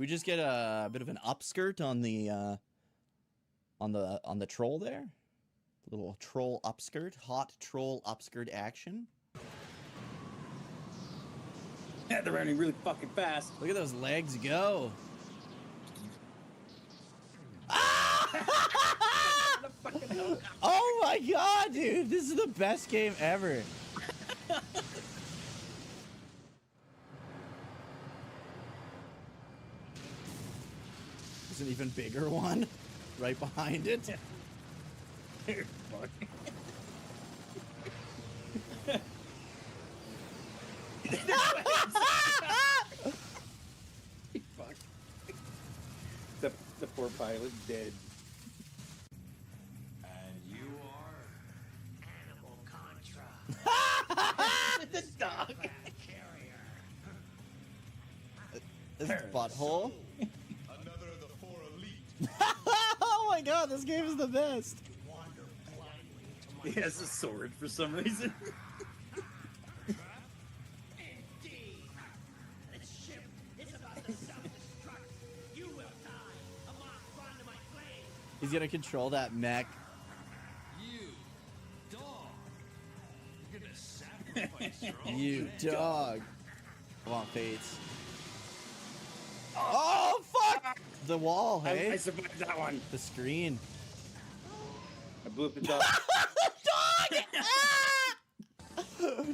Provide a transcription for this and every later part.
we just get a bit of an upskirt on the troll there? A little troll upskirt, hot troll upskirt action. Yeah, they're running really fucking fast. Look at those legs go. Oh my god, dude! This is the best game ever. There's an even bigger one right behind it. Fuck. Fuck. The poor pilot's dead. And you are Animal Contra. The dog. Carrier. This is butthole. another of the 4 elite. Oh my god, this game is the best. Wander blindly to my He has a sword for some reason. Indeed. This ship is about to self-destruct. You will die. Run to my flame. He's gonna control that mech. You, dog. You're gonna sacrifice your own You man. dog. Come on, Fates. Oh, fuck! The wall, I hey? survived that one. The screen. I blew up the dog. Dog! Ah!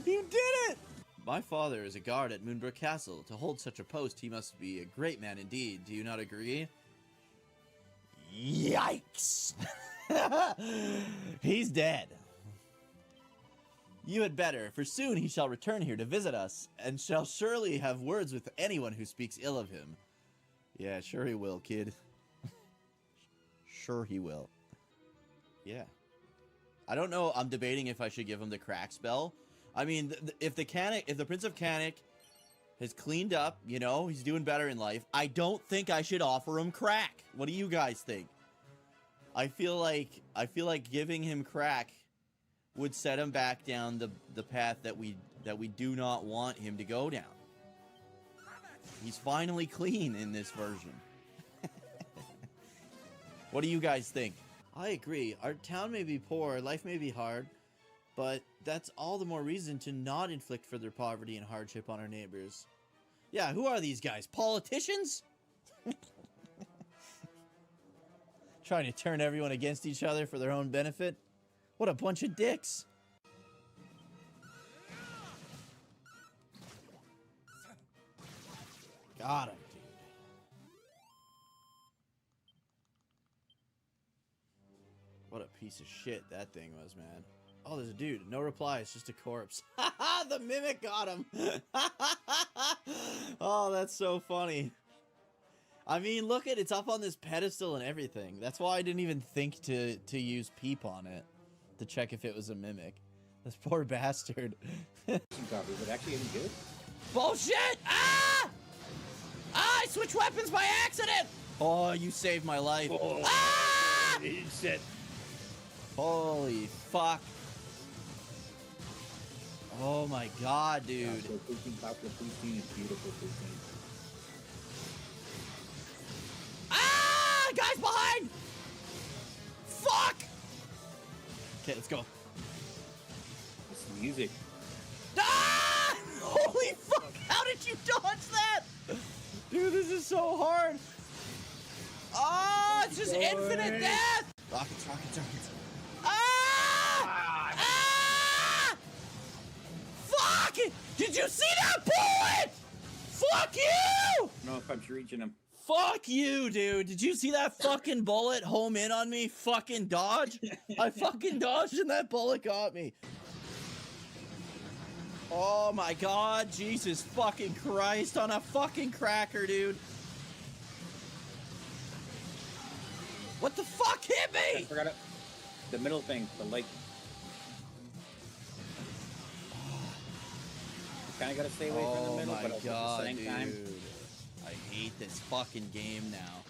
You did it! My father is a guard at Moonbrook Castle. To hold such a post, he must be a great man indeed. Do you not agree? Yikes! He's dead. You had better, for soon he shall return here to visit us, and shall surely have words with anyone who speaks ill of him. Yeah, sure he will, kid. Sure he will. Yeah. I don't know, I'm debating if I should give him the crack spell. I mean, if the Prince of Canic has cleaned up, you know, he's doing better in life, I don't think I should offer him crack. What do you guys think? I feel like giving him crack would set him back down the path that we do not want him to go down. He's finally clean in this version. What do you guys think? I agree. Our town may be poor, life may be hard, but that's all the more reason to not inflict further poverty and hardship on our neighbors. Yeah, who are these guys? Politicians? Trying to turn everyone against each other for their own benefit? What a bunch of dicks. Got him, dude. What a piece of shit that thing was, man. Oh, there's a dude. No reply. It's just a corpse. The mimic got him. Oh, that's so funny. I mean, look at it's up on this pedestal and everything. That's why I didn't even think to use peep on it to check if it was a mimic. This poor bastard. Copy. Is it actually any good? Bullshit! Ah! Ah! I switched weapons by accident! Oh, you saved my life. Oh, Ah! shit. Holy fuck. Oh my god, dude. So poutine is beautiful poutine. Ah! Guys behind! Fuck! Okay, let's go. This music. Ah! Holy fuck! How did you dodge that? Dude, this is so hard. Oh, it's just infinite death! Rockets, rockets, rockets. Ah! Ah! Fuck! Did you see that bullet? Fuck you! I don't know if I'm reaching him. Fuck you, dude. Did you see that fucking bullet home in on me? Fucking dodge? I fucking dodged and that bullet got me. Oh my god, Jesus fucking Christ on a fucking cracker, dude. What the fuck hit me? I forgot it. The middle thing, the light. You kind of got to stay away from the middle, but also at the same time. I hate this fucking game now.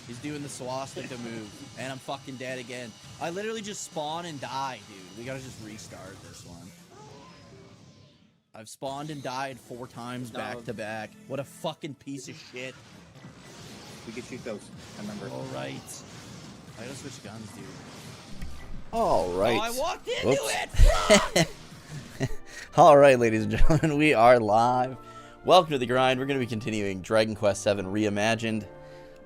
He's doing the swastika move, and I'm fucking dead again. I literally just spawn and die, dude. We gotta just restart this one. I've spawned and died 4 times back to back. What a fucking piece of shit. We can shoot those. I remember. All right. I gotta switch guns, dude. All right. Oh, I walked into Whoops. it. All right, ladies and gentlemen, we are live. Welcome to the grind. We're going to be continuing Dragon Quest VII Reimagined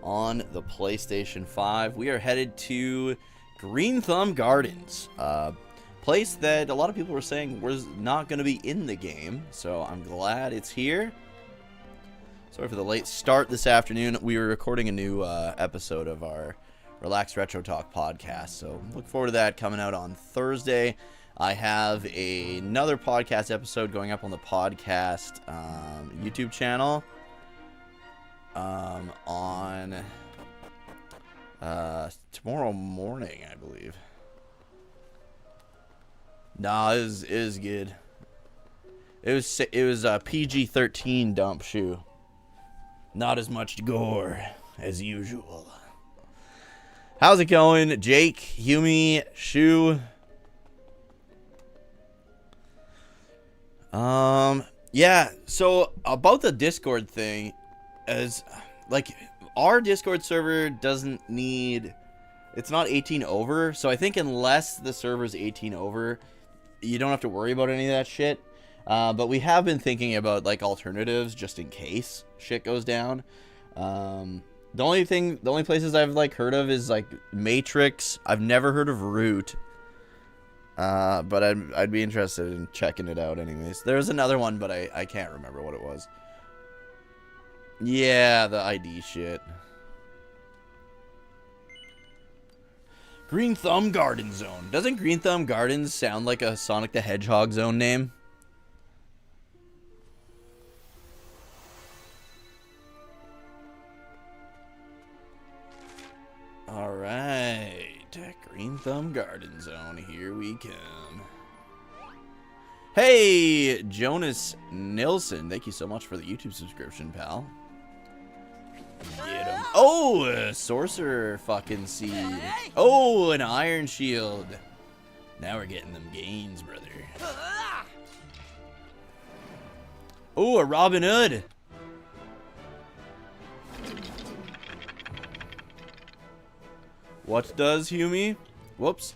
on the PlayStation 5. We are headed to Greenthumb Gardens, place that a lot of people were saying was not going to be in the game, so I'm glad it's here. Sorry for the late start this afternoon. We were recording a new episode of our Relax Retro Talk podcast, so look forward to that coming out on Thursday. I have another podcast episode going up on the podcast YouTube channel on tomorrow morning, I believe. Nah, it was good. It was a PG-13 dump shoe. Not as much gore as usual. How's it going, Jake, Humi, Shu? Yeah, so about the Discord thing, as like our Discord server doesn't need, it's not 18 over, so I think unless the server's 18 over, you don't have to worry about any of that shit. But we have been thinking about like alternatives just in case shit goes down. The only places I've like heard of is like Matrix. I've never heard of Root. But I'd be interested in checking it out anyways. There's another one, but I can't remember what it was. Yeah, the ID shit. Greenthumb Garden Zone. Doesn't Greenthumb Gardens sound like a Sonic the Hedgehog zone name? Alright. Greenthumb Garden Zone. Here we come. Hey, Jonas Nilsson. Thank you so much for the YouTube subscription, pal. Get him. Oh, a sorcerer fucking seed. Oh, an iron shield. Now we're getting them gains, brother. Oh, a Robin Hood. What does Humi? Whoops.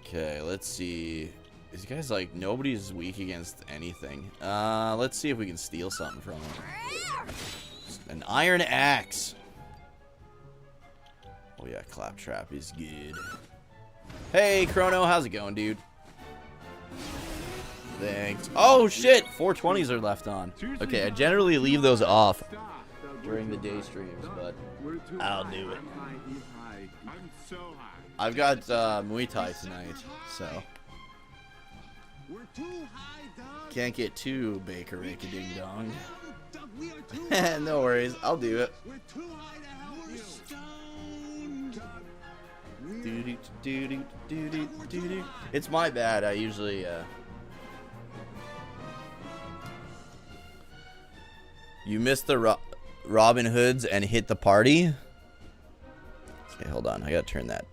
Okay, let's see. These guys, like, nobody's weak against anything. Let's see if we can steal something from them. An iron axe. Oh yeah, Claptrap is good. Hey, Chrono, how's it going, dude? Thanks. Oh shit, 420s are left on. Okay, I generally leave those off during the day streams, but I'll do it. I've got Muay Thai tonight, so can't get too Baker Rake a ding dong. No worries, I'll do it. It's my bad. I usually you missed the Robin Hoods and hit the party. Okay, hold on. I gotta turn that.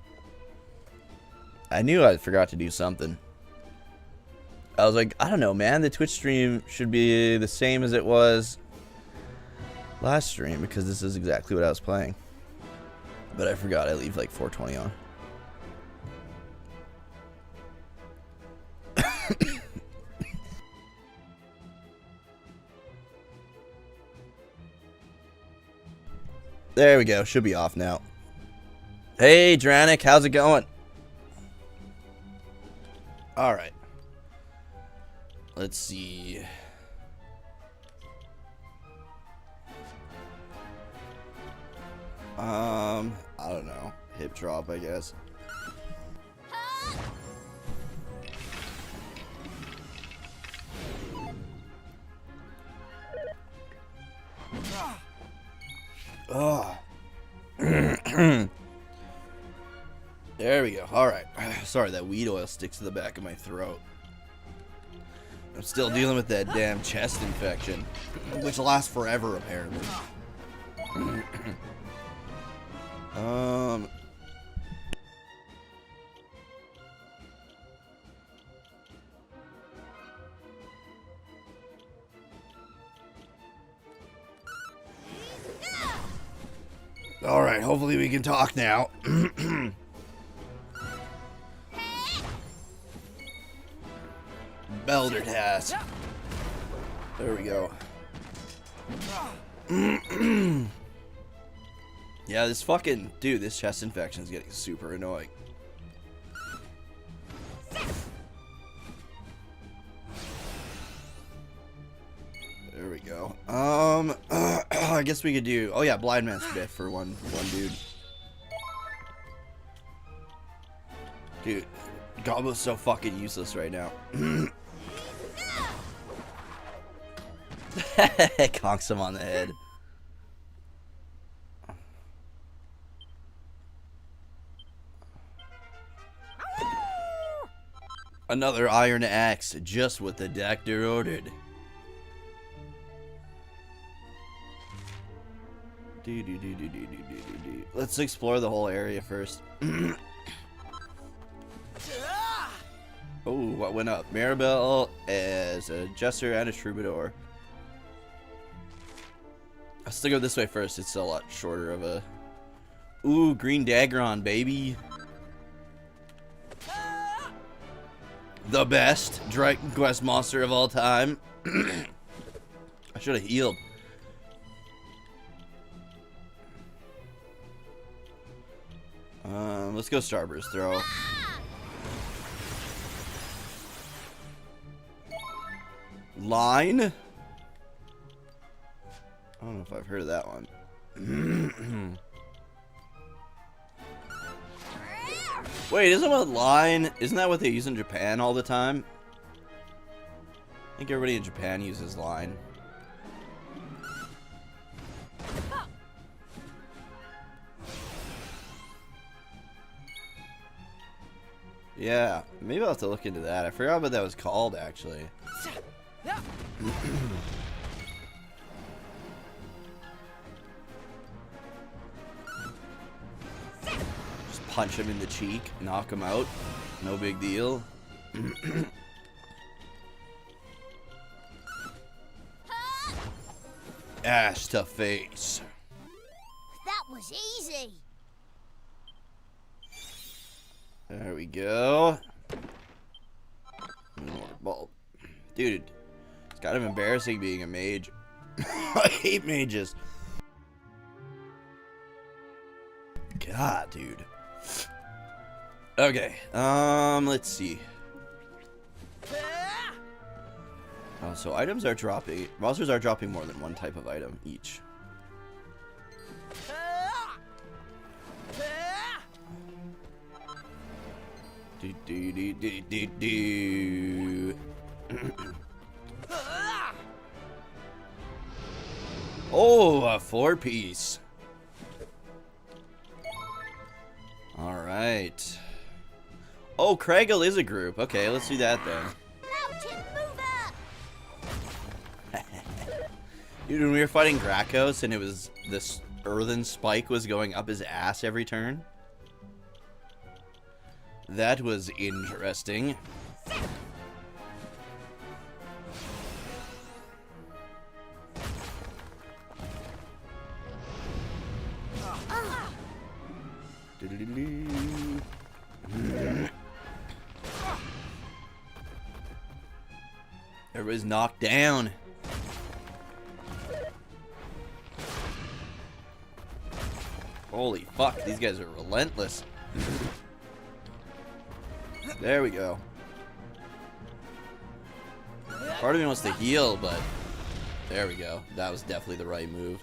I knew I forgot to do something. I was like, I don't know, man. The Twitch stream should be the same as it was last stream because this is exactly what I was playing. But I forgot I leave like 420 on. There we go. Should be off now. Hey, Dranik. How's it going? All right. Let's see. I don't know. Hip drop, I guess. Oh. There we go. All right. Sorry, that weed oil sticks to the back of my throat. I'm still dealing with that damn chest infection, which lasts forever, apparently. Alright, hopefully we can talk now. Beldertask. There we go. Yeah, this fucking... Dude, this chest infection is getting super annoying. There we go. I guess we could do... Oh yeah, Blind Man's Biff for one dude. Dude, Gobbo's so fucking useless right now. Conks him on the head. Another iron axe, just what the doctor ordered. Let's explore the whole area first. Oh, what went up? Maribel as a jester and a troubadour. I'll still go this way first. It's a lot shorter of a... Ooh, green Dagron, baby. The best Dragon Quest monster of all time. I should have healed. Let's go Starburst throw. Line? I don't know if I've heard of that one. Wait, isn't what line? Isn't that what they use in Japan all the time? I think everybody in Japan uses line. Yeah, maybe I'll have to look into that. I forgot what that was called, actually. Just punch him in the cheek, knock him out. No big deal. Ash to face. That was easy. There we go. More bulb. Dude, it's kind of embarrassing being a mage. I hate mages. God, dude. Okay, let's see. Oh, so items are dropping. Monsters are dropping more than one type of item each. Oh, a 4-piece. All right. Oh, Craigle is a group. Okay, let's do that then. Dude, when we were fighting Grakos and it was this earthen spike was going up his ass every turn. That was interesting. Everybody's knocked down. Holy fuck, these guys are relentless. There we go. Part of me wants to heal, but there we go. That was definitely the right move.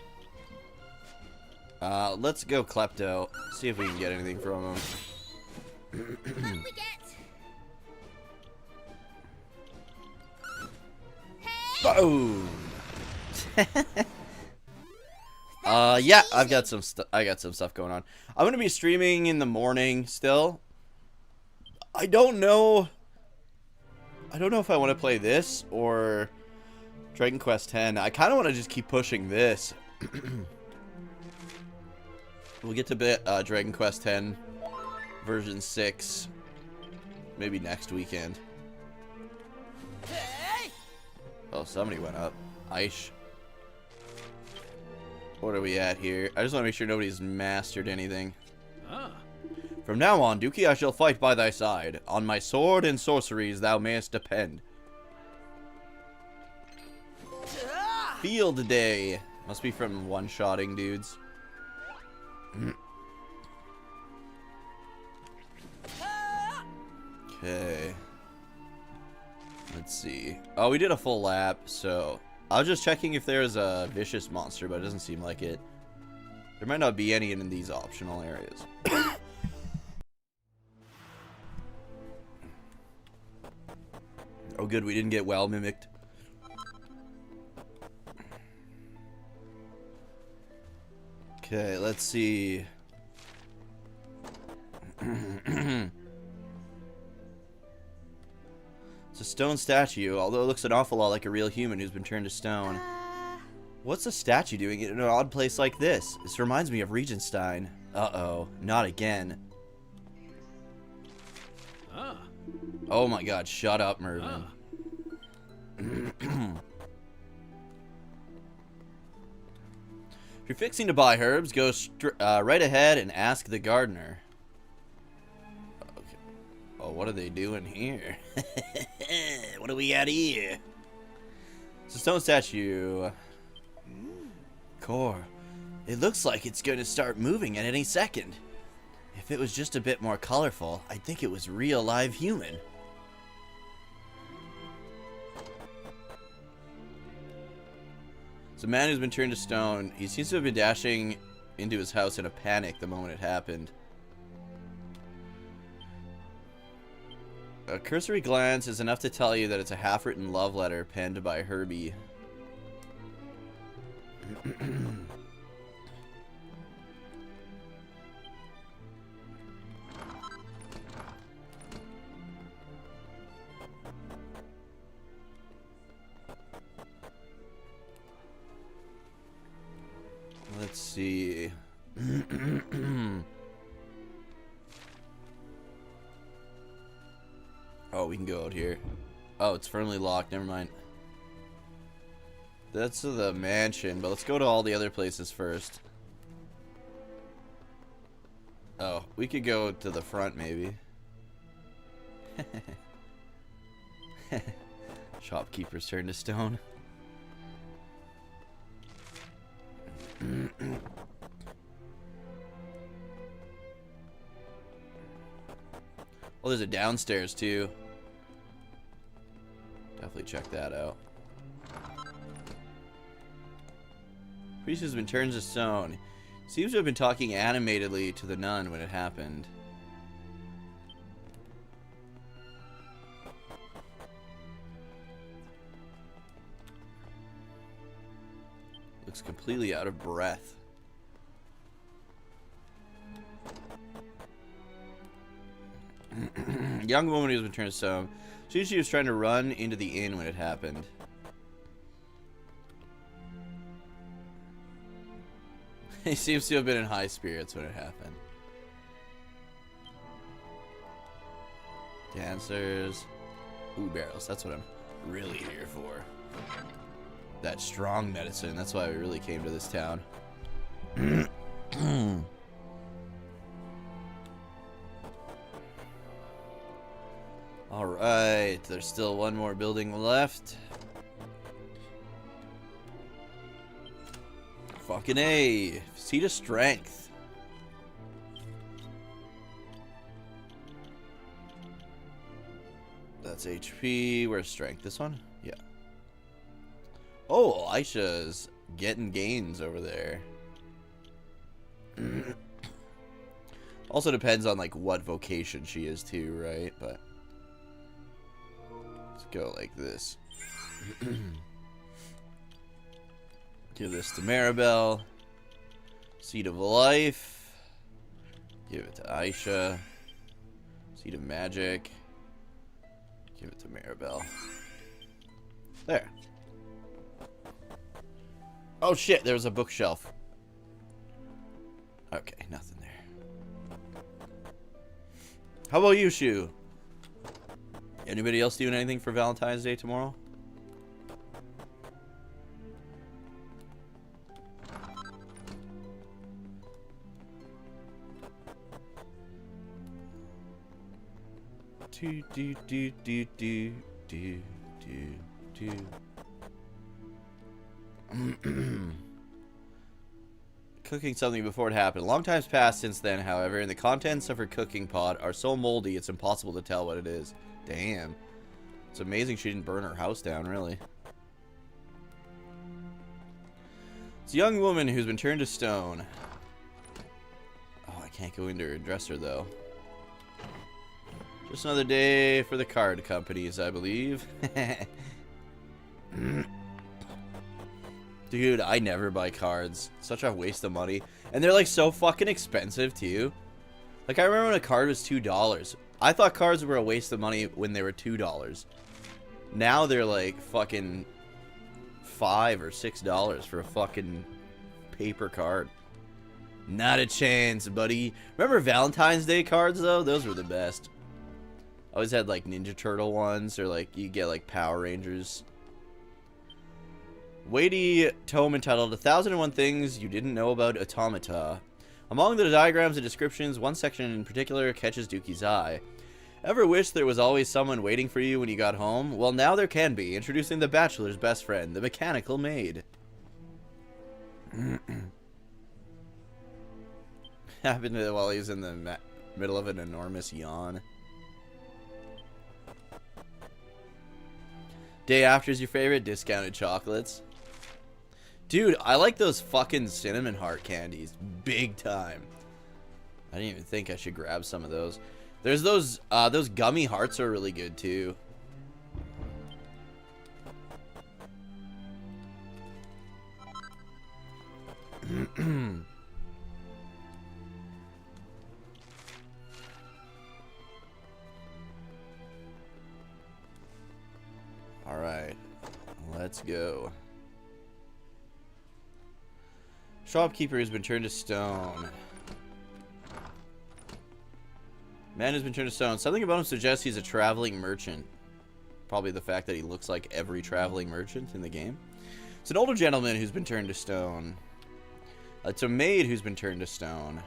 Let's go Klepto. See if we can get anything from him. Boom. Yeah, I got some stuff going on. I'm gonna be streaming in the morning still. I don't know if I want to play this or Dragon Quest X. I kind of want to just keep pushing this. We'll get to Dragon Quest X version 6 maybe next weekend. Oh, somebody went up. Aish. What are we at here? I just want to make sure nobody's mastered anything. Ah. From now on, Dookie, I shall fight by thy side. On my sword and sorceries thou mayest depend. Field day. Must be from one-shotting dudes. Okay. Let's see. Oh, we did a full lap, so... I was just checking if there's a vicious monster, but it doesn't seem like it. There might not be any in these optional areas. Oh, good, we didn't get well mimicked. Okay, let's see. It's a stone statue, although it looks an awful lot like a real human who's been turned to stone. What's a statue doing in an odd place like this? This reminds me of Regenstein. Uh-oh, not again. Ah. Oh my god, shut up, Mervin. If you're fixing to buy herbs, go right ahead and ask the gardener. Okay. Oh, what are they doing here? What do we got here? It's a stone statue. Core. It looks like it's going to start moving at any second. If it was just a bit more colorful, I'd think it was real live human. It's a man who's been turned to stone. He seems to have been dashing into his house in a panic the moment it happened. A cursory glance is enough to tell you that it's a half-written love letter penned by Herbie. Let's see. Oh, we can go out here. Oh, it's firmly locked. Never mind. That's the mansion, but let's go to all the other places first. Oh, we could go to the front, maybe. Shopkeeper's turned to stone. Well, there's a downstairs too. Definitely check that out. Priest has been turned to stone. Seems to have been talking animatedly to the nun when it happened. Looks completely out of breath. Young woman who's been turned to stone. She was trying to run into the inn when it happened. He seems to have been in high spirits when it happened. Dancers. Ooh, barrels. That's what I'm really here for. That strong medicine. That's why we really came to this town. Alright, there's still one more building left. Fucking A. Seat of Strength. That's HP. Where's Strength? This one? Yeah. Oh, Aisha's getting gains over there. Also depends on like what vocation she is too, right? But let's go like this. Give this to Maribel. Seed of Life. Give it to Aisha. Seed of Magic. Give it to Maribel. There. Oh shit, there was a bookshelf. Okay, nothing there. How about you, Shu? Anybody else doing anything for Valentine's Day tomorrow? Do, do, do, do, do, do, do, do. Cooking something before it happened. A long time's passed since then, however, and the contents of her cooking pot are so moldy it's impossible to tell what it is. Damn. It's amazing she didn't burn her house down, really. It's a young woman who's been turned to stone. Oh, I can't go into her dresser, though. Just another day for the card companies, I believe. Dude, I never buy cards. Such a waste of money. And they're like so fucking expensive, too. Like, I remember when a card was $2. I thought cards were a waste of money when they were $2. Now they're like fucking $5 or $6 for a fucking paper card. Not a chance, buddy. Remember Valentine's Day cards, though? Those were the best. I always had like Ninja Turtle ones, or like you get like Power Rangers. Weighty tome entitled 1001 Things You Didn't Know About Automata. Among the diagrams and descriptions, one section in particular catches Dookie's eye. Ever wish there was always someone waiting for you when you got home? Well, now there can be. Introducing the bachelor's best friend, the mechanical maid. Happened to while he's in the middle of an enormous yawn. Day after's your favorite discounted chocolates. Dude, I like those fucking cinnamon heart candies. Big time. I didn't even think I should grab some of those. There's those gummy hearts are really good too. All right, let's go. Shopkeeper has been turned to stone. Man has been turned to stone. Something about him suggests he's a traveling merchant. Probably the fact that he looks like every traveling merchant in the game. It's an older gentleman who's been turned to stone. It's a maid who's been turned to stone.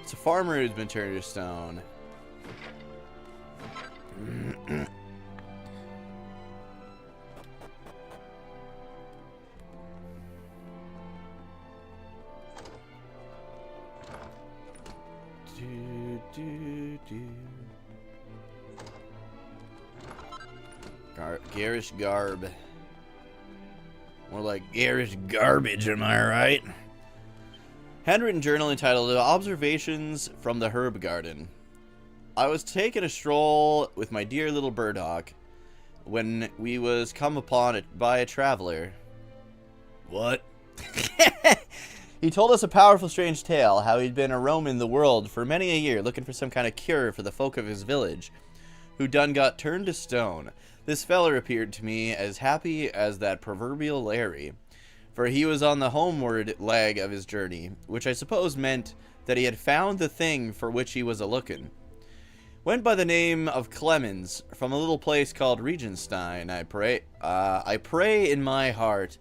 It's a farmer who's been turned to stone. Garish garb. More like garish garbage, am I right? Handwritten journal entitled Observations from the Herb Garden. I was taking a stroll with my dear little Burdock when we was come upon it by a traveler. What? He told us a powerful, strange tale, how he'd been a roaming the world for many a year, looking for some kind of cure for the folk of his village, who done got turned to stone. This feller appeared to me as happy as that proverbial Larry, for he was on the homeward leg of his journey, which I suppose meant that he had found the thing for which he was a-looking. Went by the name of Clemens, from a little place called Regenstein. I pray in my heart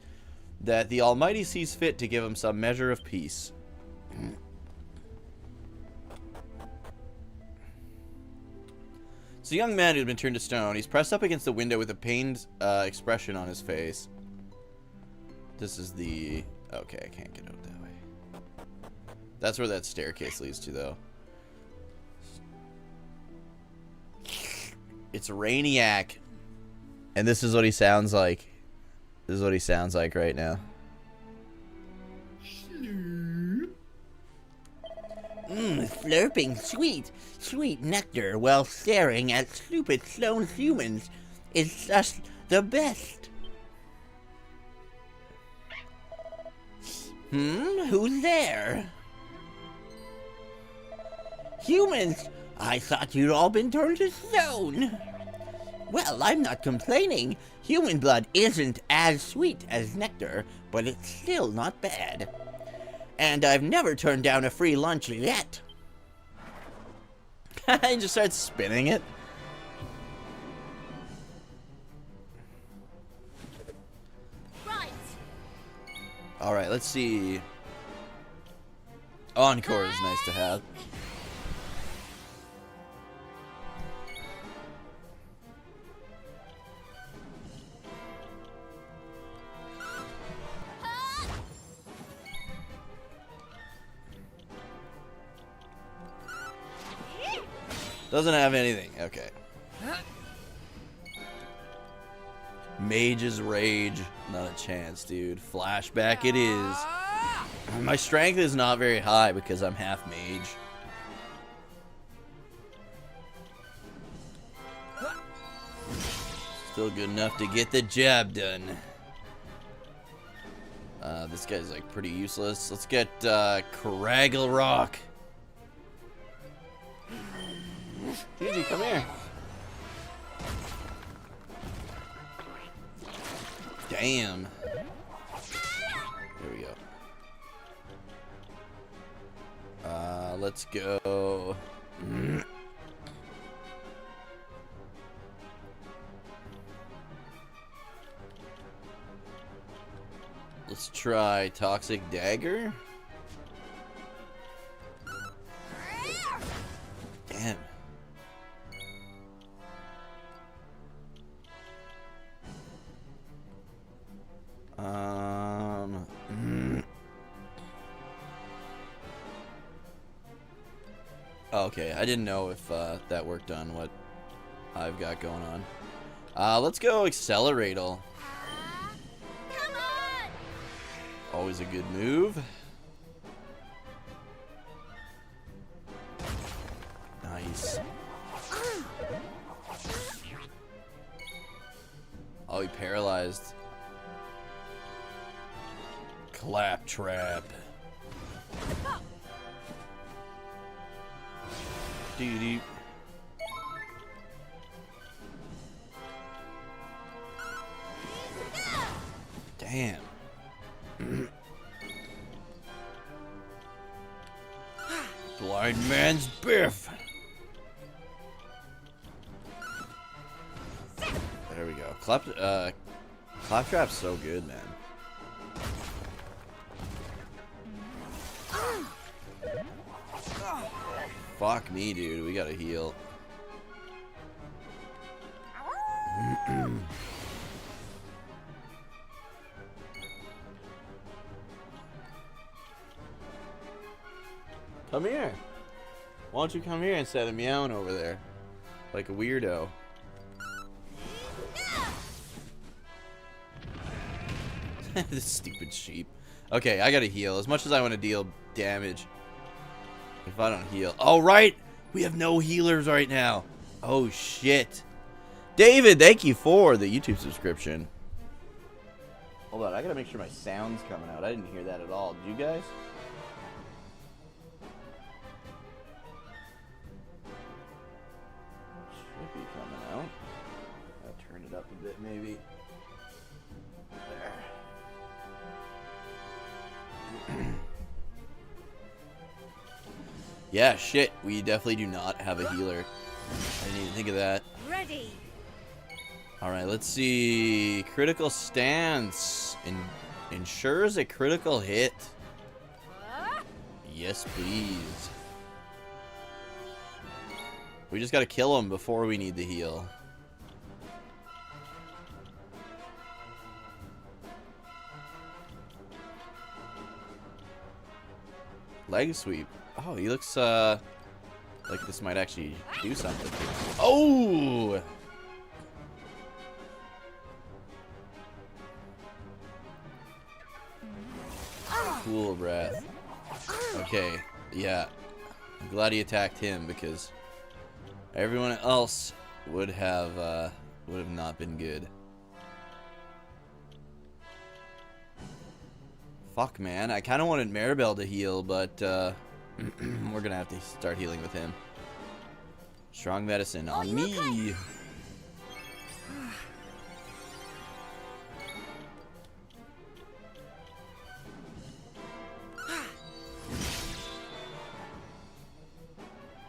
that the Almighty sees fit to give him some measure of peace. It's a young man who's been turned to stone. He's pressed up against the window with a pained expression on his face. This is the... Okay, I can't get out that way. That's where that staircase leads to, though. It's Rainiac. And this is what he sounds like. This is what he sounds like right now. Slurping sweet nectar while staring at stupid stone humans is just the best. Who's there? Humans! I thought you'd all been turned to stone. Well, I'm not complaining. Human blood isn't as sweet as nectar, but it's still not bad. And I've never turned down a free lunch yet. He just starts spinning it. Right. Alright, let's see. Encore is nice to have. Doesn't have anything. Okay. Mage's Rage. Not a chance, dude. Flashback it is. My strength is not very high because I'm half mage. Still good enough to get the job done. This guy's like pretty useless. Let's get Craggle Rock. Gigi, come here. Damn. There we go. Let's go. Let's try Toxic Dagger. Damn. Okay, I didn't know if that worked on what I've got going on. Let's go Acceleratal. Come on! Always a good move. Nice. Oh, he paralyzed. Claptrap. Doo-doo. Damn. Blind man's biff. There we go. Claptrap's so good, man. Fuck me, dude. We gotta heal. Come here. Why don't you come here instead of meowing over there? Like a weirdo. This stupid sheep. Okay, I gotta heal. As much as I want to deal damage. If I don't heal. Oh, right! We have no healers right now. Oh, shit. David, thank you for the YouTube subscription. Hold on, I gotta make sure my sound's coming out. I didn't hear that at all. Did you guys? Should be coming out. I'll turn it up a bit, maybe. There. Yeah, shit. We definitely do not have a healer. I didn't even think of that. Ready. Alright, let's see. Critical stance. Ensures a critical hit. Yes, please. We just gotta kill him before we need the heal. Leg sweep. Oh, he looks like this might actually do something. Oh! Cool breath. Okay, yeah. I'm glad he attacked him because everyone else would have not been good. Fuck, man. I kind of wanted Maribel to heal, but we're gonna have to start healing with him. Strong medicine on me. Okay.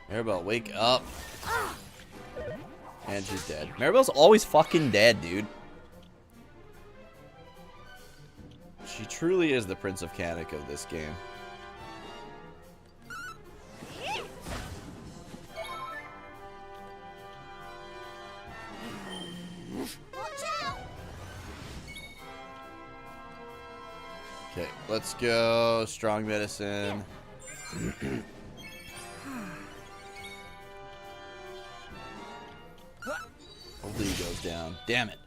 Maribel, wake up. And she's dead. Maribel's always fucking dead, dude. She truly is the Prince of Canik of this game. Okay, let's go. Strong medicine. quickly he goes down. Damn it.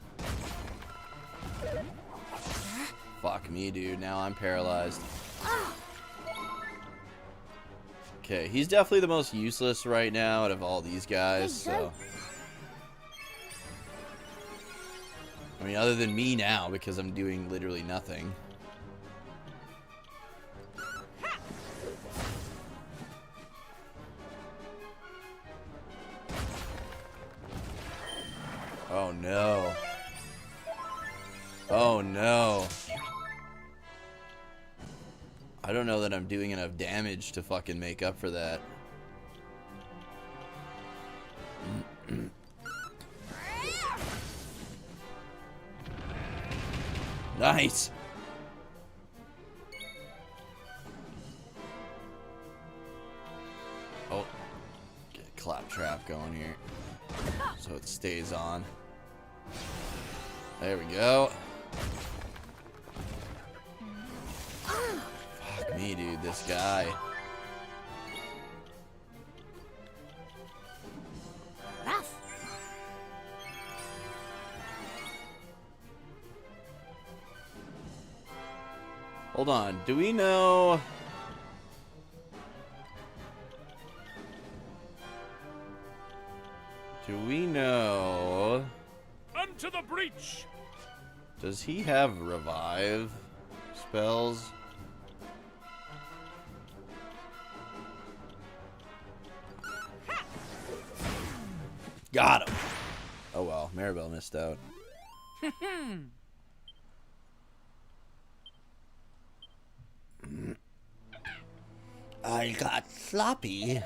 Fuck me, dude. Now I'm paralyzed. Okay, he's definitely the most useless right now out of all these guys, so... I mean, other than me now, because I'm doing literally nothing. Oh no. Oh no. I don't know that I'm doing enough damage to fucking make up for that. Nice. Oh, get a claptrap going here so it stays on. There we go. Fuck me, dude, this guy. Hold on, do we know... Do we know... Unto the breach! Does he have revive spells? Got him! Oh well, Maribel missed out. I got sloppy.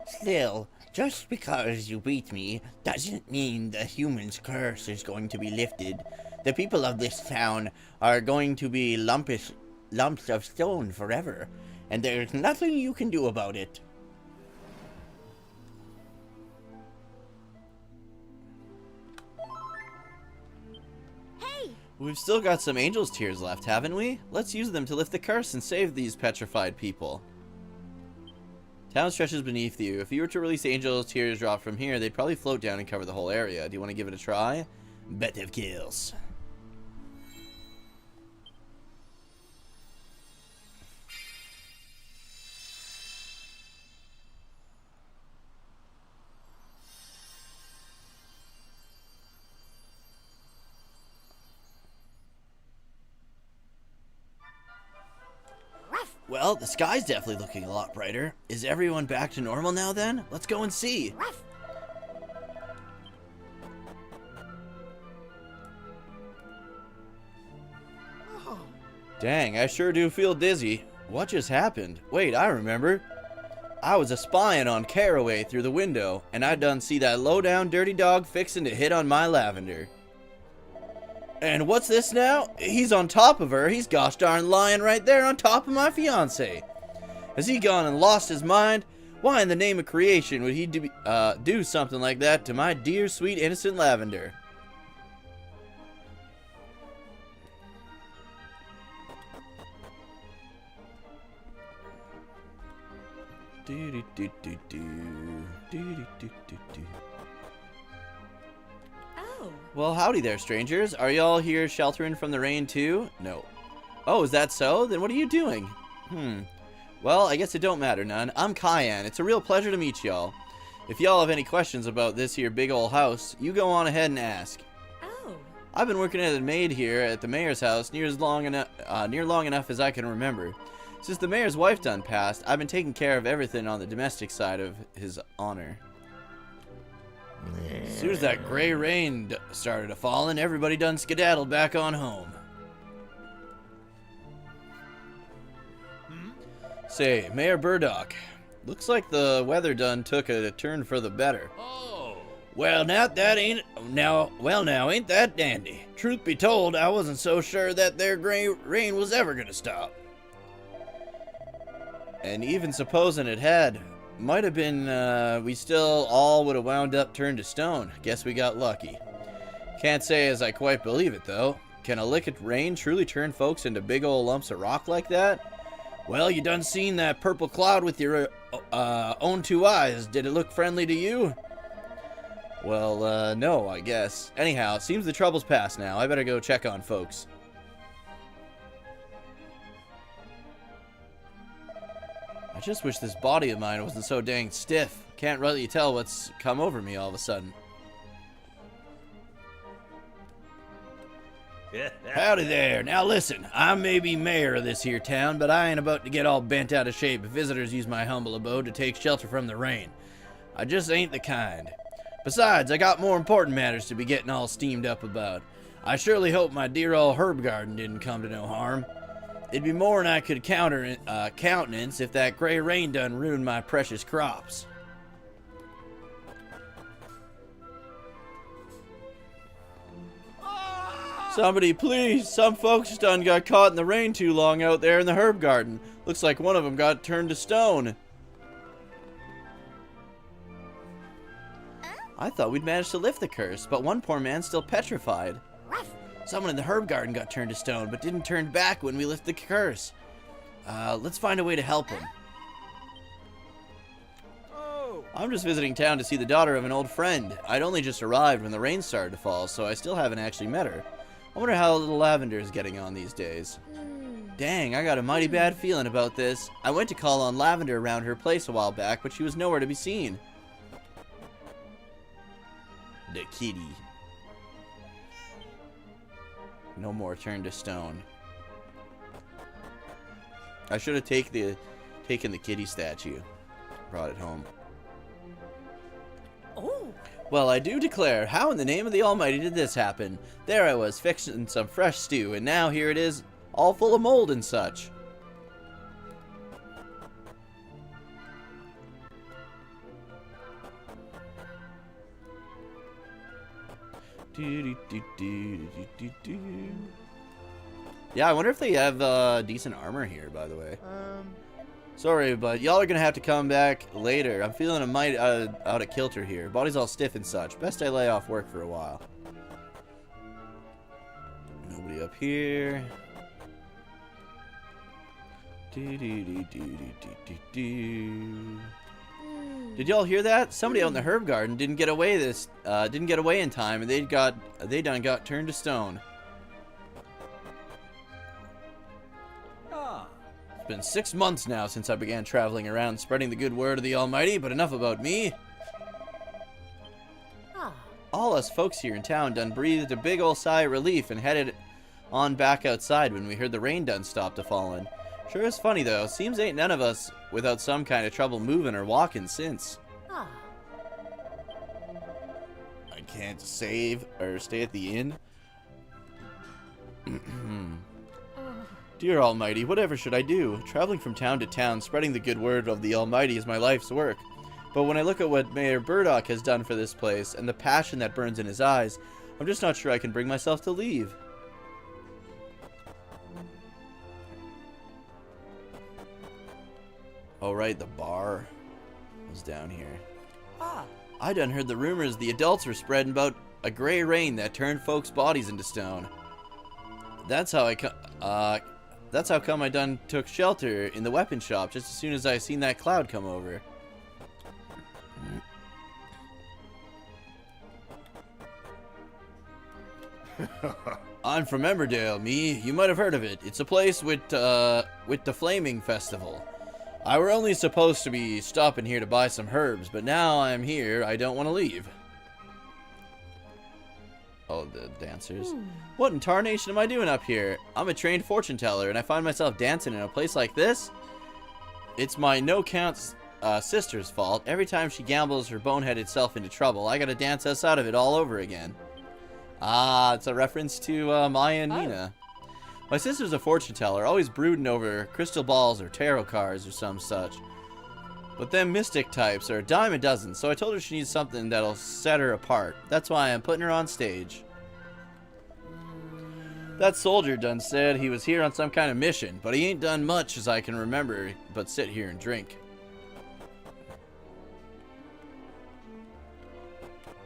Still, just because you beat me doesn't mean the human's curse is going to be lifted. The people of this town are going to be lumps of stone forever, and there's nothing you can do about it. We've still got some Angel's Tears left, haven't we? Let's use them to lift the curse and save these petrified people. Town stretches beneath you. If you were to release Angel's Tears drop from here, they'd probably float down and cover the whole area. Do you want to give it a try? Bet of kills. Well, the sky's definitely looking a lot brighter. Is everyone back to normal now then? Let's go and see. Dang, I sure do feel dizzy. What just happened? Wait, I remember. I was a spying on Carraway through the window, and I done see that low-down dirty dog fixing to hit on my lavender. And what's this now? He's on top of her. He's gosh darn lying right there on top of my fiancé. Has he gone and lost his mind? Why in the name of creation would he do something like that to my dear, sweet, innocent lavender? Well, howdy there, strangers. Are y'all here sheltering from the rain, too? No. Oh, is that so? Then what are you doing? Well, I guess it don't matter none. I'm Cayenne. It's a real pleasure to meet y'all. If y'all have any questions about this here big ol' house, you go on ahead and ask. Oh. I've been working as a maid here at the mayor's house near long enough as I can remember. Since the mayor's wife done passed, I've been taking care of everything on the domestic side of his honor. As soon as that gray rain started a-falling, everybody done skedaddled back on home. Say, Mayor Burdock, looks like the weather done took a turn for the better. Oh. Well, now ain't that dandy? Truth be told, I wasn't so sure that there gray rain was ever gonna stop. And even supposing it had, might have been, we still all would have wound up turned to stone. Guess we got lucky. Can't say as I quite believe it, though. Can a lick of rain truly turn folks into big old lumps of rock like that? Well, you done seen that purple cloud with your own two eyes. Did it look friendly to you? Well, no, I guess. Anyhow, seems the trouble's past now. I better go check on folks. I just wish this body of mine wasn't so dang stiff. Can't really tell what's come over me all of a sudden. Howdy there. Now listen, I may be mayor of this here town, but I ain't about to get all bent out of shape if visitors use my humble abode to take shelter from the rain. I just ain't the kind. Besides, I got more important matters to be getting all steamed up about. I surely hope my dear old herb garden didn't come to no harm. It'd be more than I could countenance if that gray rain done ruined my precious crops. Somebody please, some folks done got caught in the rain too long out there in the herb garden. Looks like one of them got turned to stone. I thought we'd managed to lift the curse, but one poor man's still petrified. Someone in the herb garden got turned to stone, but didn't turn back when we lifted the curse. Let's find a way to help him. I'm just visiting town to see the daughter of an old friend. I'd only just arrived when the rain started to fall, so I still haven't actually met her. I wonder how little Lavender is getting on these days. Dang, I got a mighty bad feeling about this. I went to call on Lavender around her place a while back, but she was nowhere to be seen. The kitty. No more turned to stone. I should have taken the kitty statue. Brought it home. Oh. Well, I do declare, how in the name of the Almighty did this happen? There I was, fixing some fresh stew, and now here it is, all full of mold and such. Yeah, I wonder if they have decent armor here, by the way. Sorry, but y'all are gonna have to come back later. I'm feeling a mite out of kilter here. Body's all stiff and such. Best I lay off work for a while. Nobody up here. Did y'all hear that? Somebody out in the herb garden didn't get away in time, and they done got turned to stone. It's been 6 months now since I began traveling around spreading the good word of the Almighty, but enough about me. All us folks here in town done breathed a big ol' sigh of relief and headed on back outside when we heard the rain done stopped a-fallin'. Sure is funny though, seems ain't none of us without some kind of trouble moving or walking since. I can't save or stay at the inn. Dear Almighty, whatever should I do? Traveling from town to town, spreading the good word of the Almighty is my life's work. But when I look at what Mayor Burdock has done for this place, and the passion that burns in his eyes, I'm just not sure I can bring myself to leave. Oh right, the bar was down here. I done heard the rumors the adults were spreading about a gray rain that turned folks' bodies into stone. That's how come I done took shelter in the weapon shop just as soon as I seen that cloud come over. I'm from Emmerdale, me. You might have heard of it. It's a place with the Flaming Festival. I were only supposed to be stopping here to buy some herbs, but now I'm here, I don't want to leave. Oh, the dancers. What in tarnation am I doing up here? I'm a trained fortune teller, and I find myself dancing in a place like this? It's my no-count sister's fault. Every time she gambles her boneheaded self into trouble, I gotta dance us out of it all over again. Ah, it's a reference to Maya and Mina. My sister's a fortune teller, always brooding over crystal balls or tarot cards or some such. But them mystic types are a dime a dozen, so I told her she needs something that'll set her apart. That's why I'm putting her on stage. That soldier done said he was here on some kind of mission, but he ain't done much as I can remember but sit here and drink.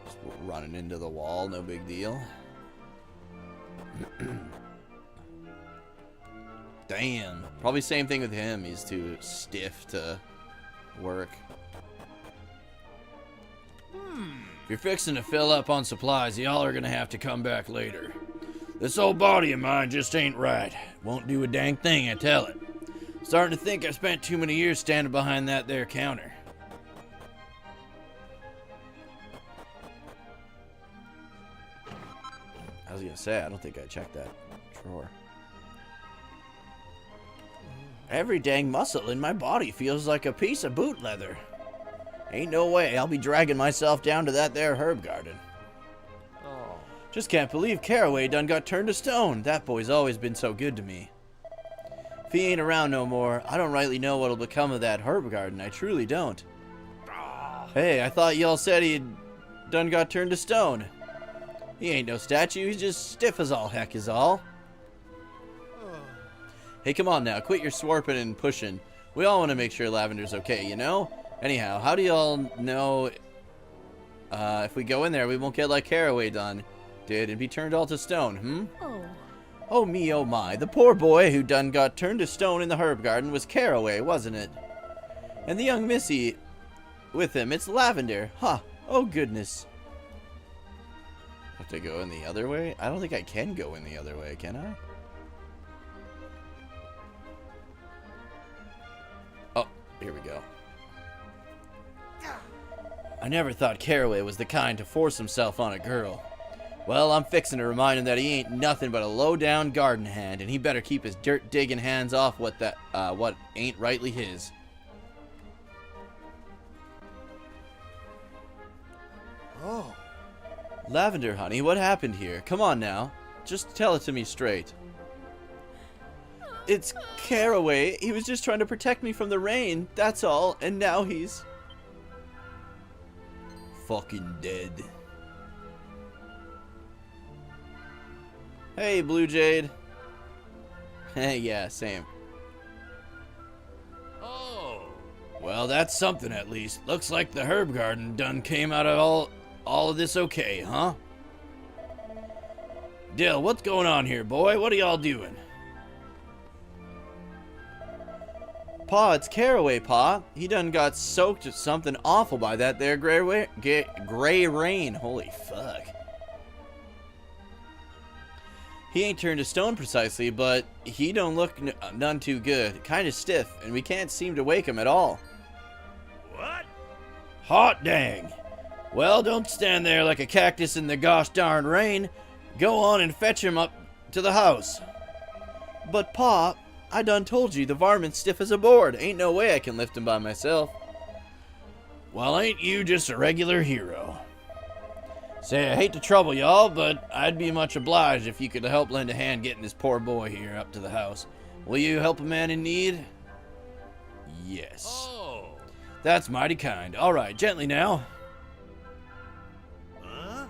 Just running into the wall, no big deal. Damn. Probably same thing with him. He's too stiff to work. If you're fixing to fill up on supplies, y'all are gonna have to come back later. This old body of mine just ain't right. Won't do a dang thing, I tell it. Starting to think I spent too many years standing behind that there counter. I was gonna say, I don't think I checked that drawer. Every dang muscle in my body feels like a piece of boot leather. Ain't no way I'll be dragging myself down to that there herb garden. Oh. Just can't believe Carraway done got turned to stone. That boy's always been so good to me. If he ain't around no more, I don't rightly know what'll become of that herb garden. I truly don't. Hey, I thought y'all said he'd done got turned to stone. He ain't no statue, he's just stiff as all heck is all. Hey, come on now, quit your swarping and pushing. We all want to make sure Lavender's okay, you know? Anyhow, how do y'all know if we go in there we won't get like Carraway did and be turned all to stone, Oh me, oh my, the poor boy who done got turned to stone in the herb garden was Carraway, wasn't it? And the young missy with him, it's Lavender. Huh, oh goodness. Have to go in the other way? I don't think I can go in the other way, can I? Oh, here we go. I never thought Carraway was the kind to force himself on a girl. Well, I'm fixing to remind him that he ain't nothing but a low-down garden hand, and he better keep his dirt-digging hands off what ain't rightly his. Oh. Lavender, honey, what happened here? Come on now. Just tell it to me straight. It's Carraway. He was just trying to protect me from the rain, that's all, and now he's fucking dead. Hey, Blue Jade. Hey, yeah, same. Oh. Well, that's something at least. Looks like the herb garden done came out of all of this okay, huh? Dill, what's going on here, boy? What are y'all doing? Pa, it's Carraway, Pa. He done got soaked with something awful by that there gray rain. Holy fuck. He ain't turned to stone precisely, but he don't look none too good. Kinda stiff, and we can't seem to wake him at all. What? Hot dang. Well, don't stand there like a cactus in the gosh darn rain. Go on and fetch him up to the house. But Pa, I done told you the varmint's stiff as a board. Ain't no way I can lift him by myself. Well, ain't you just a regular hero? Say, I hate to trouble y'all, but I'd be much obliged if you could help lend a hand getting this poor boy here up to the house. Will you help a man in need? Yes. Oh. That's mighty kind. All right, gently now. Huh?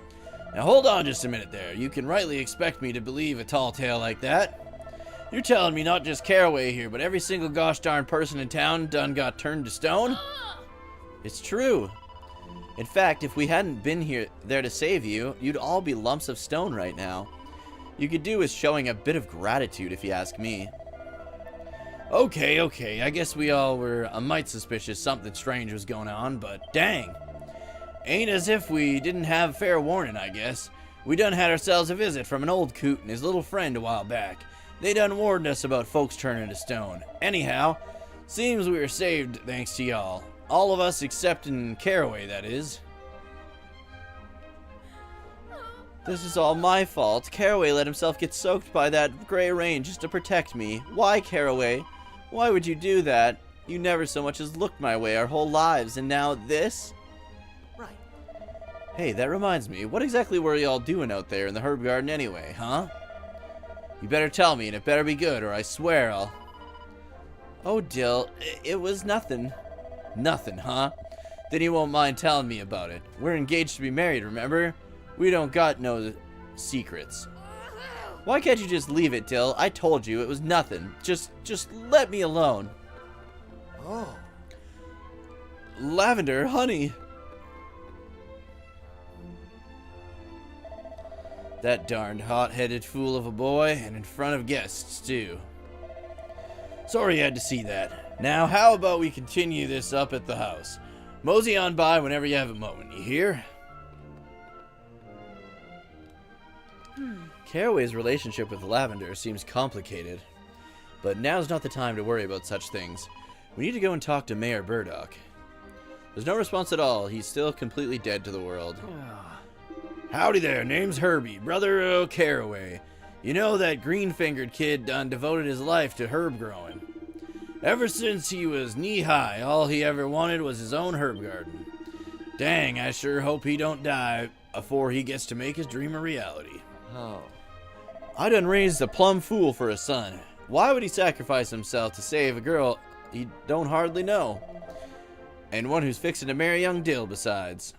Now hold on just a minute there. You can rightly expect me to believe a tall tale like that. You're telling me not just Carraway here, but every single gosh darn person in town done got turned to stone? It's true. In fact, if we hadn't been there to save you, you'd all be lumps of stone right now. You could do with showing a bit of gratitude, if you ask me. Okay, I guess we all were a mite suspicious something strange was going on, but dang. Ain't as if we didn't have fair warning, I guess. We done had ourselves a visit from an old coot and his little friend a while back. They done warned us about folks turning to stone. Anyhow, seems we were saved thanks to y'all. All of us excepting Carraway, that is. This is all my fault. Carraway let himself get soaked by that gray rain just to protect me. Why, Carraway? Why would you do that? You never so much as looked my way our whole lives, and now this? Right. Hey, that reminds me. What exactly were y'all doing out there in the herb garden anyway, huh? You better tell me, and it better be good, or I swear I'll... Oh, Dill, it was nothing. Nothing, huh? Then you won't mind telling me about it. We're engaged to be married, remember? We don't got no secrets. Why can't you just leave it, Dill? I told you it was nothing. Just let me alone. Oh. Lavender, honey. That darned hot-headed fool of a boy, and in front of guests, too. Sorry you had to see that. Now, how about we continue this up at the house? Mosey on by whenever you have a moment, you hear? Carraway's relationship with Lavender seems complicated, but now's not the time to worry about such things. We need to go and talk to Mayor Burdock. There's no response at all. He's still completely dead to the world. Howdy there, name's Herbie, brother of Carraway. You know that green-fingered kid done devoted his life to herb growing. Ever since he was knee-high, all he ever wanted was his own herb garden. Dang, I sure hope he don't die afore he gets to make his dream a reality. Oh. I done raised a plumb fool for a son. Why would he sacrifice himself to save a girl he don't hardly know? And one who's fixing to marry young Dill besides.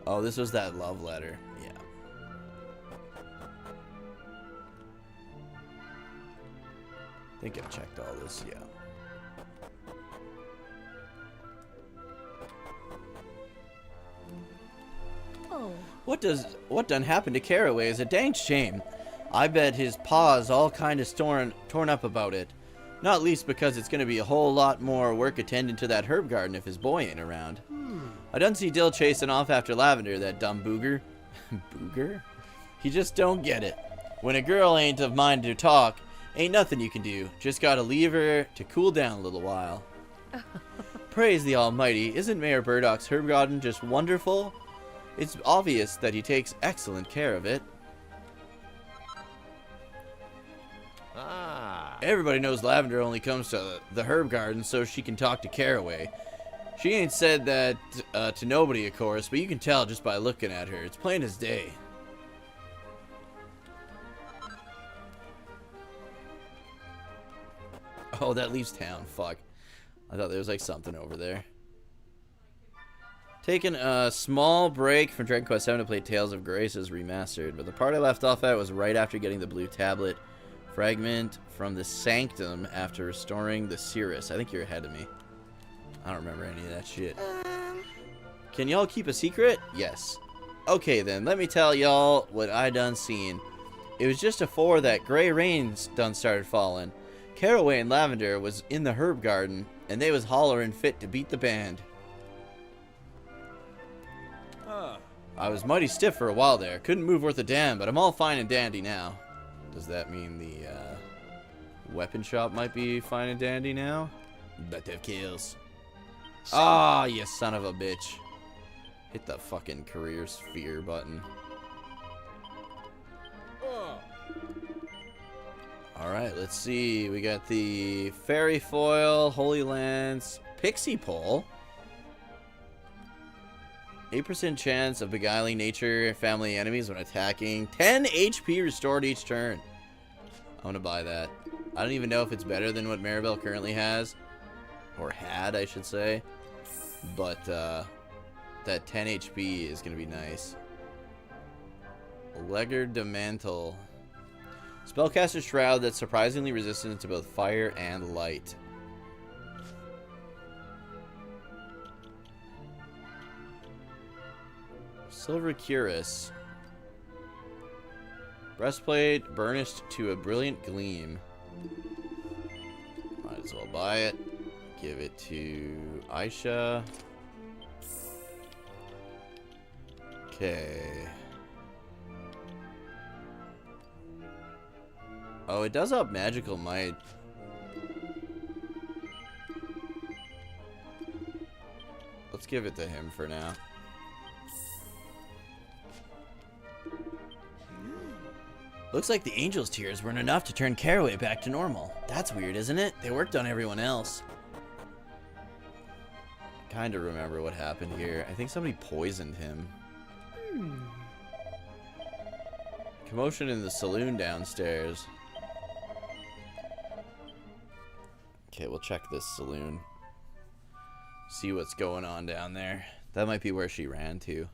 Oh, this was that love letter. Yeah. I think I've checked all this, yeah. Oh. What done happened to Carraway is a dang shame. I bet his paw's all kind of torn up about it. Not least because it's going to be a whole lot more work attending to that herb garden if his boy ain't around. I done see Dill chasing off after Lavender, that dumb booger. Booger? He just don't get it. When a girl ain't of mind to talk, ain't nothing you can do. Just gotta leave her to cool down a little while. Praise the Almighty, isn't Mayor Burdock's herb garden just wonderful? It's obvious that he takes excellent care of it. Everybody knows Lavender only comes to the herb garden so she can talk to Carraway. She ain't said that to nobody, of course, but you can tell just by looking at her. It's plain as day. Oh, that leaves town. Fuck. I thought there was like something over there. Taking a small break from Dragon Quest VII to play Tales of Graces Remastered, but the part I left off at was right after getting the blue tablet fragment from the Sanctum after restoring the Cirrus. I think you're ahead of me. I don't remember any of that shit. Can y'all keep a secret? Yes. Okay then, let me tell y'all what I done seen. It was just afore that gray rains done started falling. Carraway and Lavender was in the herb garden, and they was hollering fit to beat the band. I was mighty stiff for a while there. Couldn't move worth a damn, but I'm all fine and dandy now. Does that mean the weapon shop might be fine and dandy now? Bet they have kills. Ah, you son of a bitch. Hit the fucking career sphere button. Alright, let's see. We got the Fairy Foil, Holy Lance, Pixie Pole. 8% chance of beguiling nature family enemies when attacking. 10 HP restored each turn. I'm gonna buy that. I don't even know if it's better than what Maribel currently has. Or had, I should say. But that 10 HP is gonna be nice. Legard de Mantle. Spellcaster Shroud that's surprisingly resistant to both fire and light. Silver Cuirass. Breastplate burnished to a brilliant gleam. Might as well buy it. Give it to Aisha. Okay. Oh, it does up magical might. Let's give it to him for now. Looks like the Angel's Tears weren't enough to turn Carraway back to normal. That's weird, isn't it? They worked on everyone else. Kind of remember what happened here. I think somebody poisoned him. Commotion in the saloon downstairs. Okay, we'll check this saloon. See what's going on down there. That might be where she ran to.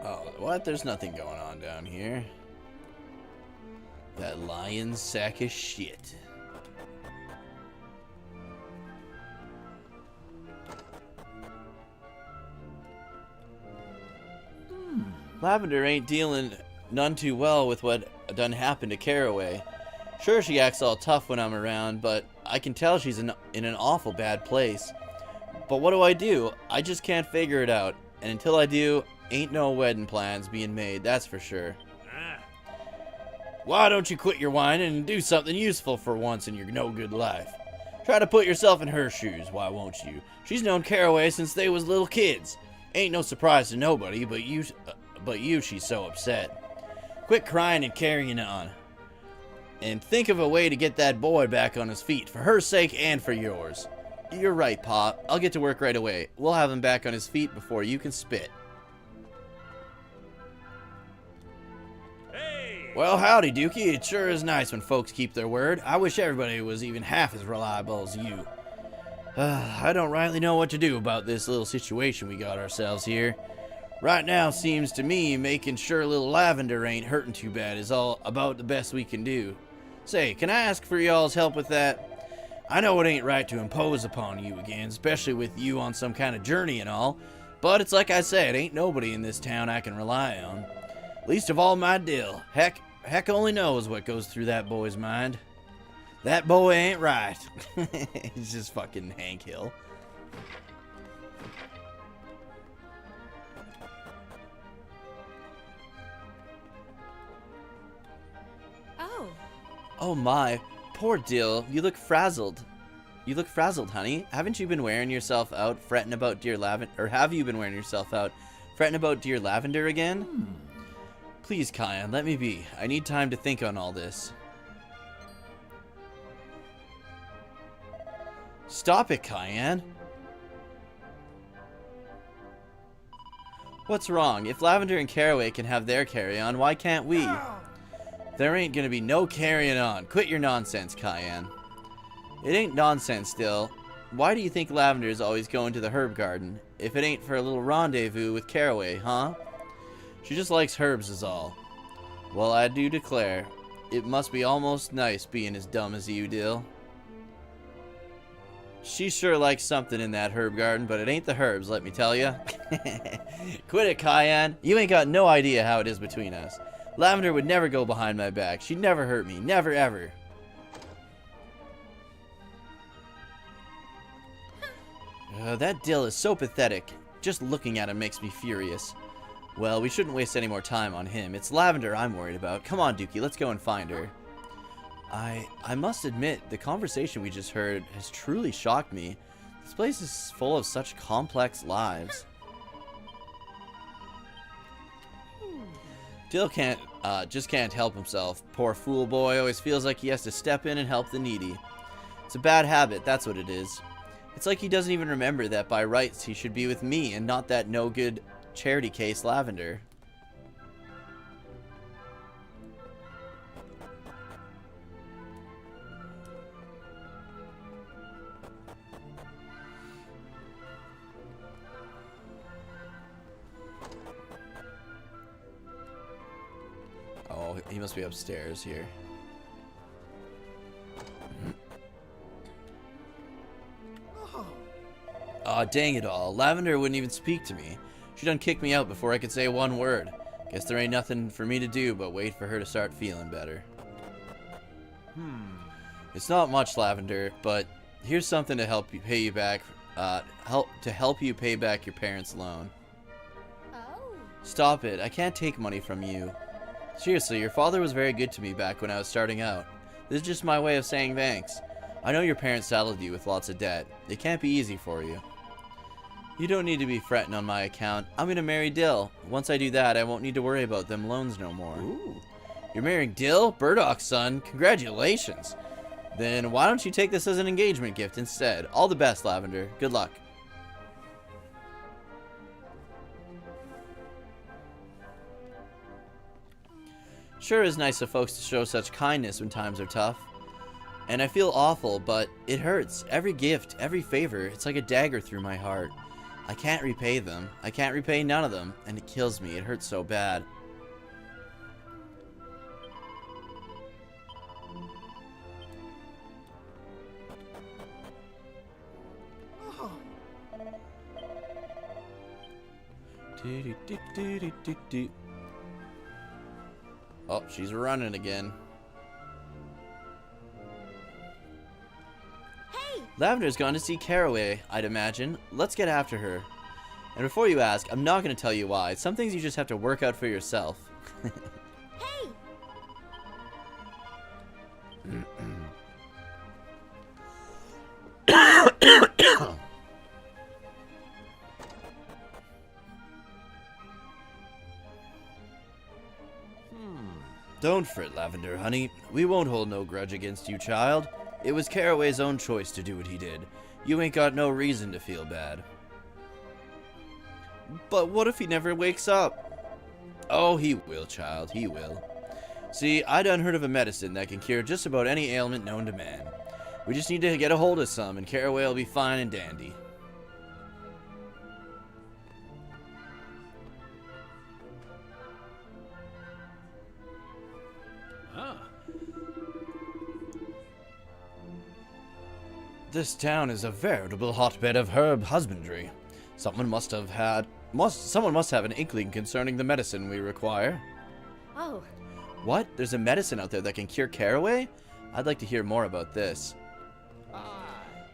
Oh, what? There's nothing going on down here. That lion's sack of shit. Lavender ain't dealing none too well with what done happened to Carraway. Sure, she acts all tough when I'm around, but I can tell she's in an awful bad place. But what do? I just can't figure it out. And until I do, ain't no wedding plans being made, that's for sure. Why don't you quit your whining and do something useful for once in your no-good life? Try to put yourself in her shoes, why won't you? She's known Carraway since they was little kids. Ain't no surprise to nobody, but you she's so upset. Quit crying and carrying on. And think of a way to get that boy back on his feet, for her sake and for yours. You're right, Pa. I'll get to work right away. We'll have him back on his feet before you can spit. Hey! Well, howdy, Dookie. It sure is nice when folks keep their word. I wish everybody was even half as reliable as you. I don't rightly know what to do about this little situation we got ourselves here. Right now, seems to me, making sure little Lavender ain't hurting too bad is all about the best we can do. Say, can I ask for y'all's help with that? I know it ain't right to impose upon you again, especially with you on some kind of journey and all, but it's like I said, ain't nobody in this town I can rely on. Least of all my Dill. Heck only knows what goes through that boy's mind. That boy ain't right. He's just fucking Hank Hill. Oh. Oh my, poor Dill, you look frazzled. You look frazzled, honey. Haven't you been wearing yourself out fretting about dear Lavender? Or have you been wearing yourself out fretting about dear Lavender again? Please, Kyan, let me be. I need time to think on all this. Stop it, Kyan. What's wrong? If Lavender and Carraway can have their carry-on, why can't we? There ain't gonna be no carrying on. Quit your nonsense, Kyan. It ain't nonsense still. Why do you think Lavender is always going to the herb garden, if it ain't for a little rendezvous with Carraway, huh? She just likes herbs is all. Well, I do declare, it must be almost nice being as dumb as you, Dill. She sure likes something in that herb garden, but it ain't the herbs, let me tell ya. Quit it, Kyan. You ain't got no idea how it is between us. Lavender would never go behind my back. She'd never hurt me. Never, ever. That Dill is so pathetic. Just looking at him makes me furious. Well, we shouldn't waste any more time on him. It's Lavender I'm worried about. Come on, Dookie, let's go and find her. I must admit, the conversation we just heard has truly shocked me. This place is full of such complex lives. Dill just can't help himself. Poor fool boy always feels like he has to step in and help the needy. It's a bad habit, that's what it is. It's like he doesn't even remember that by rights he should be with me and not that no-good charity case Lavender. Oh, he must be upstairs here. Aw, dang it all. Lavender wouldn't even speak to me. She done kicked me out before I could say one word. Guess there ain't nothing for me to do but wait for her to start feeling better. It's not much, Lavender, but here's something to help you pay you back. Help you pay back your parents' loan. Oh. Stop it. I can't take money from you. Seriously, your father was very good to me back when I was starting out. This is just my way of saying thanks. I know your parents saddled you with lots of debt. It can't be easy for you. You don't need to be fretting on my account. I'm gonna marry Dill. Once I do that, I won't need to worry about them loans no more. Ooh. You're marrying Dill? Burdock's son? Congratulations. Then why don't you take this as an engagement gift instead? All the best, Lavender. Good luck. Sure is nice of folks to show such kindness when times are tough. And I feel awful, but it hurts. Every gift, every favor, it's like a dagger through my heart. I can't repay them. I can't repay none of them, and it kills me. It hurts so bad. Oh, she's running again. Hey! Lavender's gone to see Carraway, I'd imagine. Let's get after her. And before you ask, I'm not going to tell you why. Some things you just have to work out for yourself. Hey! Don't fret, Lavender, honey. We won't hold no grudge against you, child. It was Carraway's own choice to do what he did. You ain't got no reason to feel bad. But what if he never wakes up? Oh, he will, child, he will. See, I done heard of a medicine that can cure just about any ailment known to man. We just need to get a hold of some, and Carraway will be fine and dandy. This town is a veritable hotbed of herb husbandry. Someone must have an inkling concerning the medicine we require. Oh. What? There's a medicine out there that can cure Carraway? I'd like to hear more about this.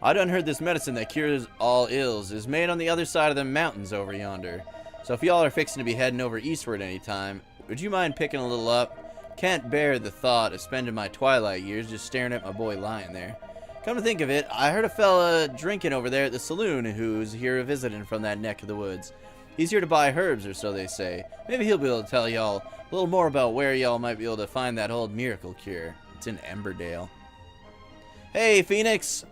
I done heard this medicine that cures all ills is made on the other side of the mountains over yonder. So if y'all are fixing to be heading over eastward anytime, would you mind picking a little up? Can't bear the thought of spending my twilight years just staring at my boy lying there. Come to think of it, I heard a fella drinking over there at the saloon who's here visiting from that neck of the woods. He's here to buy herbs, or so they say. Maybe he'll be able to tell y'all a little more about where y'all might be able to find that old miracle cure. It's in Emberdale. Hey, Phoenix!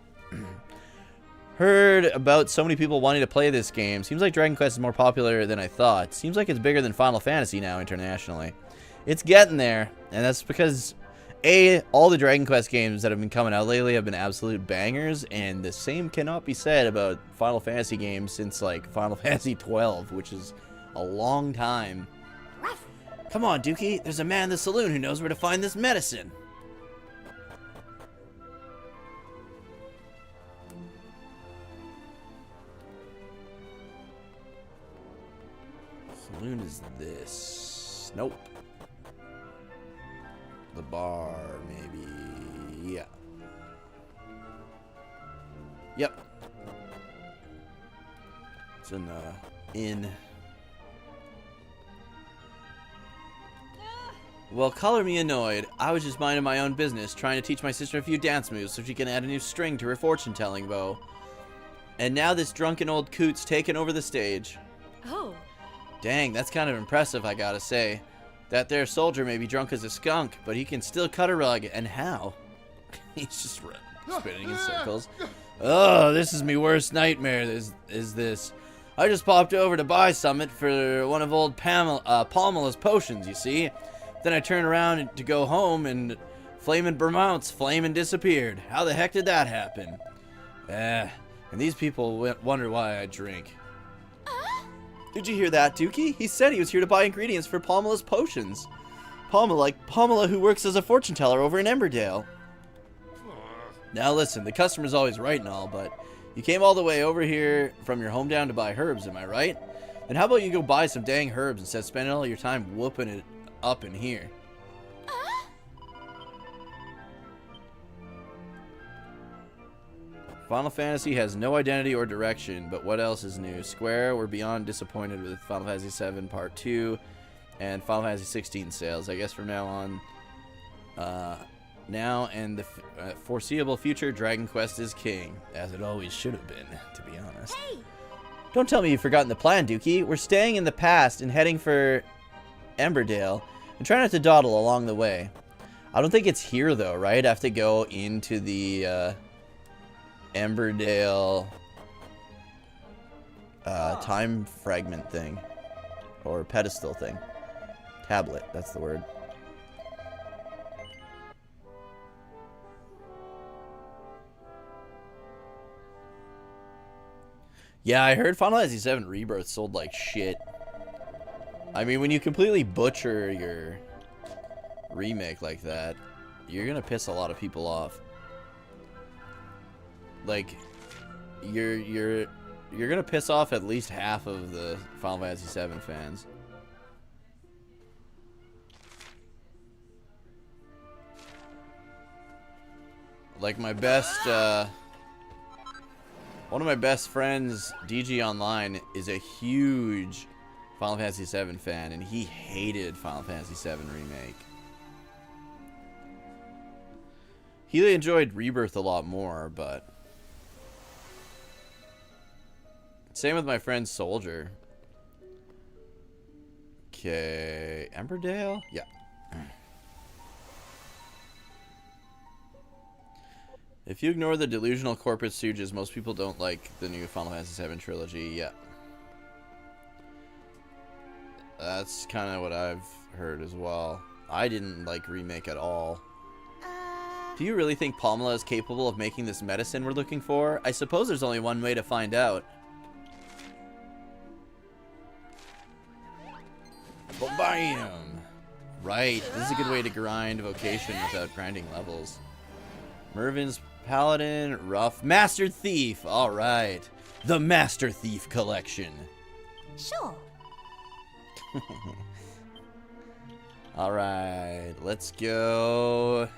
Heard about so many people wanting to play this game. Seems like Dragon Quest is more popular than I thought. Seems like it's bigger than Final Fantasy now internationally. It's getting there, and that's because all the Dragon Quest games that have been coming out lately have been absolute bangers, and the same cannot be said about Final Fantasy games since, like, Final Fantasy 12, which is a long time. Come on, Dookie, there's a man in the saloon who knows where to find this medicine. Saloon is this. Nope. The bar, maybe. Yeah. Yep. It's in the inn. Well, color me annoyed. I was just minding my own business, trying to teach my sister a few dance moves so she can add a new string to her fortune-telling bow. And now this drunken old coot's taken over the stage. Oh. Dang, that's kind of impressive, I gotta say. That there soldier may be drunk as a skunk, but he can still cut a rug, and how? He's just spinning in circles. Oh, this is me worst nightmare, is this. I just popped over to buy something for one of old Palmela's potions, you see. Then I turned around to go home, and Flamin' Vermont's flamin' disappeared. How the heck did that happen? And these people wonder why I drink. Did you hear that, Dookie? He said he was here to buy ingredients for Palmela's potions. Pamela who works as a fortune teller over in Emberdale. Now listen, the customer's always right and all, but you came all the way over here from your hometown to buy herbs, am I right? Then how about you go buy some dang herbs instead of spending all your time whooping it up in here? Final Fantasy has no identity or direction, but what else is new? Square were beyond disappointed with Final Fantasy VII Part 2 and Final Fantasy 16 sales. I guess from now on, now and the foreseeable future, Dragon Quest is king, as it always should have been, to be honest. Hey! Don't tell me you've forgotten the plan, Dookie. We're staying in the past and heading for Emberdale, and try not to dawdle along the way. I don't think it's here, though, right? I have to go into the Emberdale time fragment thing, or pedestal thing. Tablet, that's the word. Yeah, I heard Final Fantasy VII Rebirth sold like shit. I mean, when you completely butcher your remake like that, you're gonna piss a lot of people off. Like, you're gonna piss off at least half of the Final Fantasy VII fans. Like my best, one of my best friends, DG Online, is a huge Final Fantasy VII fan, and he hated Final Fantasy VII Remake. He enjoyed Rebirth a lot more, but... Same with my friend Soldier. Okay, Emberdale? Yeah. If you ignore the delusional corporate stooges, most people don't like the new Final Fantasy VII trilogy. Yeah. That's kind of what I've heard as well. I didn't like Remake at all. Do you really think Pamela is capable of making this medicine we're looking for? I suppose there's only one way to find out. Bam! Right, this is a good way to grind vocation without grinding levels. Mervin's Paladin, rough. Master Thief! Alright. The Master Thief collection. Sure. Alright, let's go.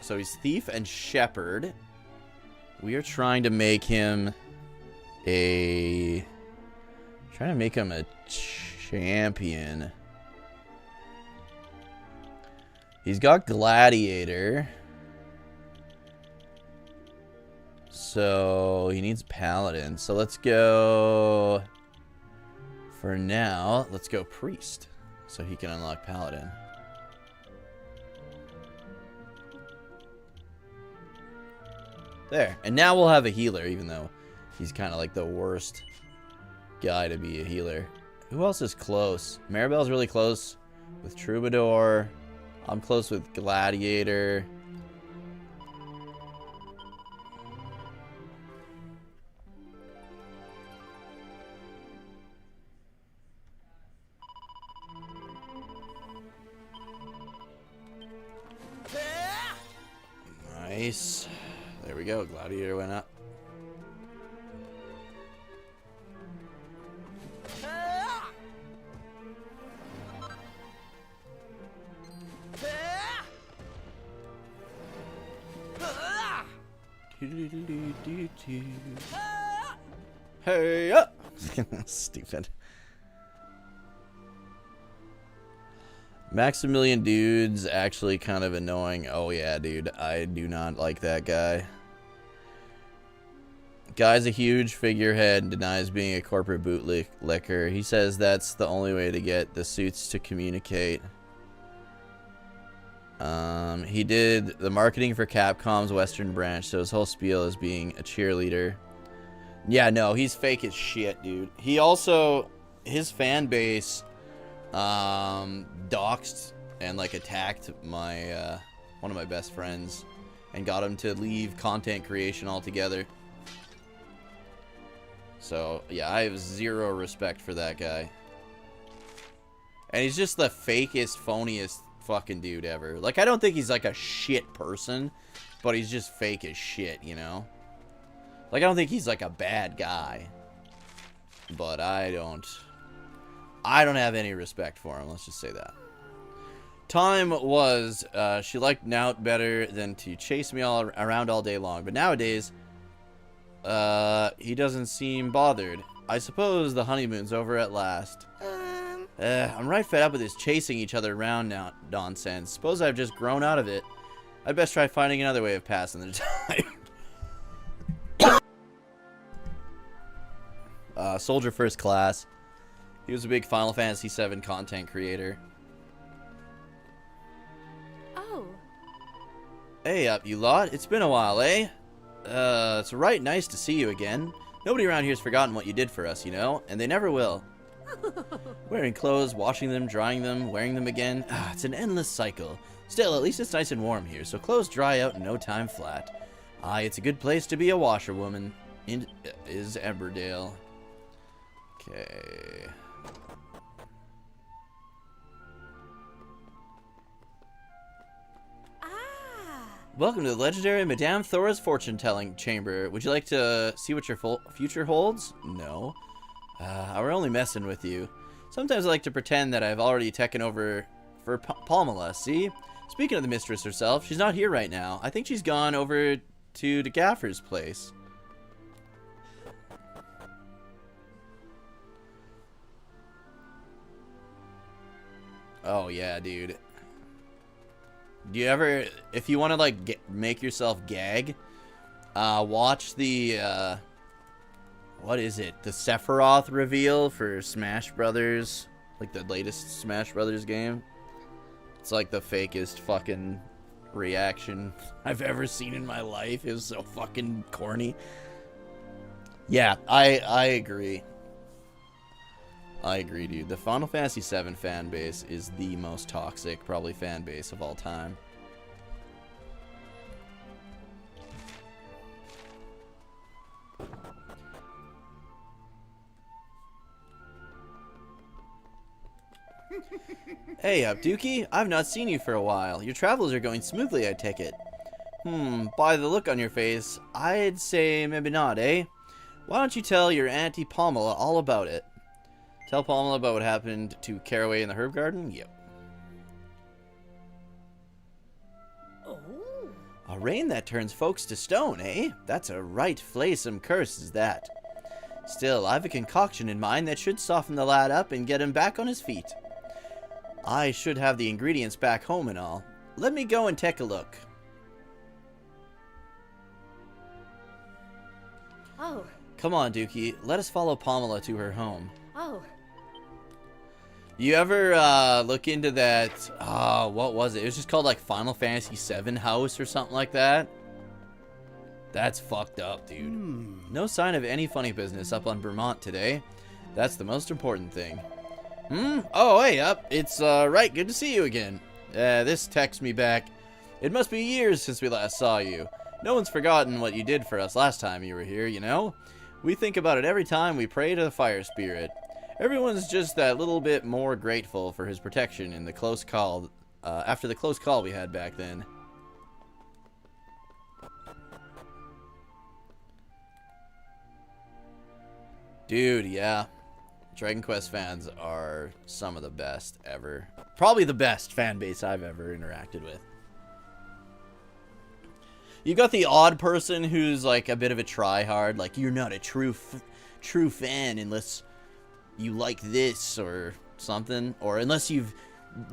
So he's Thief and Shepherd. We are trying to make him a... champion. He's got Gladiator. So he needs Paladin. So let's go... For now, let's go Priest. So he can unlock Paladin. There. And now we'll have a healer, even though he's kind of like the worst guy to be a healer. Who else is close? Maribel's really close with Troubadour. I'm close with Gladiator. Nice. There we go. Gladiator went up. Hey up! Stupid. Maximilian Dude's actually kind of annoying. Oh yeah, dude. I do not like that guy. Guy's a huge figurehead and denies being a corporate bootlicker. He says that's the only way to get the suits to communicate. He did the marketing for Capcom's Western branch, so his whole spiel is being a cheerleader. Yeah, no, he's fake as shit, dude. He also, his fan base, doxed and like attacked my, one of my best friends and got him to leave content creation altogether. So, yeah, I have zero respect for that guy. And he's just the fakest, phoniest fucking dude ever. Like, I don't think he's like a shit person, but he's just fake as shit, you know? Like, I don't think he's like a bad guy. But I don't have any respect for him, let's just say that. Time was, she liked Nout better than to chase me all around all day long, but nowadays, he doesn't seem bothered. I suppose the honeymoon's over at last. I'm right fed up with this chasing each other around now nonsense. Suppose I've just grown out of it. I'd best try finding another way of passing the time. Soldier First Class. He was a big Final Fantasy VII content creator. Oh. Hey up, you lot. It's been a while, eh? It's right nice to see you again. Nobody around here's forgotten what you did for us, you know, and they never will. Wearing clothes, washing them, drying them, wearing them again. It's an endless cycle. Still, at least it's nice and warm here, so clothes dry out in no time flat. Aye, it's a good place to be a washerwoman. Is Emberdale. Okay. Welcome to the legendary Madame Thora's fortune-telling chamber. Would you like to see what your future holds? No. We're only messing with you. Sometimes I like to pretend that I've already taken over for Pamela, see? Speaking of the mistress herself, she's not here right now. I think she's gone over to the gaffer's place. Oh, yeah, dude. Do you ever, if you want to, like, make yourself gag, watch the, what is it? The Sephiroth reveal for Smash Brothers, like the latest Smash Brothers game. It's like the fakest fucking reaction I've ever seen in my life. It was so fucking corny. Yeah, I agree. I agree, dude. The Final Fantasy VII fan base is the most toxic, probably, fan base of all time. Hey up, Dookie. I've not seen you for a while. Your travels are going smoothly, I take it. By the look on your face, I'd say maybe not, eh? Why don't you tell your Auntie Pamela all about it? Tell Pamela about what happened to Carraway in the herb garden? Yep. Oh. A rain that turns folks to stone, eh? That's a right flaysome curse, is that. Still, I've a concoction in mind that should soften the lad up and get him back on his feet. I should have the ingredients back home and all. Let me go and take a look. Oh. Come on, Dookie. Let us follow Pamela to her home. Oh. You ever look into that, what was it? It was just called like Final Fantasy VII House or something like that. That's fucked up, dude. No sign of any funny business up on Vermont today. That's the most important thing. Oh, hey, up. It's, right, good to see you again. This texts me back. It must be years since we last saw you. No one's forgotten what you did for us last time you were here, you know? We think about it every time we pray to the fire spirit. Everyone's just that little bit more grateful for his protection in the close call, after the close call we had back then. Dude, yeah. Dragon Quest fans are some of the best ever. Probably the best fan base I've ever interacted with. You got the odd person who's like a bit of a tryhard, like you're not a true fan unless you like this or something, or unless you've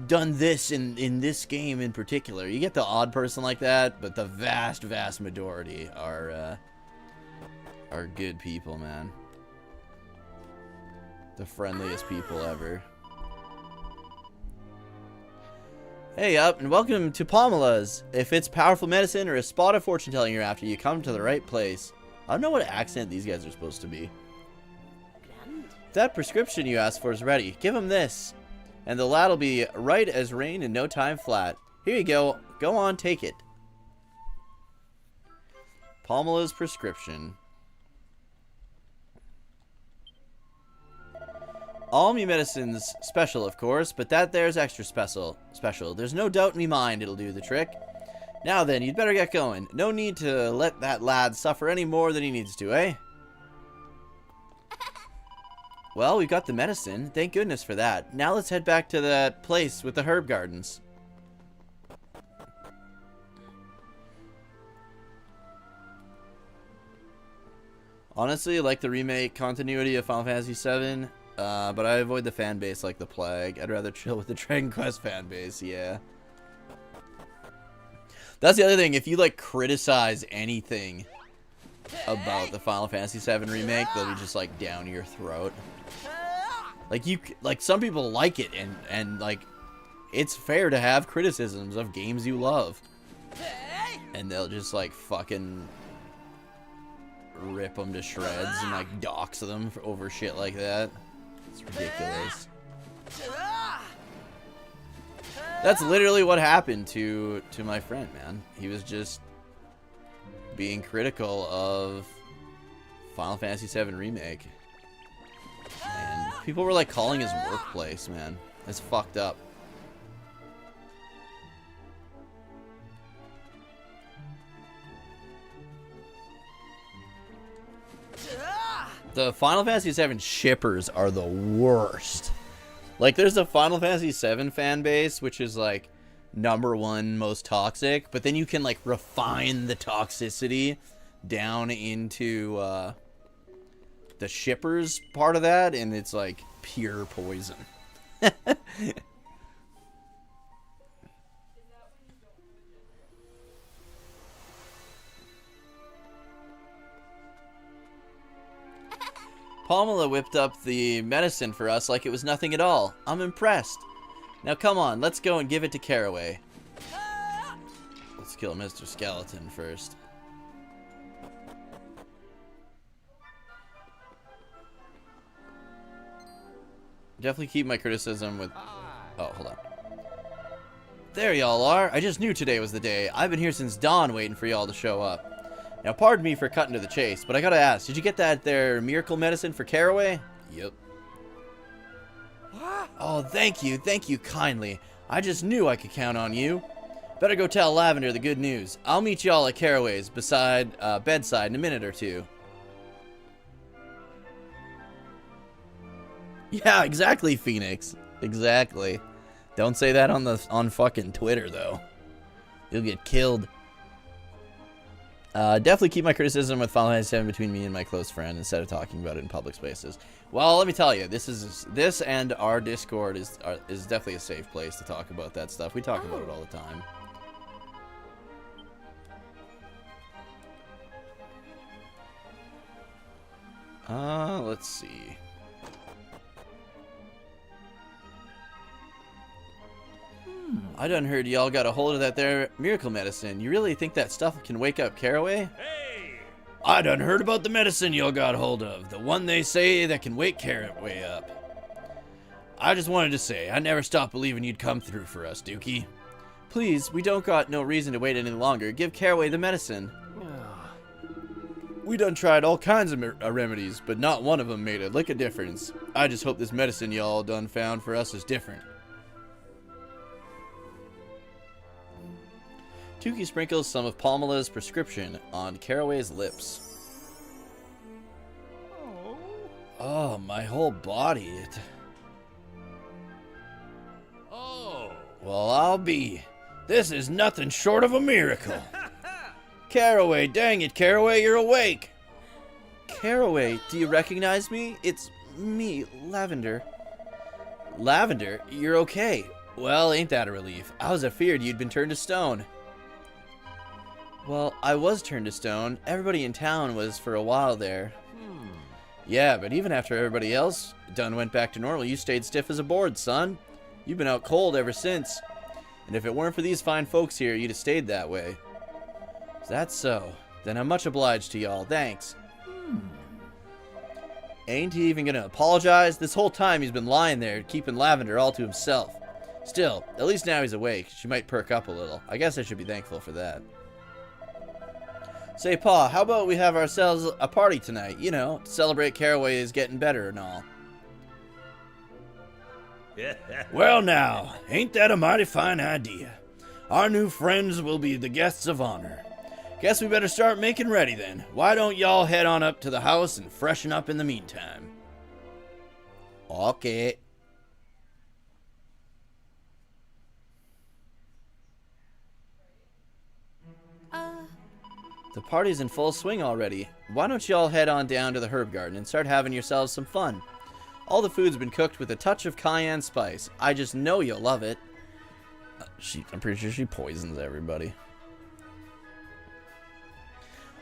done this in this game in particular. You get the odd person like that, but the vast majority are good people, man. The friendliest people ever. Hey up, and welcome to Pamela's. If it's powerful medicine or a spot of fortune telling you're after, you come to the right place. I don't know what accent these guys are supposed to be. That prescription you asked for is ready. Give him this. And the lad'll be right as rain in no time flat. Here you go. Go on, take it. Pamela's prescription. All me medicines special, of course, but that there's extra special. There's no doubt in me mind it'll do the trick. Now then, you'd better get going. No need to let that lad suffer any more than he needs to, eh? Well, we've got the medicine. Thank goodness for that. Now let's head back to that place with the herb gardens. Honestly, I like the remake continuity of Final Fantasy VII. But I avoid the fan base like the plague. I'd rather chill with the Dragon Quest fan base, yeah. That's the other thing. If you, like, criticize anything about the Final Fantasy VII remake, they'll be just, like, down your throat. Like, some people like it, and, like, it's fair to have criticisms of games you love. And they'll just, like, fucking rip them to shreds and, like, dox them over shit like that. It's ridiculous. That's literally what happened to my friend, man. He was just being critical of Final Fantasy VII Remake. People were like calling his workplace, man. It's fucked up. The Final Fantasy VII shippers are the worst. Like, there's a Final Fantasy VII fan base, which is like #1 most toxic, but then you can like refine the toxicity down into the shippers part of that, and it's like pure poison. Pamela whipped up the medicine for us like it was nothing at all. I'm impressed. Now come on, let's go and give it to Carraway. Let's kill Mr. Skeleton first. Definitely keep my criticism with... Oh, hold on. There y'all are. I just knew today was the day. I've been here since dawn waiting for y'all to show up. Now, pardon me for cutting to the chase, but I gotta ask, did you get that there miracle medicine for Carraway? Yep. Oh, thank you kindly. I just knew I could count on you. Better go tell Lavender the good news. I'll meet y'all at Carraway's bedside in a minute or two. Yeah, exactly, Phoenix. Exactly. Don't say that on fucking Twitter, though. You'll get killed. Definitely keep my criticism with Final Fantasy VII between me and my close friend instead of talking about it in public spaces. Well, let me tell you, this and our Discord is definitely a safe place to talk about that stuff. We talk about it all the time. Let's see. I done heard y'all got a hold of that there miracle medicine. You really think that stuff can wake up Carraway? Hey! I done heard about the medicine y'all got a hold of. The one they say that can wake Carraway up. I just wanted to say, I never stopped believing you'd come through for us, Dookie. Please, we don't got no reason to wait any longer. Give Carraway the medicine. We done tried all kinds of remedies, but not one of them made a lick of difference. I just hope this medicine y'all done found for us is different. Dookie sprinkles some of Pamela's prescription on Carraway's lips. Oh, my whole body. Oh! Well, I'll be. This is nothing short of a miracle. Carraway, dang it, Carraway, you're awake. Carraway, do you recognize me? It's me, Lavender. Lavender, you're okay. Well, ain't that a relief? I was afeared you'd been turned to stone. Well, I was turned to stone. Everybody in town was for a while there. Yeah, but even after everybody else done went back to normal, you stayed stiff as a board, son. You've been out cold ever since. And if it weren't for these fine folks here, you'd have stayed that way. Is that so? Then I'm much obliged to y'all. Thanks. Ain't he even gonna apologize? This whole time he's been lying there, keeping Lavender all to himself. Still, at least now he's awake. She might perk up a little. I guess I should be thankful for that. Say, Pa, how about we have ourselves a party tonight? You know, to celebrate Carraway is getting better and all. Well now, ain't that a mighty fine idea? Our new friends will be the guests of honor. Guess we better start making ready then. Why don't y'all head on up to the house and freshen up in the meantime? Okay. The party's in full swing already. Why don't y'all head on down to the herb garden and start having yourselves some fun? All the food's been cooked with a touch of cayenne spice. I just know you'll love it. I'm pretty sure she poisons everybody.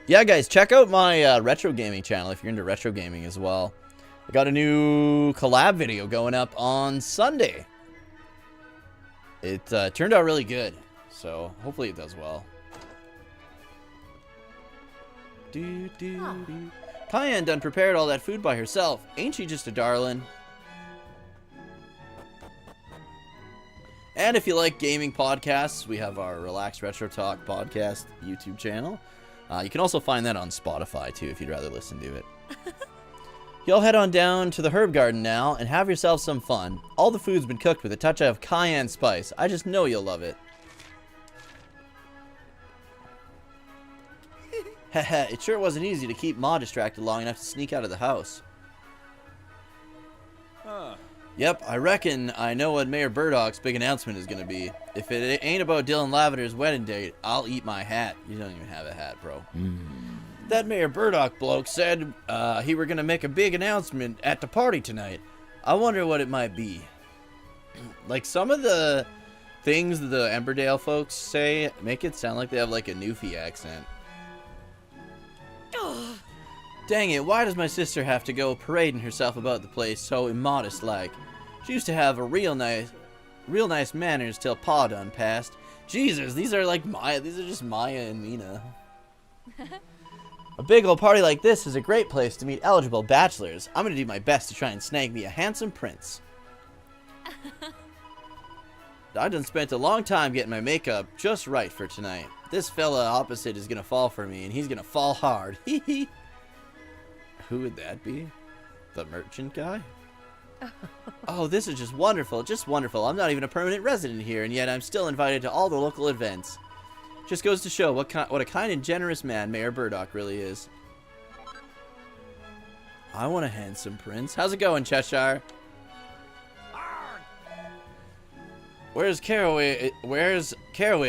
Yeah, guys, check out my retro gaming channel if you're into retro gaming as well. I got a new collab video going up on Sunday. It turned out really good, so hopefully it does well. Cayenne done prepared all that food by herself. Ain't she just a darling? And if you like gaming podcasts, we have our Relax Retro Talk podcast YouTube channel. You can also find that on Spotify, too, if you'd rather listen to it. Y'all head on down to the herb garden now and have yourself some fun. All the food's been cooked with a touch of cayenne spice. I just know you'll love it. Heh, it sure wasn't easy to keep Ma distracted long enough to sneak out of the house. Yep, I reckon I know what Mayor Burdock's big announcement is gonna be. If it ain't about Dylan Lavender's wedding date, I'll eat my hat. You don't even have a hat, bro. That Mayor Burdock bloke said he were gonna make a big announcement at the party tonight. I wonder what it might be. Like, some of the things the Emberdale folks say make it sound like they have like a Newfie accent. Dang it, why does my sister have to go parading herself about the place so immodest like? She used to have a real nice manners till Pa done passed. Jesus, these are just Maya and Mina. A big old party like this is a great place to meet eligible bachelors. I'm gonna do my best to try and snag me a handsome prince. I done spent a long time getting my makeup just right for tonight. This fella opposite is gonna fall for me, and he's gonna fall hard. Hee hee. Who would that be? The merchant guy? Oh, this is just wonderful, just wonderful. I'm not even a permanent resident here, and yet I'm still invited to all the local events. Just goes to show what a kind and generous man Mayor Burdock really is. I want a handsome prince. How's it going, Cheshire? Where's Carraway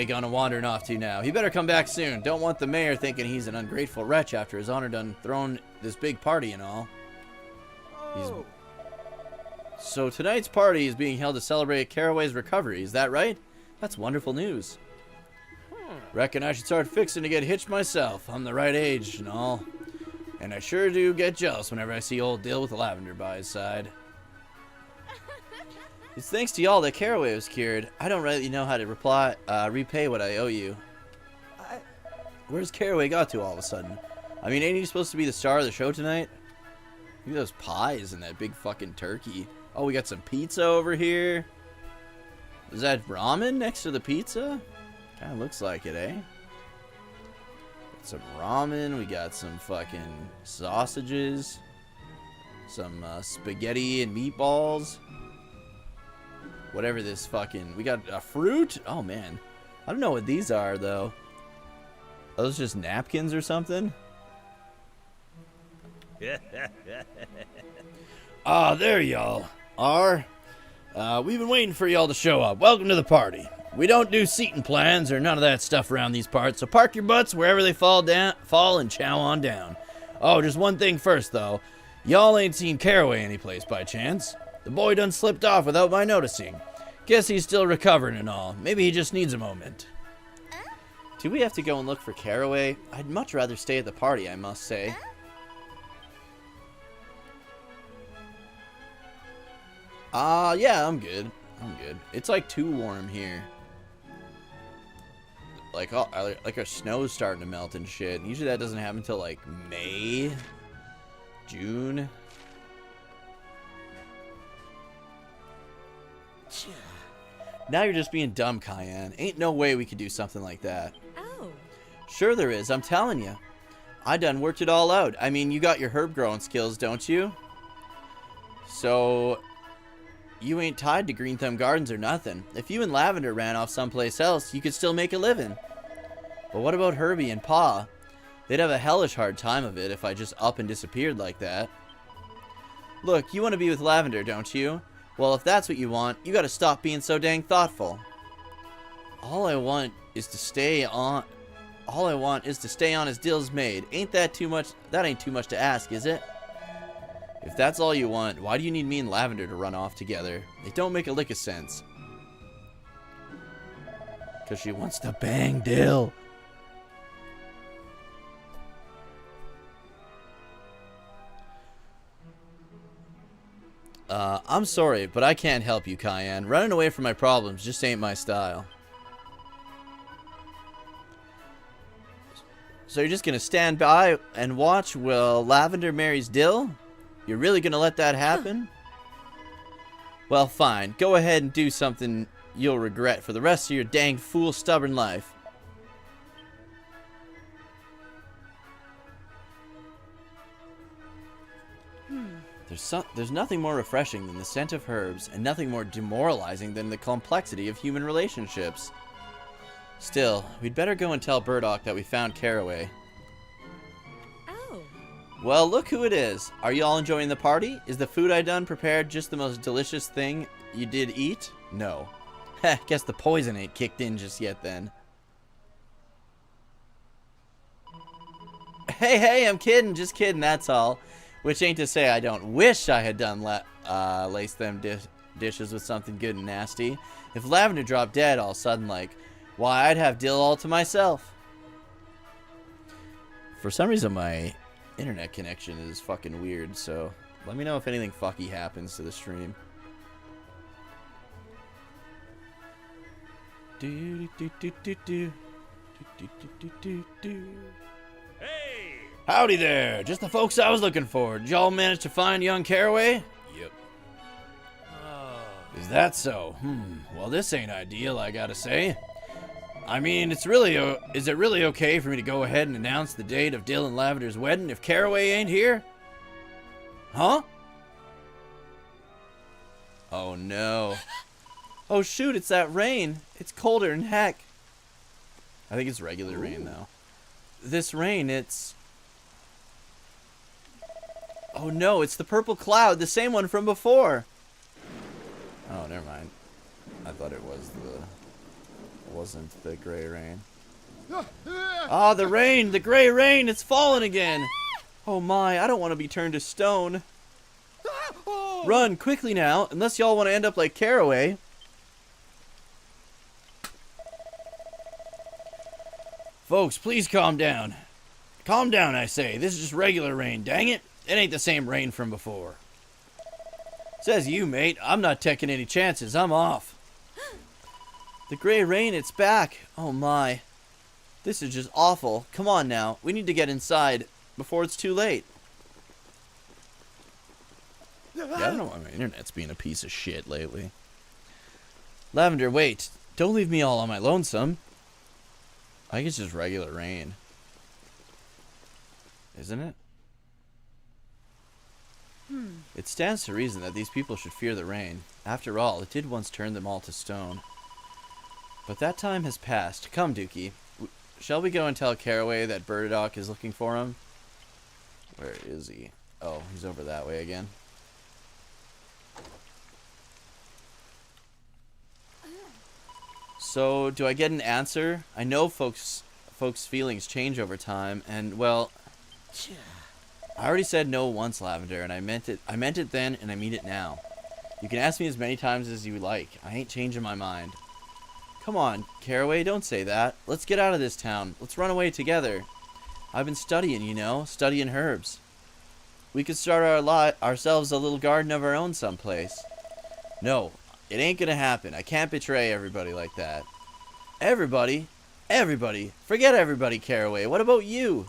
gonna wandering off to now? He better come back soon. Don't want the mayor thinking he's an ungrateful wretch after his honor done thrown this big party and all. So tonight's party is being held to celebrate Carraway's recovery, is that right? That's wonderful news. Reckon I should start fixing to get hitched myself. I'm the right age and all. And I sure do get jealous whenever I see old Dill with Lavender by his side. It's thanks to y'all that Carraway was cured. I don't really know how to repay what I owe you. Where's Carraway got to all of a sudden? I mean, ain't he supposed to be the star of the show tonight? Look at those pies and that big fucking turkey. Oh, we got some pizza over here. Is that ramen next to the pizza? Kind of looks like it, eh? Got some ramen. We got some fucking sausages. Some spaghetti and meatballs. Whatever this fucking... We got a fruit? Oh, man. I don't know what these are, though. Are those just napkins or something? Ah, there y'all are. We've been waiting for y'all to show up. Welcome to the party. We don't do seating plans or none of that stuff around these parts, so park your butts wherever they fall and chow on down. Oh, just one thing first, though. Y'all ain't seen Carraway anyplace by chance. The boy done slipped off without my noticing. Guess he's still recovering and all. Maybe he just needs a moment. Do we have to go and look for Carraway? I'd much rather stay at the party, I must say. Yeah, I'm good. It's like too warm here. Like our snow's starting to melt and shit. Usually that doesn't happen until like May, June. Now you're just being dumb, Cayenne. Ain't no way we could do something like that. Oh. Sure there is, I'm telling you. I done worked it all out. I mean, you got your herb growing skills, don't you? So, you ain't tied to Greenthumb Gardens or nothing. If you and Lavender ran off someplace else, you could still make a living. But what about Herbie and Pa? They'd have a hellish hard time of it if I just up and disappeared like that. Look, you want to be with Lavender, don't you? Well, if that's what you want, you gotta stop being so dang thoughtful. All I want is to stay on as Dill's maid. Ain't that too much? That ain't too much to ask, is it? If that's all you want, why do you need me and Lavender to run off together? It don't make a lick of sense. 'Cause she wants to bang Dill. I'm sorry, but I can't help you, Cayenne. Running away from my problems just ain't my style. So you're just gonna stand by and watch while Lavender marries Dill? You're really gonna let that happen? Well, fine. Go ahead and do something you'll regret for the rest of your dang fool stubborn life. There's nothing more refreshing than the scent of herbs, and nothing more demoralizing than the complexity of human relationships. Still, we'd better go and tell Burdock that we found Carraway. Oh. Well, look who it is. Are you all enjoying the party? Is the food I done prepared just the most delicious thing you did eat? No. Heh, guess the poison ain't kicked in just yet then. Hey, I'm kidding. Just kidding, that's all. Which ain't to say I don't wish I had done lace them dishes with something good and nasty. If Lavender dropped dead all of a sudden, like, why, I'd have Dill all to myself. For some reason, my internet connection is fucking weird, so let me know if anything fucky happens to the stream. Hey! Howdy there, just the folks I was looking for. Did y'all manage to find young Carraway? Yep. Is that so? Well, this ain't ideal, I gotta say. I mean, is it really okay for me to go ahead and announce the date of Dill and Lavender's wedding if Carraway ain't here? Huh? Oh no. Oh shoot, it's that rain. It's colder than heck. I think it's regular rain though. This rain, it's... Oh no, it's the purple cloud, the same one from before. Oh, never mind. I thought it was wasn't the gray rain. Ah, the rain, the gray rain, it's falling again. Oh my, I don't want to be turned to stone. Run, quickly now, unless y'all want to end up like Carraway. Folks, please calm down. Calm down, I say. This is just regular rain, dang it. It ain't the same rain from before. Says you, mate. I'm not taking any chances. I'm off. The gray rain, it's back. Oh my. This is just awful. Come on now. We need to get inside before it's too late. Yeah, I don't know why my internet's being a piece of shit lately. Lavender, wait. Don't leave me all on my lonesome. I think it's just regular rain. Isn't it? It stands to reason that these people should fear the rain. After all, it did once turn them all to stone. But that time has passed. Come, Dookie. Shall we go and tell Carraway that Burdock is looking for him? Where is he? Oh, he's over that way again. So, do I get an answer? I know folks' feelings change over time, and, well... I already said no once, Lavender, and I meant it. I meant it then, and I mean it now. You can ask me as many times as you like. I ain't changing my mind. Come on, Carraway, don't say that. Let's get out of this town. Let's run away together. I've been studying, you know, studying herbs. We could start ourselves a little garden of our own someplace. No, it ain't gonna happen. I can't betray everybody like that. Everybody? Everybody? Forget everybody, Carraway. What about you?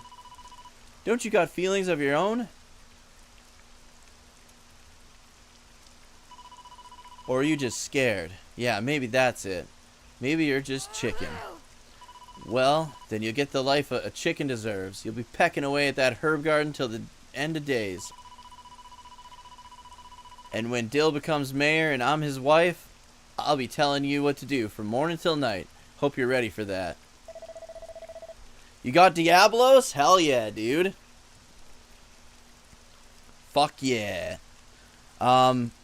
Don't you got feelings of your own? Or are you just scared? Yeah, maybe that's it. Maybe you're just chicken. Well, then you'll get the life a chicken deserves. You'll be pecking away at that herb garden till the end of days. And when Dill becomes mayor and I'm his wife, I'll be telling you what to do from morning till night. Hope you're ready for that. You got Diablos? Hell yeah, dude. Fuck yeah.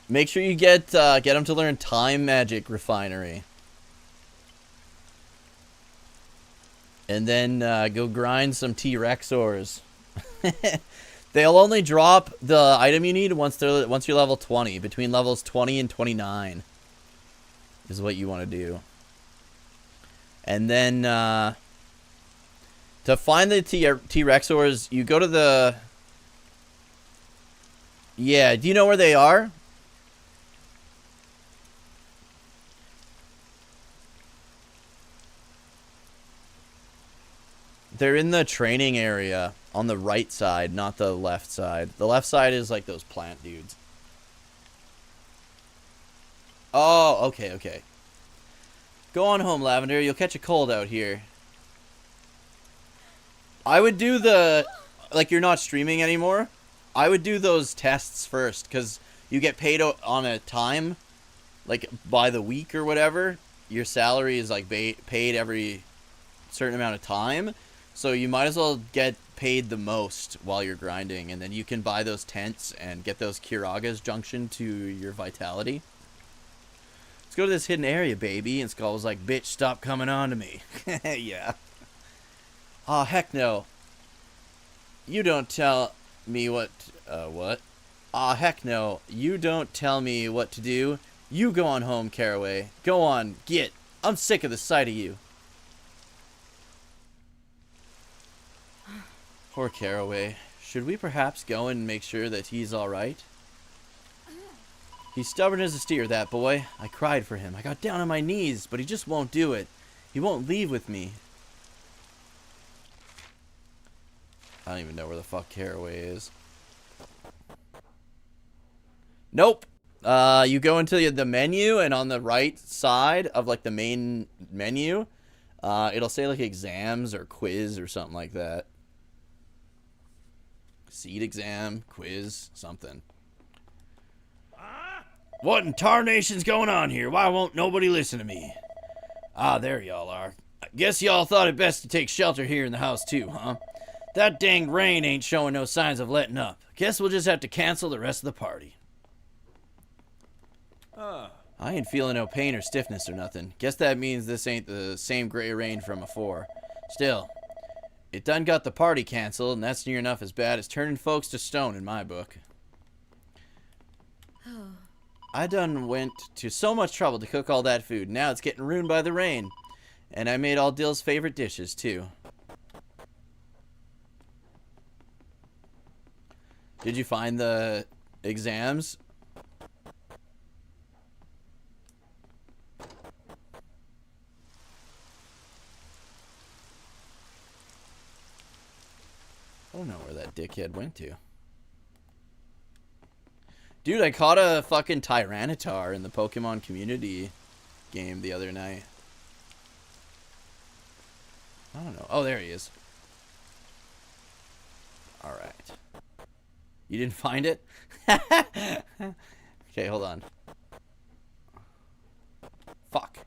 Make sure you get him to learn Time Magic Refinery. And then go grind some T-Rex ores. They'll only drop the item you need once you're level 20. Between levels 20 and 29 is what you want to do. And then to find the T-Rex ores, you go to the... Yeah, do you know where they are? They're in the training area on the right side, not the left side. The left side is like those plant dudes. Oh, okay. Go on home, Lavender. You'll catch a cold out here. I would do the... Like, you're not streaming anymore. I would do those tests first, because you get paid on a time, like by the week or whatever. Your salary is like paid every certain amount of time, so you might as well get paid the most while you're grinding, and then you can buy those tents and get those Kiraga's junction to your vitality. Let's go to this hidden area, baby. And Skull was like, bitch, stop coming on to me. Yeah. Aw, heck no. You don't tell me what Aw, heck no. You don't tell me what to do. You go on home, Carraway. Go on, get. I'm sick of the sight of you. Poor Carraway. Should we perhaps go and make sure that he's alright? He's stubborn as a steer, that boy. I cried for him. I got down on my knees, but he just won't do it. He won't leave with me. I don't even know where the fuck Carraway is. Nope. You go into the menu, and on the right side of like the main menu, it'll say like exams or quiz or something like that. Seed exam, quiz, something. What in tarnation's going on here? Why won't nobody listen to me? Ah, there y'all are. I guess y'all thought it best to take shelter here in the house too, huh? That dang rain ain't showing no signs of letting up. Guess we'll just have to cancel the rest of the party. I ain't feeling no pain or stiffness or nothing. Guess that means this ain't the same gray rain from afore. Still, it done got the party canceled, and that's near enough as bad as turning folks to stone in my book. I done went to so much trouble to cook all that food. Now it's getting ruined by the rain. And I made all Dill's favorite dishes, too. Did you find the exams? I don't know where that dickhead went to. Dude, I caught a fucking Tyranitar in the Pokemon community game the other night. I don't know. Oh, there he is. Alright. You didn't find it? Okay, hold on. Fuck.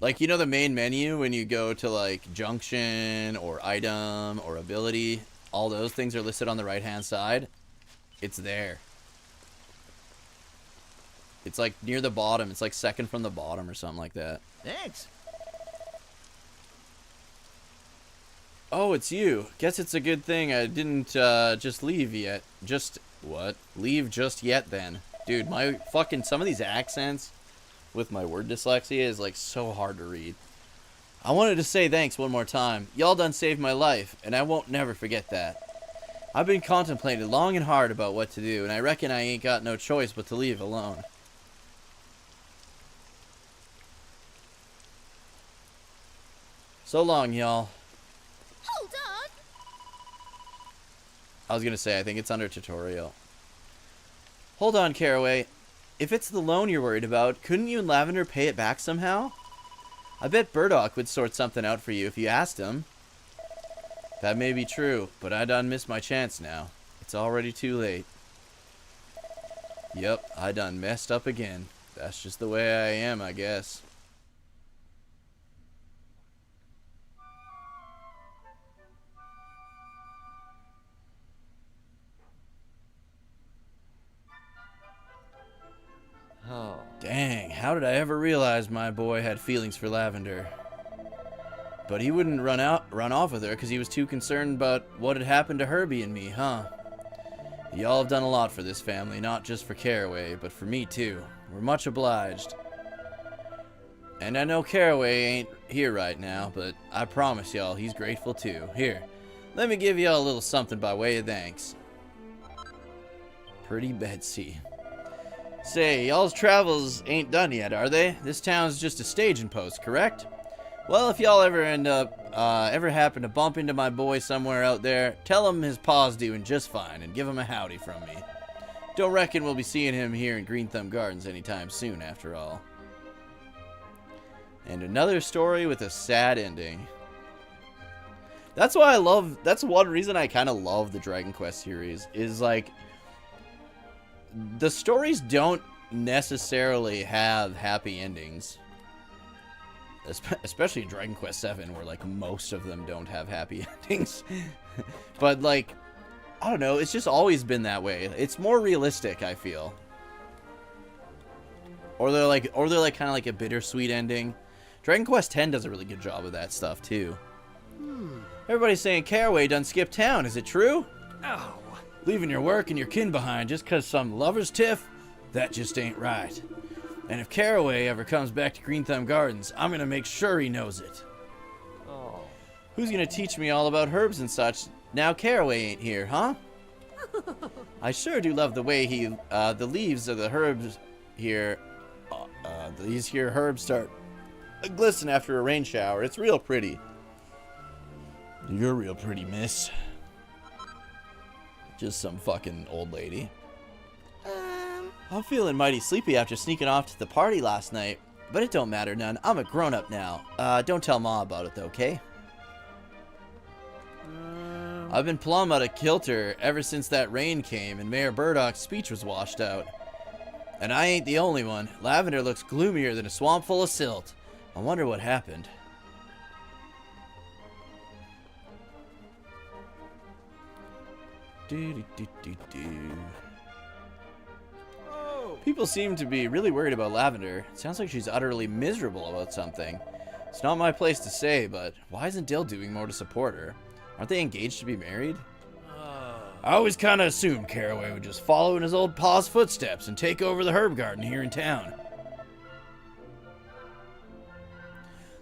Like, you know the main menu when you go to like junction or item or ability, all those things are listed on the right hand side. It's there. It's like near the bottom. It's like second from the bottom or something like that. Thanks. Oh, it's you. Guess it's a good thing I didn't just leave yet. Just what? Leave just yet then. Dude, my fucking some of these accents with my word dyslexia is like so hard to read. I wanted to say thanks one more time. Y'all done saved my life, and I won't never forget that. I've been contemplating long and hard about what to do, and I reckon I ain't got no choice but to leave alone. So long, y'all. Hold on. I was gonna say, I think it's under tutorial. Hold on, Carraway. If it's the loan you're worried about, couldn't you and Lavender pay it back somehow? I bet Burdock would sort something out for you if you asked him. That may be true, but I done missed my chance now. It's already too late. Yep, I done messed up again. That's just the way I am, I guess. Oh. Dang, how did I ever realize my boy had feelings for Lavender? But he wouldn't run off with her because he was too concerned about what had happened to Herbie and me, huh? Y'all have done a lot for this family, not just for Carraway, but for me too. We're much obliged. And I know Carraway ain't here right now, but I promise y'all he's grateful too. Here, let me give y'all a little something by way of thanks. Pretty Betsy. Say, y'all's travels ain't done yet, are they? This town's just a staging post, correct? Well, if y'all ever ever happen to bump into my boy somewhere out there, tell him his paw's doing just fine and give him a howdy from me. Don't reckon we'll be seeing him here in Greenthumb Gardens anytime soon, after all. And another story with a sad ending. That's why I love, that's one reason I kind of love the Dragon Quest series, is like, the stories don't necessarily have happy endings. Especially in Dragon Quest VII, where like most of them don't have happy endings. But like, I don't know, it's just always been that way. It's more realistic, I feel. Or they're like kind of like a bittersweet ending. Dragon Quest X does a really good job of that stuff too. Everybody's saying Carraway done skipped town. Is it true? Oh. Leaving your work and your kin behind just 'cause some lover's tiff? That just ain't right. And if Carraway ever comes back to Greenthumb Gardens, I'm gonna make sure he knows it. Oh. Who's gonna teach me all about herbs and such now Carraway ain't here, huh? I sure do love the way the leaves of the herbs here, these here herbs start glisten after a rain shower. It's real pretty. You're real pretty, miss. Just some fucking old lady. I'm feeling mighty sleepy after sneaking off to the party last night, but it don't matter none. I'm a grown-up now. Don't tell Ma about it though, okay? I've been plumb out of kilter ever since that rain came and Mayor Burdock's speech was washed out. And I ain't the only one. Lavender looks gloomier than a swamp full of silt. I wonder what happened. People seem to be really worried about Lavender. It sounds like she's utterly miserable about something. It's not my place to say, but why isn't Dill doing more to support her? Aren't they engaged to be married? I always kind of assumed Carraway would just follow in his old pa's footsteps and take over the herb garden here in town.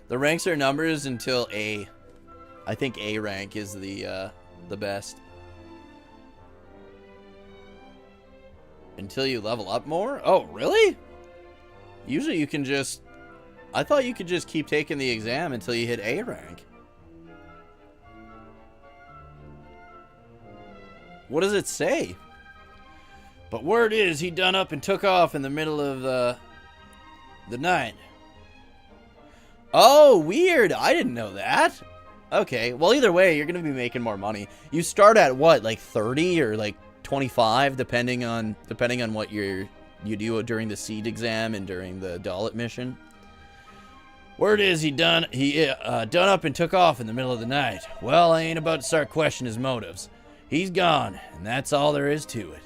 The ranks are numbers until A. I think A rank is the best. Until you level up more? Oh, really? Usually you can just... I thought you could just keep taking the exam until you hit A rank. What does it say? But word is he done up and took off in the middle of the night. Oh, weird. I didn't know that. Okay, well, either way, you're going to be making more money. You start at what, like 30 or like 25, depending on what you do during the seed exam and during the Dalit mission. Word is he done up and took off in the middle of the night. Well, I ain't about to start questioning his motives. He's gone, and that's all there is to it.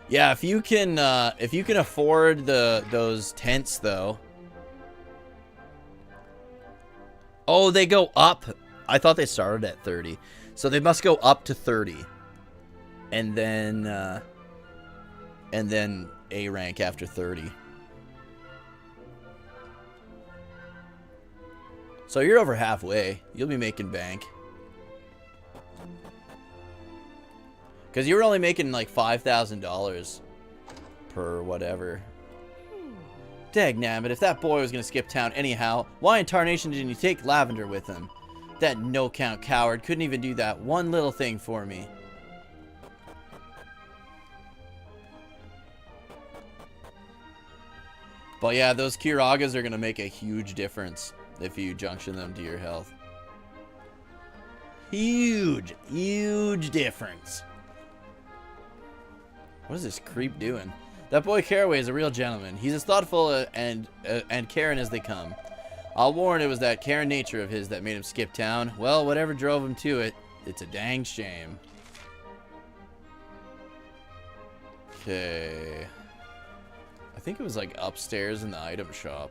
Yeah, if you can afford those tents though. Oh, they go up. I thought they started at 30. So they must go up to 30. And then A rank after 30. So you're over halfway. You'll be making bank. Because you were only making like $5,000 per whatever. Dagnabbit, if that boy was going to skip town anyhow, why in tarnation didn't you take Lavender with him? That no-count coward couldn't even do that one little thing for me. But yeah, those Kiragas are going to make a huge difference if you junction them to your health. Huge, huge difference. What is this creep doing? That boy Carraway is a real gentleman. He's as thoughtful and caring as they come. I'll warn it was that caring nature of his that made him skip town. Well, whatever drove him to it, it's a dang shame. Okay. I think it was like upstairs in the item shop.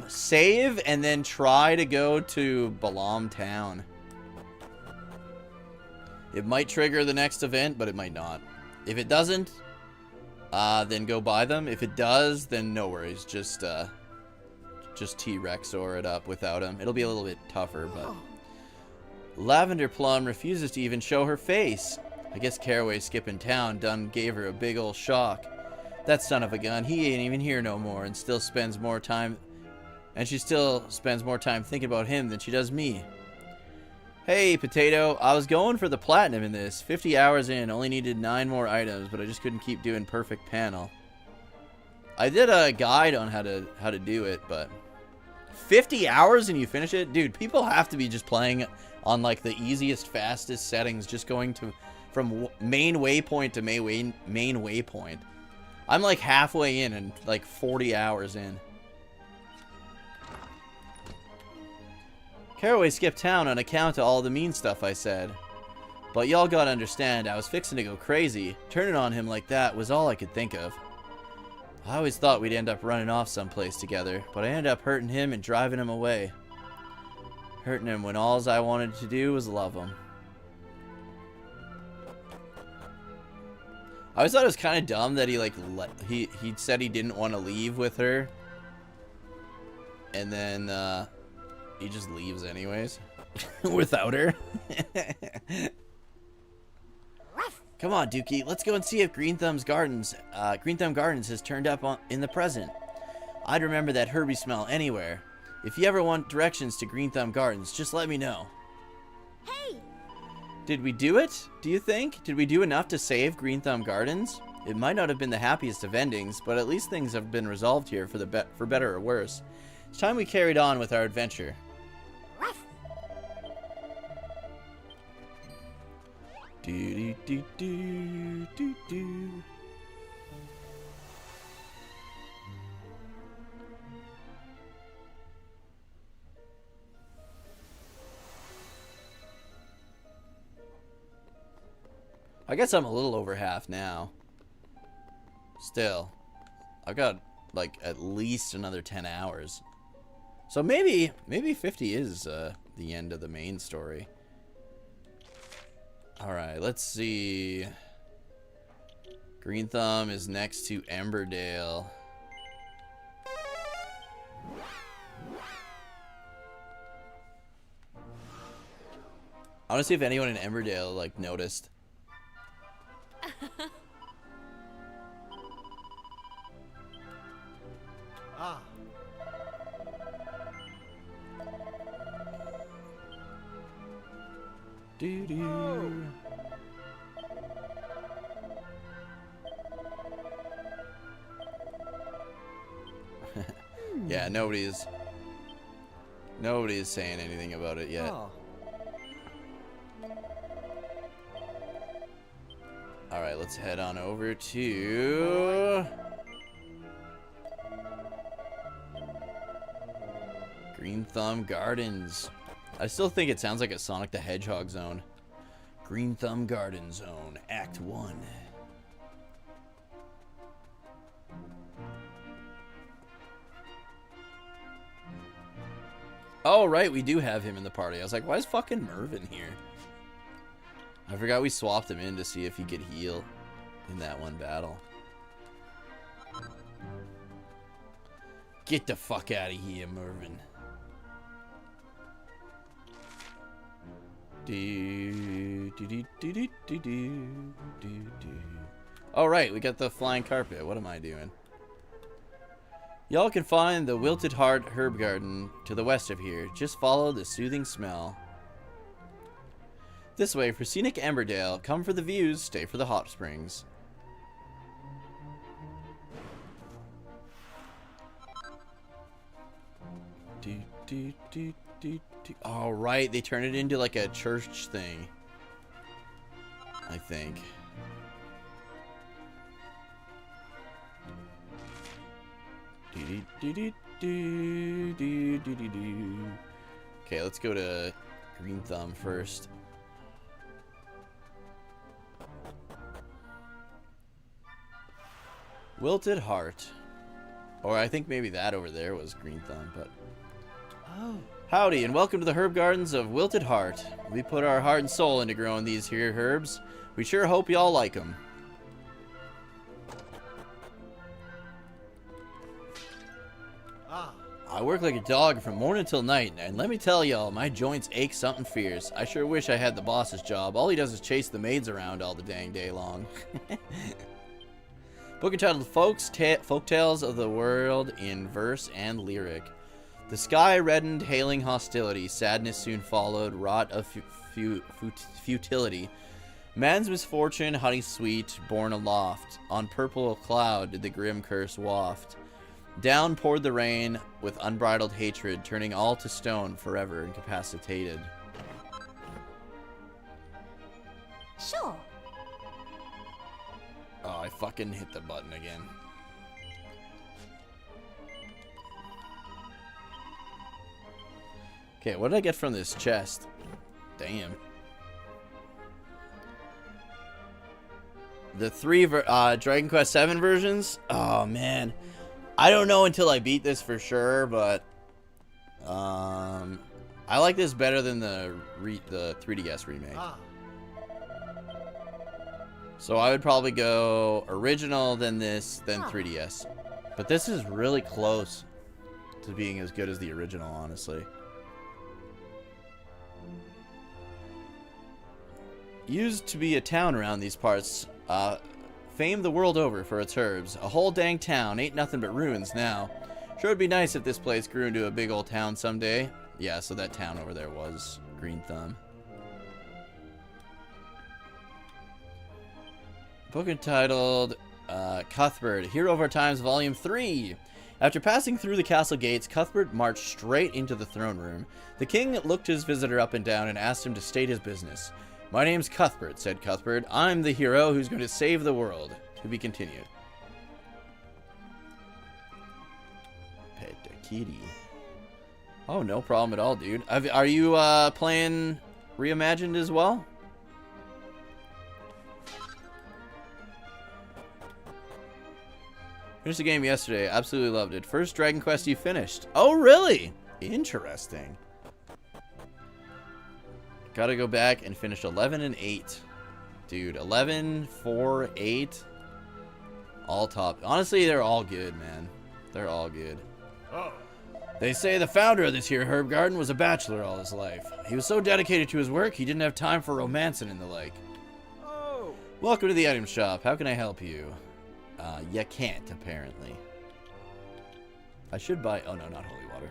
Save and then try to go to Balam Town. It might trigger the next event, but it might not. If it doesn't, then go buy them. If it does, then no worries. Just T-Rex or it up without him. It'll be a little bit tougher, but... Lavender Plum refuses to even show her face. I guess Carraway skipping town done gave her a big ol' shock. That son of a gun, he ain't even here no more and still spends more time... And she still spends more time thinking about him than she does me. Hey, Potato. I was going for the platinum in this. 50 hours in. Only needed 9 more items, but I just couldn't keep doing perfect panel. I did a guide on how to do it, but 50 hours and you finish it? Dude, people have to be just playing on like the easiest, fastest settings, just going to from main waypoint to main waypoint. I'm like halfway in and like 40 hours in. Carraway skipped town on account of all the mean stuff I said. But y'all gotta understand, I was fixing to go crazy. Turning on him like that was all I could think of. I always thought we'd end up running off someplace together, but I ended up hurting him and driving him away. Hurting him when all I wanted to do was love him. I always thought it was kind of dumb that he like he said he didn't want to leave with her, and then he just leaves anyways without her. Come on, Dookie, let's go and see if Greenthumb Gardens has turned up in the present. I'd remember that herby smell anywhere. If you ever want directions to Greenthumb Gardens, just let me know. Hey! Did we do it, do you think? Did we do enough to save Greenthumb Gardens? It might not have been the happiest of endings, but at least things have been resolved here for better or worse. It's time we carried on with our adventure. Do do do do do. I guess I'm a little over half now. Still, I've got like at least another 10 hours. So maybe 50 is the end of the main story. All right, let's see. Greenthumb is next to Emberdale. I want to see if anyone in Emberdale like noticed. Ah. Doo doo. Yeah, nobody's saying anything about it yet. Oh. All right, let's head on over to Greenthumb Gardens. I still think it sounds like a Sonic the Hedgehog zone. Greenthumb Garden Zone, Act 1. Oh, right, we do have him in the party. I was like, why is fucking Mervin here? I forgot we swapped him in to see if he could heal in that one battle. Get the fuck out of here, Mervin. All right, we got the flying carpet. What am I doing? Y'all can find the Wilted Heart Herb Garden to the west of here. Just follow the soothing smell. This way for scenic Emberdale. Come for the views, stay for the hot springs. All right, they turn it into like a church thing, I think. Okay, let's go to Greenthumb first. Wilted Heart. Or I think maybe that over there was Greenthumb, but... Oh. Howdy, and welcome to the herb gardens of Wilted Heart. We put our heart and soul into growing these here herbs. We sure hope y'all like them. Ah. I work like a dog from morning till night, and let me tell y'all, my joints ache something fierce. I sure wish I had the boss's job. All he does is chase the maids around all the dang day long. Book entitled Folk Tales of the World in Verse and Lyric. The sky reddened, hailing hostility. Sadness soon followed, wrought of futility. Man's misfortune, honey sweet, borne aloft. On purple cloud did the grim curse waft. Down poured the rain with unbridled hatred, turning all to stone, forever incapacitated. Sure. Oh, I fucking hit the button again. Okay, what did I get from this chest? Damn. The 3 Dragon Quest VII versions? Oh, man. I don't know until I beat this for sure, but... I like this better than the 3DS remake. Ah. So I would probably go original, then this, then 3DS. But this is really close to being as good as the original, honestly. Used to be a town around these parts, famed the world over for its herbs. A whole dang town, ain't nothing but ruins now. Sure would be nice if this place grew into a big old town someday. Yeah, so that town over there was Greenthumb. Book entitled Cuthbert, Hero of Our Times, Volume 3. After passing through the castle gates, Cuthbert marched straight into the throne room. The king looked his visitor up and down and asked him to state his business. My name's Cuthbert, said Cuthbert. I'm the hero who's going to save the world. To be continued. Petrified. Oh, no problem at all, dude. Are you playing Reimagined as well? Finished the game yesterday. Absolutely loved it. First Dragon Quest you finished. Oh, really? Interesting. Gotta go back and finish 11 and 8. Dude, 11, 4, 8. All top. Honestly, they're all good, man. They're all good. Oh. They say the founder of this here herb garden was a bachelor all his life. He was so dedicated to his work, he didn't have time for romancing and the like. Oh. Welcome to the item shop. How can I help you? You can't, apparently. I should buy... Oh, no, not holy water.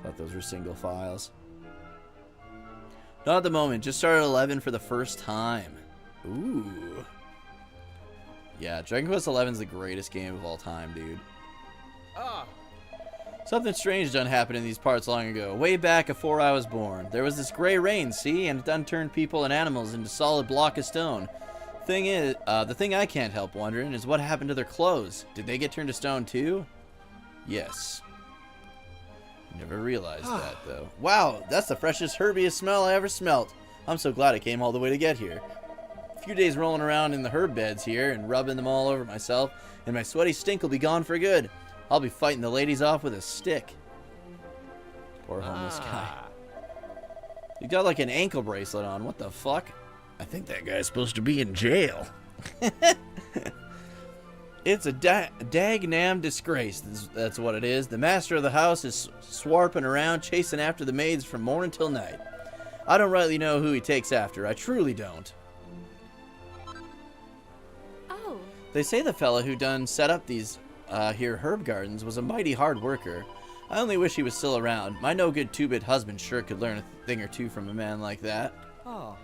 Thought those were single files. Not at the moment. Just started 11 for the first time. Ooh. Yeah, Dragon Quest 11 is the greatest game of all time, dude. Ah. Something strange done happened in these parts long ago. Way back afore I was born. There was this gray rain, see? And it done turned people and animals into solid block of stone. The thing I can't help wondering is what happened to their clothes. Did they get turned to stone too? Yes. Never realized that, though. Wow, that's the freshest, herbiest smell I ever smelt. I'm so glad I came all the way to get here. A few days rolling around in the herb beds here and rubbing them all over myself, and my sweaty stink will be gone for good. I'll be fighting the ladies off with a stick. Poor homeless guy. You got like an ankle bracelet on. What the fuck? I think that guy's supposed to be in jail. It's a dag-nam disgrace. That's what it is. The master of the house is swarping around, chasing after the maids from morning till night. I don't rightly know who he takes after. I truly don't. Oh. They say the fella who done set up these here herb gardens was a mighty hard worker. I only wish he was still around. My no-good two-bit husband sure could learn a thing or two from a man like that. Oh.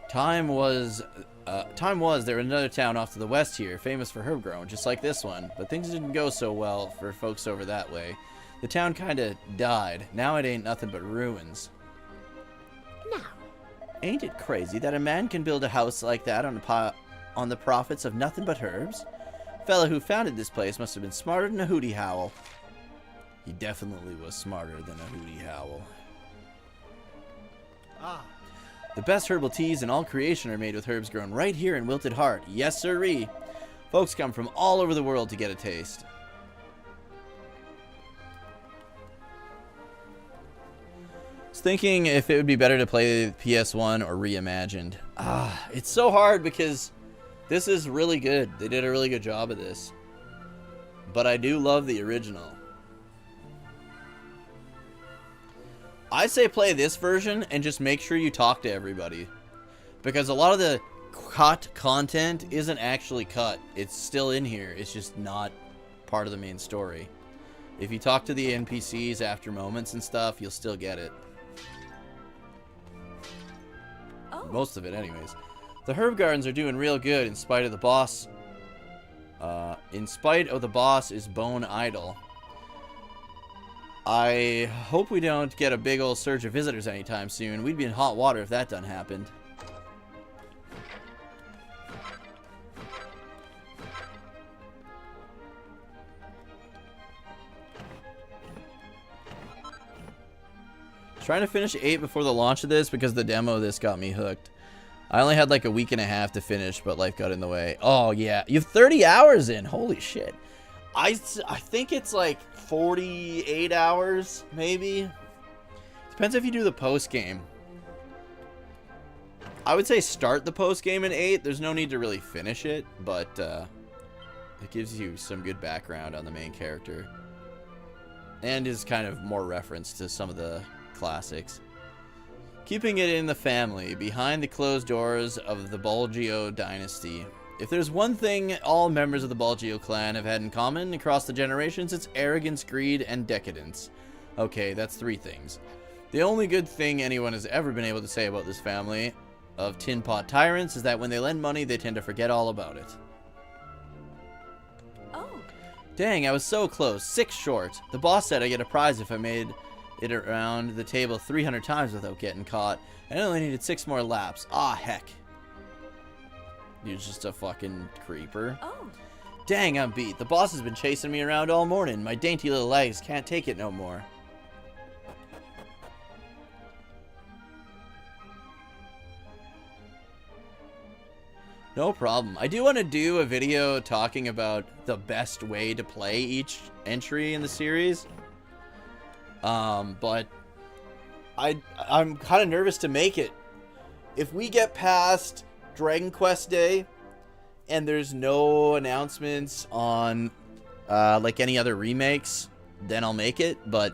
Time was there was another town off to the west here, famous for herb growing, just like this one. But things didn't go so well for folks over that way. The town kinda died. Now it ain't nothing but ruins. Now. Ain't it crazy that a man can build a house like that on the profits of nothing but herbs? Fella who founded this place must have been smarter than a hootie howl. He definitely was smarter than a hootie howl. Ah. The best herbal teas in all creation are made with herbs grown right here in Wilted Heart. Yes, sirree. Folks come from all over the world to get a taste. I was thinking if it would be better to play PS1 or Reimagined. It's so hard because this is really good. They did a really good job of this. But I do love the original. I say play this version and just make sure you talk to everybody. Because a lot of the cut content isn't actually cut. It's still in here. It's just not part of the main story. If you talk to the NPCs after moments and stuff, you'll still get it. Oh. Most of it, anyways. The herb gardens are doing real good in spite of the boss. In spite of the boss is bone idle. I hope we don't get a big old surge of visitors anytime soon. We'd be in hot water if that done happened. Trying to finish 8 before the launch of this because the demo of this got me hooked. I only had like a week and a half to finish, but life got in the way. Oh, yeah. You have 30 hours in. Holy shit. I think it's like 48 hours, maybe. Depends if you do the post-game. I would say start the post-game in 8. There's no need to really finish it, but it gives you some good background on the main character. And is kind of more reference to some of the classics. Keeping it in the family, behind the closed doors of the Bulgio dynasty. If there's one thing all members of the Bulgio clan have had in common across the generations, it's arrogance, greed, and decadence. Okay, that's 3 things. The only good thing anyone has ever been able to say about this family of tin pot tyrants is that when they lend money, they tend to forget all about it. Oh. Dang, I was so close. 6 short. The boss said I get a prize if I made it around the table 300 times without getting caught. And I only needed 6 more laps. Ah, heck. You're just a fucking creeper. Oh. Dang, I'm beat. The boss has been chasing me around all morning. My dainty little legs can't take it no more. No problem. I do want to do a video talking about the best way to play each entry in the series. But I'm kind of nervous to make it. If we get past Dragon Quest Day and there's no announcements on like any other remakes, then I'll make it. But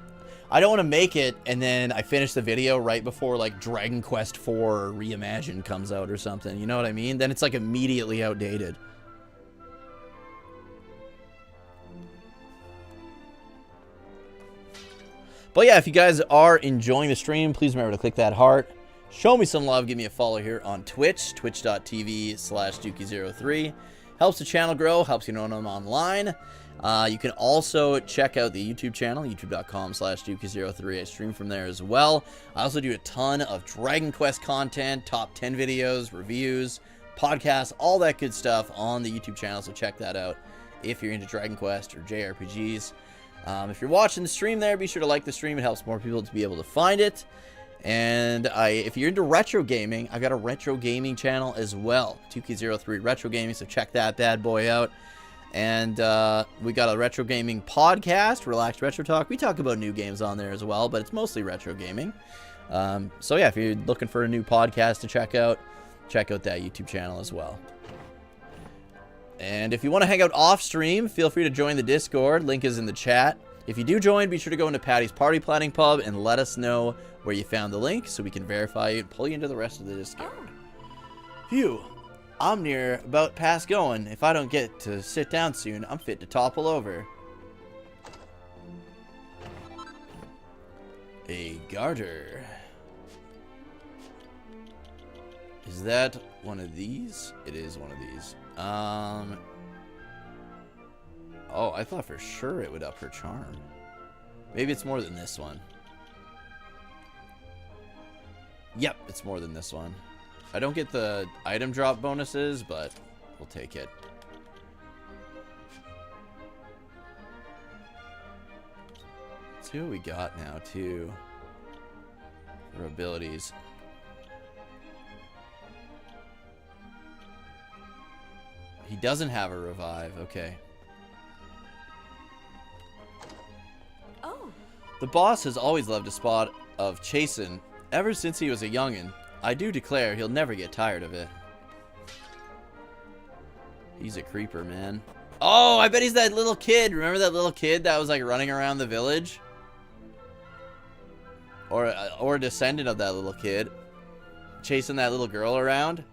I don't want to make it and then I finish the video right before like Dragon Quest 4 Reimagined comes out or something. You know what I mean? Then it's like immediately outdated. But yeah, if you guys are enjoying the stream, please remember to click that heart. Show me some love. Give me a follow here on Twitch, twitch.tv/Dookie03. Helps the channel grow, helps you know when I'm online. You can also check out the YouTube channel, youtube.com/Dookie03. I stream from there as well. I also do a ton of Dragon Quest content, top 10 videos, reviews, podcasts, all that good stuff on the YouTube channel, so check that out if you're into Dragon Quest or JRPGs. If you're watching the stream there, be sure to like the stream. It helps more people to be able to find it. And if you're into retro gaming, I've got a retro gaming channel as well, Dookie03 Retro Gaming, so check that bad boy out. And we got a retro gaming podcast, Relaxed Retro Talk. We talk about new games on there as well, but it's mostly retro gaming. So yeah, if you're looking for a new podcast to check out that YouTube channel as well. And if you want to hang out off stream, feel free to join the Discord. Link is in the chat. If you do join, be sure to go into Patty's Party Planning Pub and let us know where you found the link so we can verify you and pull you into the rest of the Discord. Phew. I'm near about past going. If I don't get to sit down soon, I'm fit to topple over. A garter. Is that one of these? It is one of these. Oh, I thought for sure it would up her charm. Maybe it's more than this one. Yep, it's more than this one. I don't get the item drop bonuses, but we'll take it. Let's see what we got now, too. For abilities. He doesn't have a revive. Okay. Oh. The boss has always loved a spot of chasing ever since he was a youngin'. I do declare he'll never get tired of it. He's a creeper, man. Oh, I bet he's that little kid. Remember that little kid that was like running around the village? Or a descendant of that little kid. Chasing that little girl around.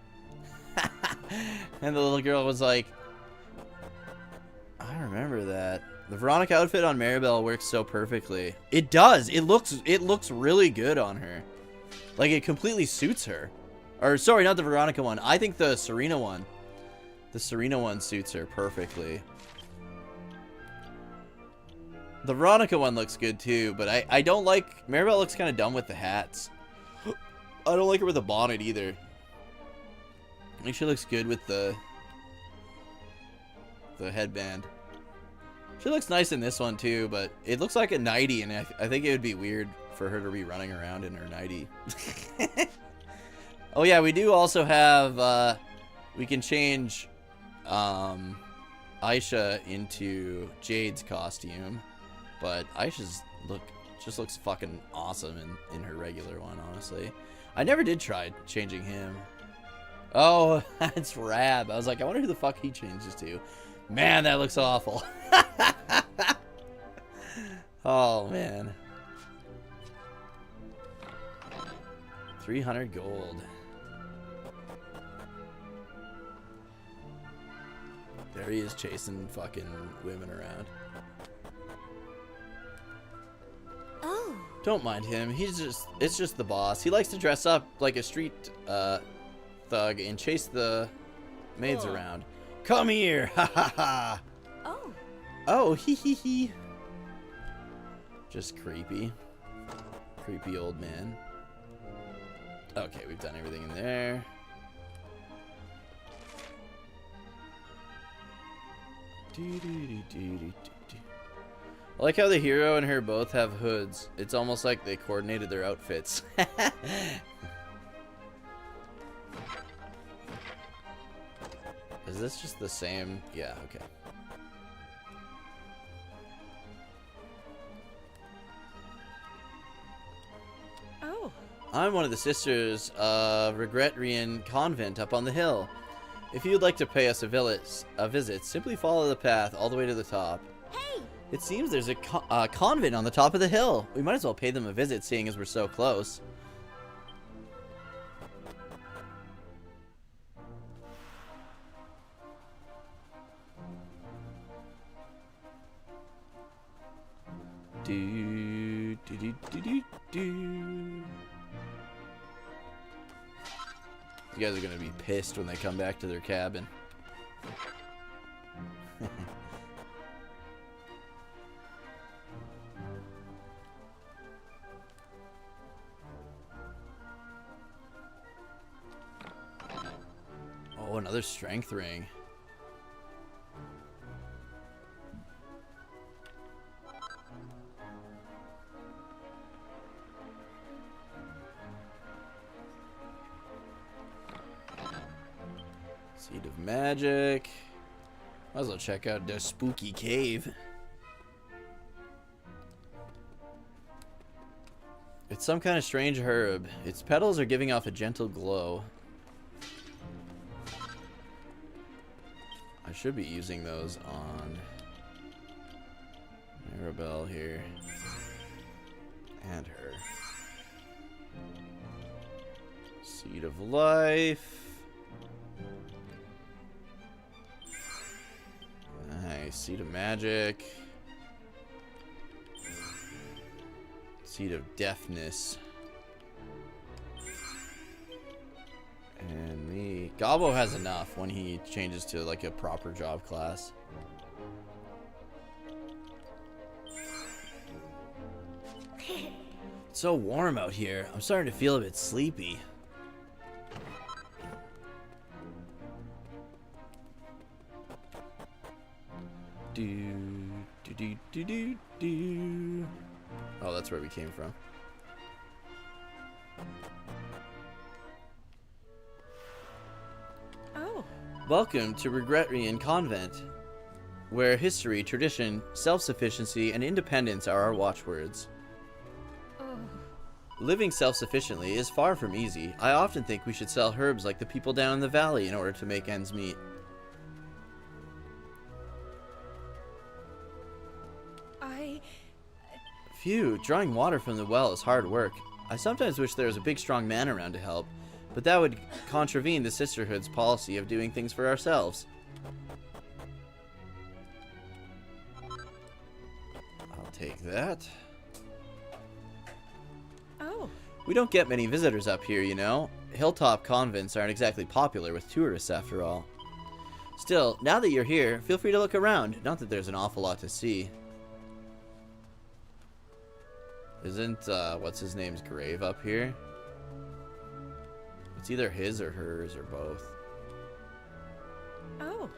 And the little girl was like, I remember that. The Veronica outfit on Maribel works so perfectly. It does. It looks really good on her. Like, it completely suits her. Or, sorry, not the Veronica one. I think the Serena one. The Serena one suits her perfectly. The Veronica one looks good, too. But I don't like... Maribel looks kind of dumb with the hats. I don't like her with a bonnet, either. I think she looks good with the headband. She looks nice in this one, too, but it looks like a nightie, and I think it would be weird for her to be running around in her nightie. Oh, yeah, we do also have, we can change Aisha into Jade's costume, but Aisha's just looks fucking awesome in her regular one, honestly. I never did try changing him. Oh, that's Rab. I was like, I wonder who the fuck he changes to. Man, that looks awful. Oh, man. 300 gold. There he is chasing fucking women around. Oh. Don't mind him. It's just the boss. He likes to dress up like a street thug and chase the maids around. Come here. Ha ha ha. Oh. Oh, hee hee hee. Just creepy. Creepy old man. Okay, we've done everything in there. I like how the hero and her both have hoods. It's almost like they coordinated their outfits. Is this just the same? Yeah, okay. Oh. I'm one of the sisters of Reimagined convent up on the hill. If you'd like to pay us a visit, simply follow the path all the way to the top. Hey. It seems there's a convent on the top of the hill. We might as well pay them a visit, seeing as we're so close. Do, do, do, do, do, do. You guys are gonna be pissed when they come back to their cabin. Oh, another strength ring. Seed of magic. Might as well check out the spooky cave. It's some kind of strange herb. Its petals are giving off a gentle glow. I should be using those on Maribel here. And her. Seed of life. Nice. Seed of magic. Seed of deafness. And me. Gobbo has enough when he changes to like a proper job class. It's so warm out here. I'm starting to feel a bit sleepy. Oh, that's where we came from. Oh. Welcome to Reimagined Convent, where history, tradition, self-sufficiency, and independence are our watchwords. Oh. Living self-sufficiently is far from easy. I often think we should sell herbs like the people down in the valley in order to make ends meet. Phew, drawing water from the well is hard work. I sometimes wish there was a big strong man around to help, but that would contravene the Sisterhood's policy of doing things for ourselves. take that. Oh. We don't get many visitors up here, you know. Hilltop convents aren't exactly popular with tourists, after all. Still, now that you're here, feel free to look around. Not that there's an awful lot to see. Isn't, what's-his-name's grave up here? It's either his or hers or both. Oh.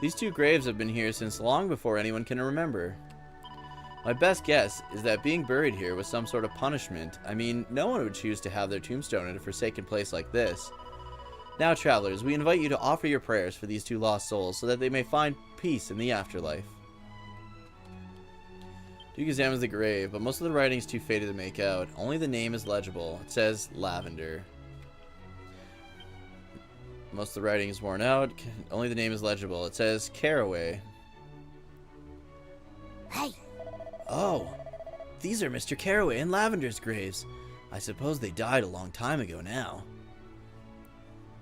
These two graves have been here since long before anyone can remember. My best guess is that being buried here was some sort of punishment. I mean, no one would choose to have their tombstone in a forsaken place like this. Now, travelers, we invite you to offer your prayers for these two lost souls so that they may find peace in the afterlife. Duke examines the grave, but most of the writing is too faded to make out. Only the name is legible. It says Lavender. Most of the writing is worn out. Only the name is legible. It says Carraway. Hey! Oh, these are Mr. Carraway and Lavender's graves. I suppose they died a long time ago now.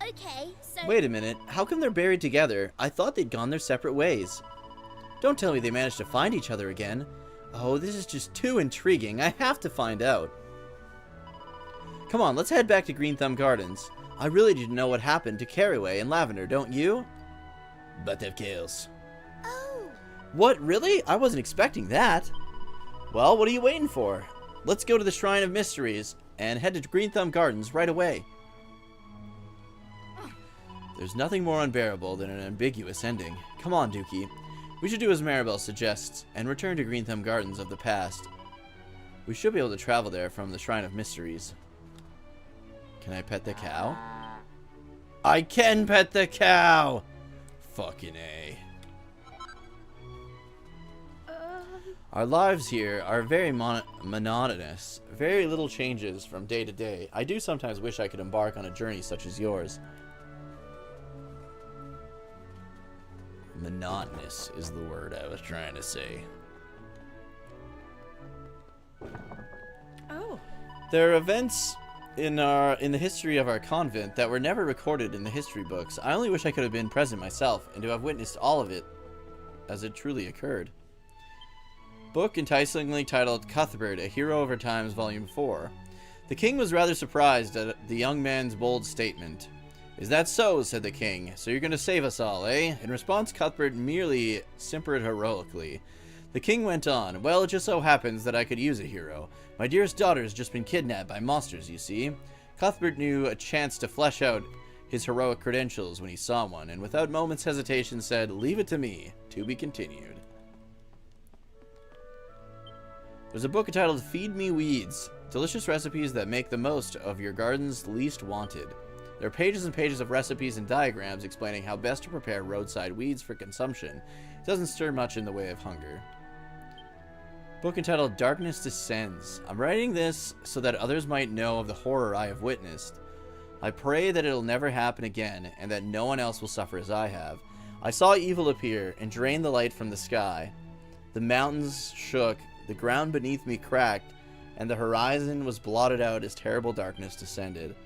Okay, so... Wait a minute. How come they're buried together? I thought they'd gone their separate ways. Don't tell me they managed to find each other again. Oh, this is just too intriguing. I have to find out. Come on, let's head back to Greenthumb Gardens. I really need to know what happened to Carraway and Lavender, don't you? But of course. Oh. What, really? I wasn't expecting that. Well, what are you waiting for? Let's go to the Shrine of Mysteries and head to Greenthumb Gardens right away. There's nothing more unbearable than an ambiguous ending. Come on, Dookie. We should do as Maribel suggests and return to Greenthumb Gardens of the past. We should be able to travel there from the Shrine of Mysteries. Can I pet the cow? I can pet the cow! Fucking A. Our lives here are very monotonous. Very little changes from day to day. I do sometimes wish I could embark on a journey such as yours. Monotonous is the word I was trying to say. Oh. There are events in the history of our convent that were never recorded in the history books. I only wish I could have been present myself and to have witnessed all of it as it truly occurred. Book enticingly titled Cuthbert, A Hero of Our Times, Volume 4. The king was rather surprised at the young man's bold statement. Is that so? Said the king. So you're going to save us all, eh? In response, Cuthbert merely simpered heroically. The king went on. Well, it just so happens that I could use a hero. My dearest daughter has just been kidnapped by monsters, you see. Cuthbert knew a chance to flesh out his heroic credentials when he saw one, and without moment's hesitation said, leave it to me. To be continued. There's a book entitled Feed Me Weeds. Delicious recipes that make the most of your garden's least wanted. There are pages and pages of recipes and diagrams explaining how best to prepare roadside weeds for consumption. It doesn't stir much in the way of hunger. Book entitled Darkness Descends. I'm writing this so that others might know of the horror I have witnessed. I pray that it'll never happen again and that no one else will suffer as I have. I saw evil appear and drain the light from the sky. The mountains shook, the ground beneath me cracked, and the horizon was blotted out as terrible darkness descended.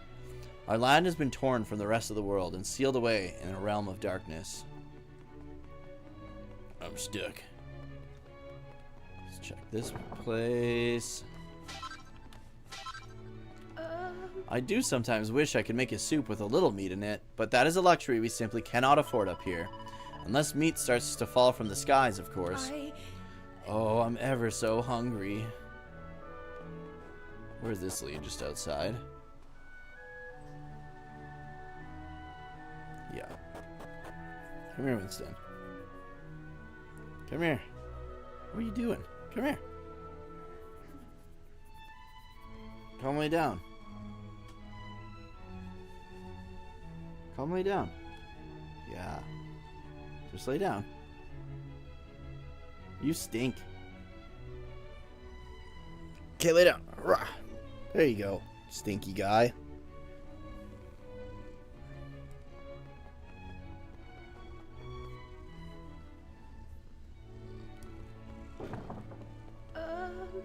Our land has been torn from the rest of the world and sealed away in a realm of darkness. I'm stuck. Let's check this place. I do sometimes wish I could make a soup with a little meat in it, but that is a luxury we simply cannot afford up here. Unless meat starts to fall from the skies, of course. Oh, I'm ever so hungry. Where's this lead? Just outside? Yeah. Come here, Winston. Come here. What are you doing? Come here. Calm lay down. Calm lay down. Yeah. Just lay down. You stink. Okay, lay down. Rah. There you go, stinky guy.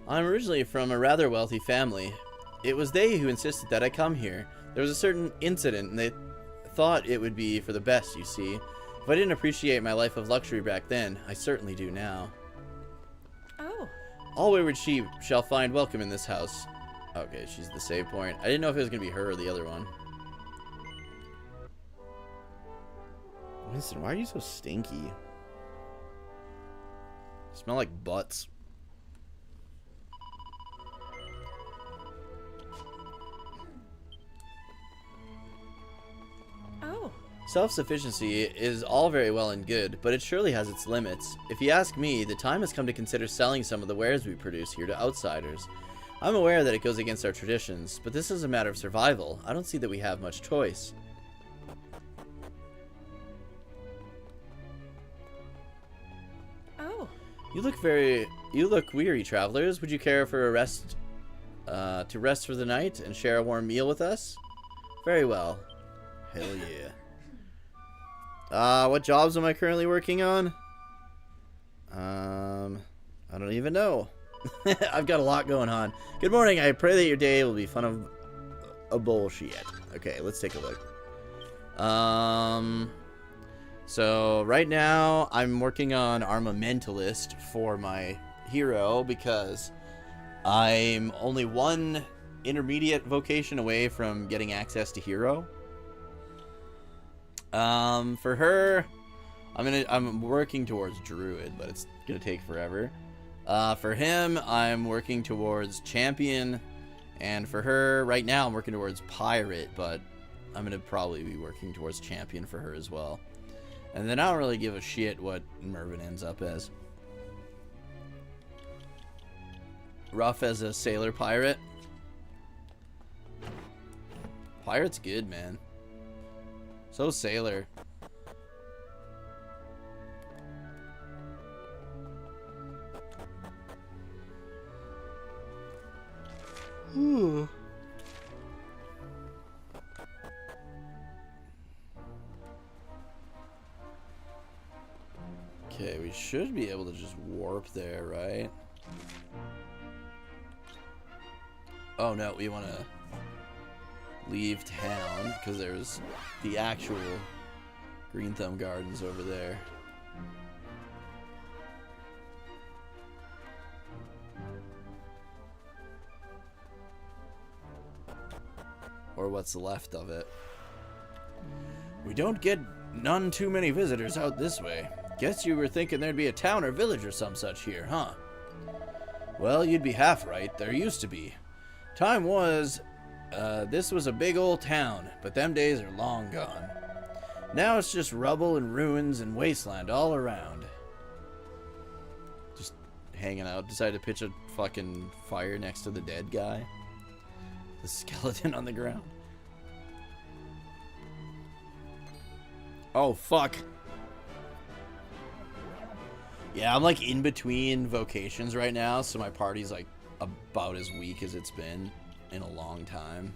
I'm originally from a rather wealthy family. It was they who insisted that I come here. There was a certain incident and they thought it would be for the best, you see. If I didn't appreciate my life of luxury back then, I certainly do now. Oh. All wayward sheep shall find welcome in this house. Okay, she's the save point. I didn't know if it was going to be her or the other one. Winston, why are you so stinky? You smell like butts. Oh. Self-sufficiency is all very well and good, but it surely has its limits. If you ask me, the time has come to consider selling some of the wares we produce here to outsiders. I'm aware that it goes against our traditions, but this is a matter of survival. I don't see that we have much choice. Oh. You look weary, travelers. Would you care for a rest, to rest for the night and share a warm meal with us? Very well. Hell yeah. What jobs am I currently working on? I don't even know. I've got a lot going on. Good morning. I pray that your day will be fun of a bullshit. Okay, let's take a look. So right now I'm working on Armamentalist for my hero because I'm only one intermediate vocation away from getting access to hero. For her, I'm working towards Druid, but it's gonna take forever. For him, I'm working towards Champion, and for her, right now, I'm working towards Pirate, but I'm gonna probably be working towards Champion for her as well. And then I don't really give a shit what Mervyn ends up as. Rough as a Sailor Pirate. Pirate's good, man. So Sailor. Ooh. Okay, we should be able to just warp there, right? Oh no, we want to leave town because there's the actual Greenthumb Gardens over there. Or what's left of it. We don't get none too many visitors out this way. Guess you were thinking there'd be a town or village or some such here, huh? Well, you'd be half right. There used to be. Time was, this was a big old town, but them days are long gone. Now it's just rubble and ruins and wasteland all around. Just hanging out. Decided to pitch a fucking fire next to the dead guy. The skeleton on the ground. Oh, fuck. Yeah, I'm like in between vocations right now, so my party's like about as weak as it's been in a long time.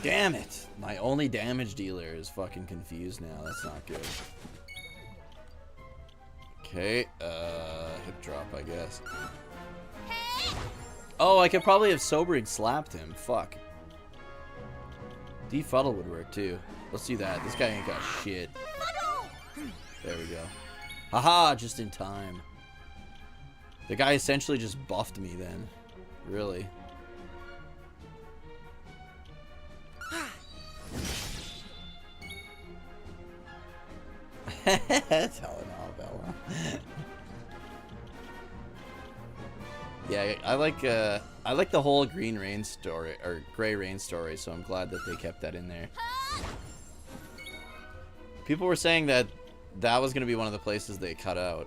Damn it! My only damage dealer is fucking confused now. That's not good. Okay, hip drop, I guess. Oh, I could probably have sobering slapped him. Fuck. Defuddle would work too. Let's do that. This guy ain't got shit. There we go. Haha, just in time. The guy essentially just buffed me then. Really. Telenovela. Yeah, I like the whole Green Rain story, or Gray Rain story, so I'm glad that they kept that in there. People were saying that that was going to be one of the places they cut out.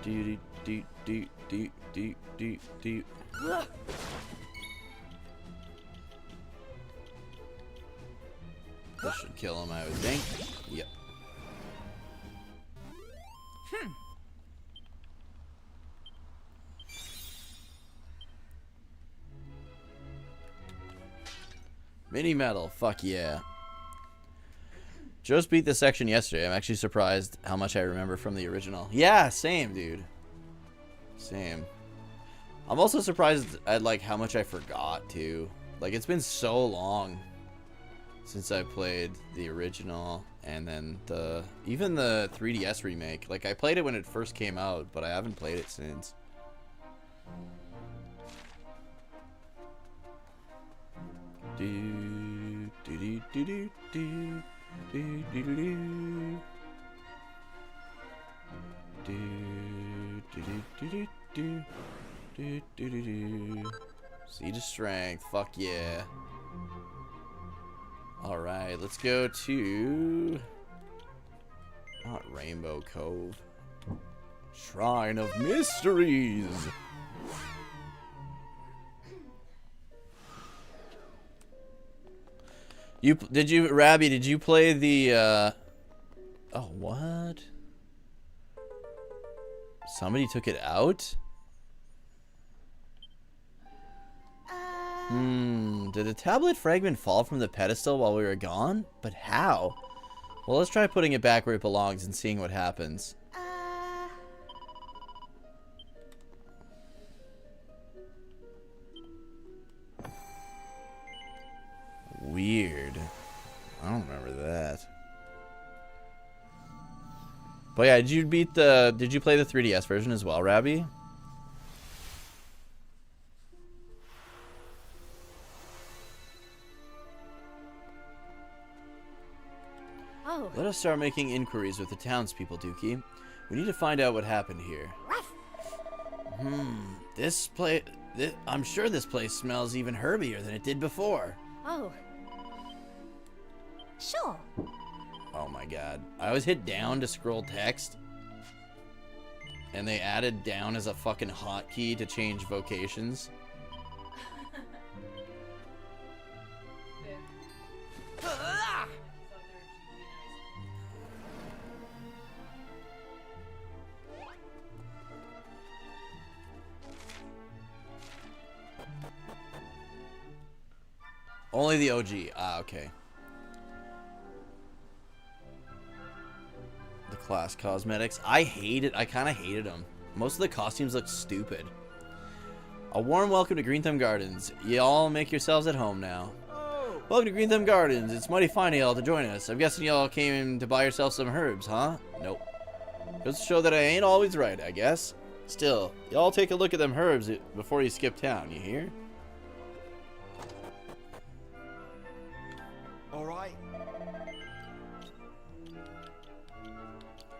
Do do do do do do do. This should kill him, I would think. Yep. Mini metal, fuck yeah. Just beat this section yesterday. I'm actually surprised how much I remember from the original. Yeah, same, dude. Same. I'm also surprised at, like, how much I forgot, too. Like, it's been so long since I played the original and then even the 3DS remake. Like, I played it when it first came out, but I haven't played it since. Do do do do do do do do do do do. Siege of Strength, fuck yeah. Alright, let's go to... not Rainbow Cove. Shrine of Mysteries! Rabby, did you play the, oh, what? Somebody took it out? Did the tablet fragment fall from the pedestal while we were gone? But how? Well, let's try putting it back where it belongs and seeing what happens. Weird. I don't remember that. But yeah, did you play the 3DS version as well, Rabby? Oh. Let us start making inquiries with the townspeople, Dookie. We need to find out what happened here. I'm sure this place smells even herbier than it did before. Oh. Sure. Oh my god. I always hit down to scroll text. And they added down as a fucking hotkey to change vocations. Only the OG. Ah, okay. The class cosmetics. I hate it. I kind of hated them. Most of the costumes look stupid. A warm welcome to Greenthumb Gardens. Y'all make yourselves at home now. Oh. Welcome to Greenthumb Gardens. It's mighty fine of y'all to join us. I'm guessing y'all came to buy yourself some herbs, huh? Nope. Goes to show that I ain't always right, I guess. Still, y'all take a look at them herbs before you skip town, you hear? Alright.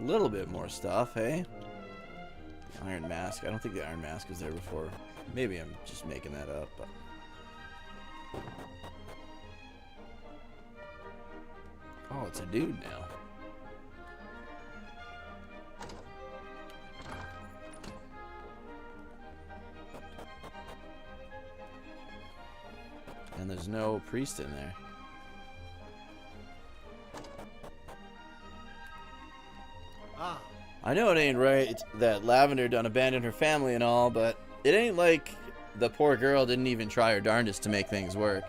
A little bit more stuff, hey? Iron Mask. I don't think the Iron Mask was there before. Maybe I'm just making that up, but... oh, it's a dude now. And there's no priest in there. Ah. I know it ain't right that Lavender done abandoned her family and all, but it ain't like the poor girl didn't even try her darndest to make things work.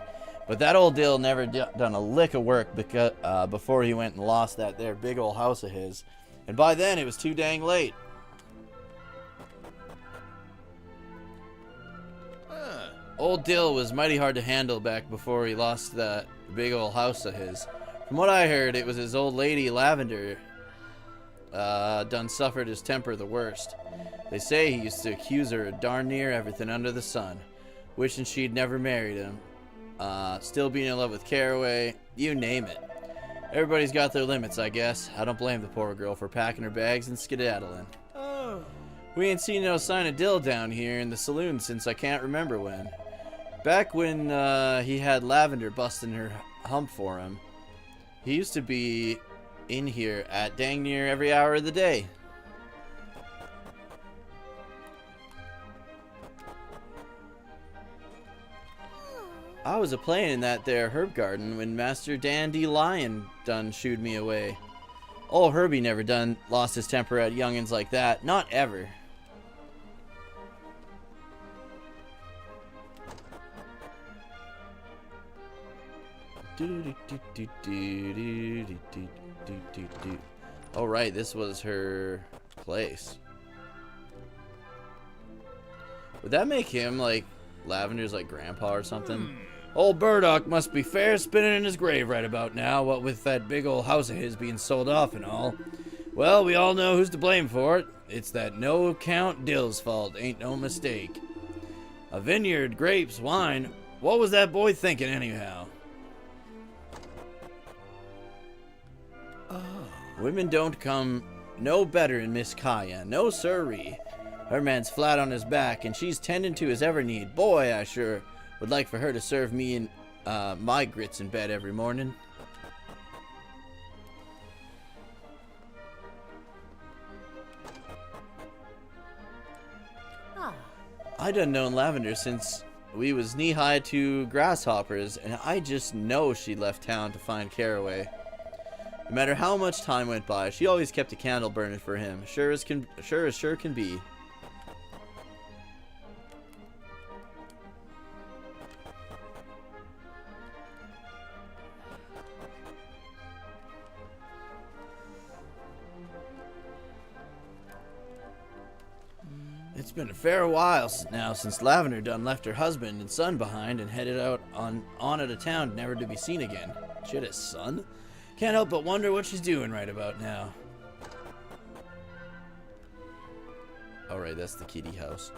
But that old Dill never done a lick of work because, before he went and lost that there big old house of his. And by then, it was too dang late. Old Dill was mighty hard to handle back before he lost that big old house of his. From what I heard, it was his old lady Lavender done suffered his temper the worst. They say he used to accuse her of darn near everything under the sun, wishing she'd never married him, still being in love with Carraway, you name it. Everybody's got their limits, I guess. I don't blame the poor girl for packing her bags and skedaddling. Oh. We ain't seen no sign of Dill down here in the saloon since I can't remember when. Back when he had Lavender busting her hump for him, he used to be in here at dang near every hour of the day. I was a-playing in that there herb garden when Master Dandelion done shooed me away. Old Herbie never done lost his temper at youngins like that. Not ever. Oh, right, this was her place. Would that make him, like, Lavender's, like, grandpa or something? Old Burdock must be fair spinning in his grave right about now, what with that big old house of his being sold off and all. Well, we all know who's to blame for it. It's that no-account Dill's fault, ain't no mistake. A vineyard, grapes, wine. What was that boy thinking anyhow? Women don't come no better in Miss Kaya, no sirree. Her man's flat on his back, and she's tending to his every need. Boy, I sure would like for her to serve me in my grits in bed every morning. Ah. I done known Lavender since we was knee-high to grasshoppers, and I just know she left town to find Carraway. No matter how much time went by, she always kept a candle burning for him, sure as sure can be. It's been a fair while now since Lavender done left her husband and son behind and headed out on out of town, never to be seen again. Shit, his son? Can't help but wonder what she's doing right about now. Alright, that's the kitty house.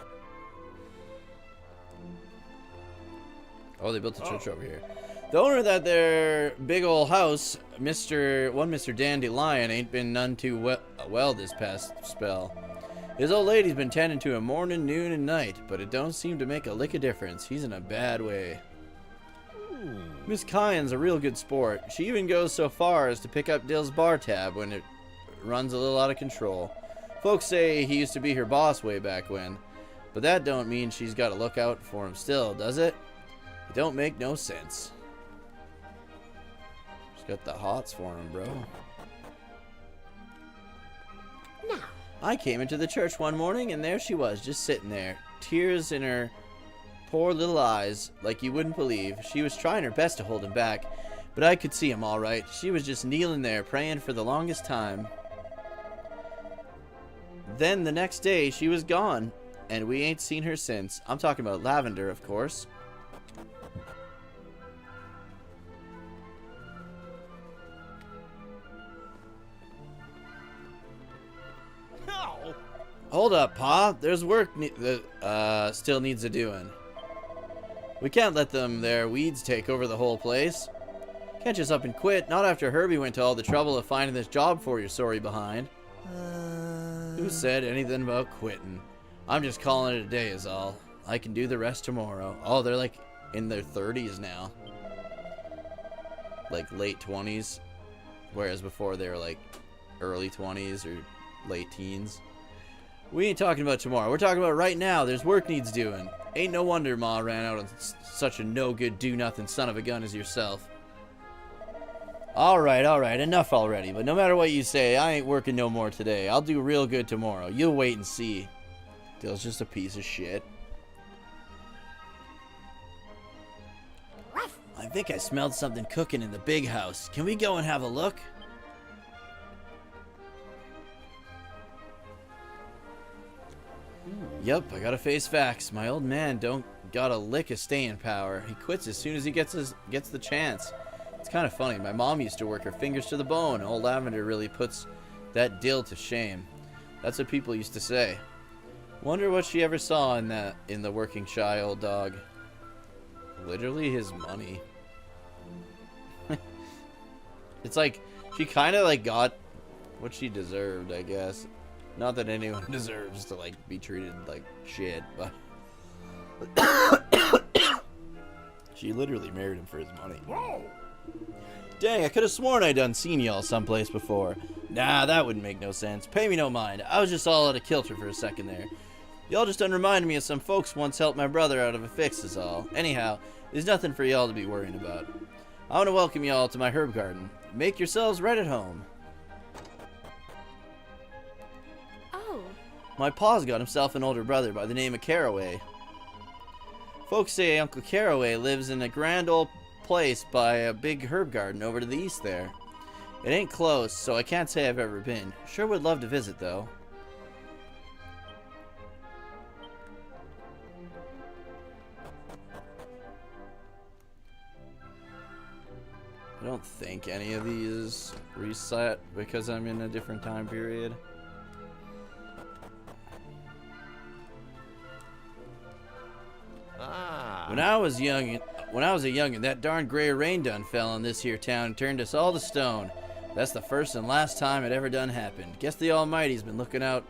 Oh, they built a church over here. The owner of that there big old house, Mr. Dandelion, ain't been none too well this past spell. His old lady's been tending to him morning, noon, and night, but it don't seem to make a lick of difference. He's in a bad way. Miss Kyan's a real good sport. She even goes so far as to pick up Dill's bar tab when it runs a little out of control. Folks say he used to be her boss way back when, but that don't mean she's got to look out for him still, does it? It don't make no sense. She's got the hots for him, bro. Now. I came into the church one morning, and there she was, just sitting there, tears in her poor little eyes, like you wouldn't believe. She was trying her best to hold him back, but I could see him all right. She was just kneeling there, praying for the longest time. Then the next day, she was gone, and we ain't seen her since. I'm talking about Lavender, of course. No. Hold up, Pa. There's work that still needs a doing. We can't let them there weeds take over the whole place. Can't just up and quit, not after Herbie went to all the trouble of finding this job for your sorry behind. Who said anything about quitting? I'm just calling it a day is all. I can do the rest tomorrow. Oh, they're like in their 30s now. Like late 20s. Whereas before they were like early 20s or late teens. We ain't talking about tomorrow. We're talking about right now. There's work needs doing. Ain't no wonder Ma ran out on such a no-good, do-nothing son of a gun as yourself. Alright, enough already. But no matter what you say, I ain't working no more today. I'll do real good tomorrow. You'll wait and see. Dill's just a piece of shit. I think I smelled something cooking in the big house. Can we go and have a look? Yup, I gotta face facts. My old man don't got a lick of staying power. He quits as soon as he gets the chance. It's kind of funny. My mom used to work her fingers to the bone. Old Lavender really puts that Dill to shame. That's what people used to say. Wonder what she ever saw in the working shy old dog. Literally his money. It's like she kind of like got what she deserved, I guess. Not that anyone deserves to like be treated like shit, but she literally married him for his money. Whoa. Dang, I could have sworn I done seen y'all someplace before. Nah, that wouldn't make no sense. Pay me no mind. I was just all out of kilter for a second there. Y'all just done reminded me of some folks once helped my brother out of a fix is all. Anyhow, there's nothing for y'all to be worrying about. I want to welcome y'all to my herb garden. Make yourselves right at home. Oh. My pa's got himself an older brother by the name of Carraway. Folks say Uncle Carraway lives in a grand old place by a big herb garden over to the east there. It ain't close, so I can't say I've ever been. Sure would love to visit, though. I don't think any of these reset because I'm in a different time period. When I was a youngin', that darn gray rain done fell on this here town and turned us all to stone. That's the first and last time it ever done happened. Guess the Almighty's been looking out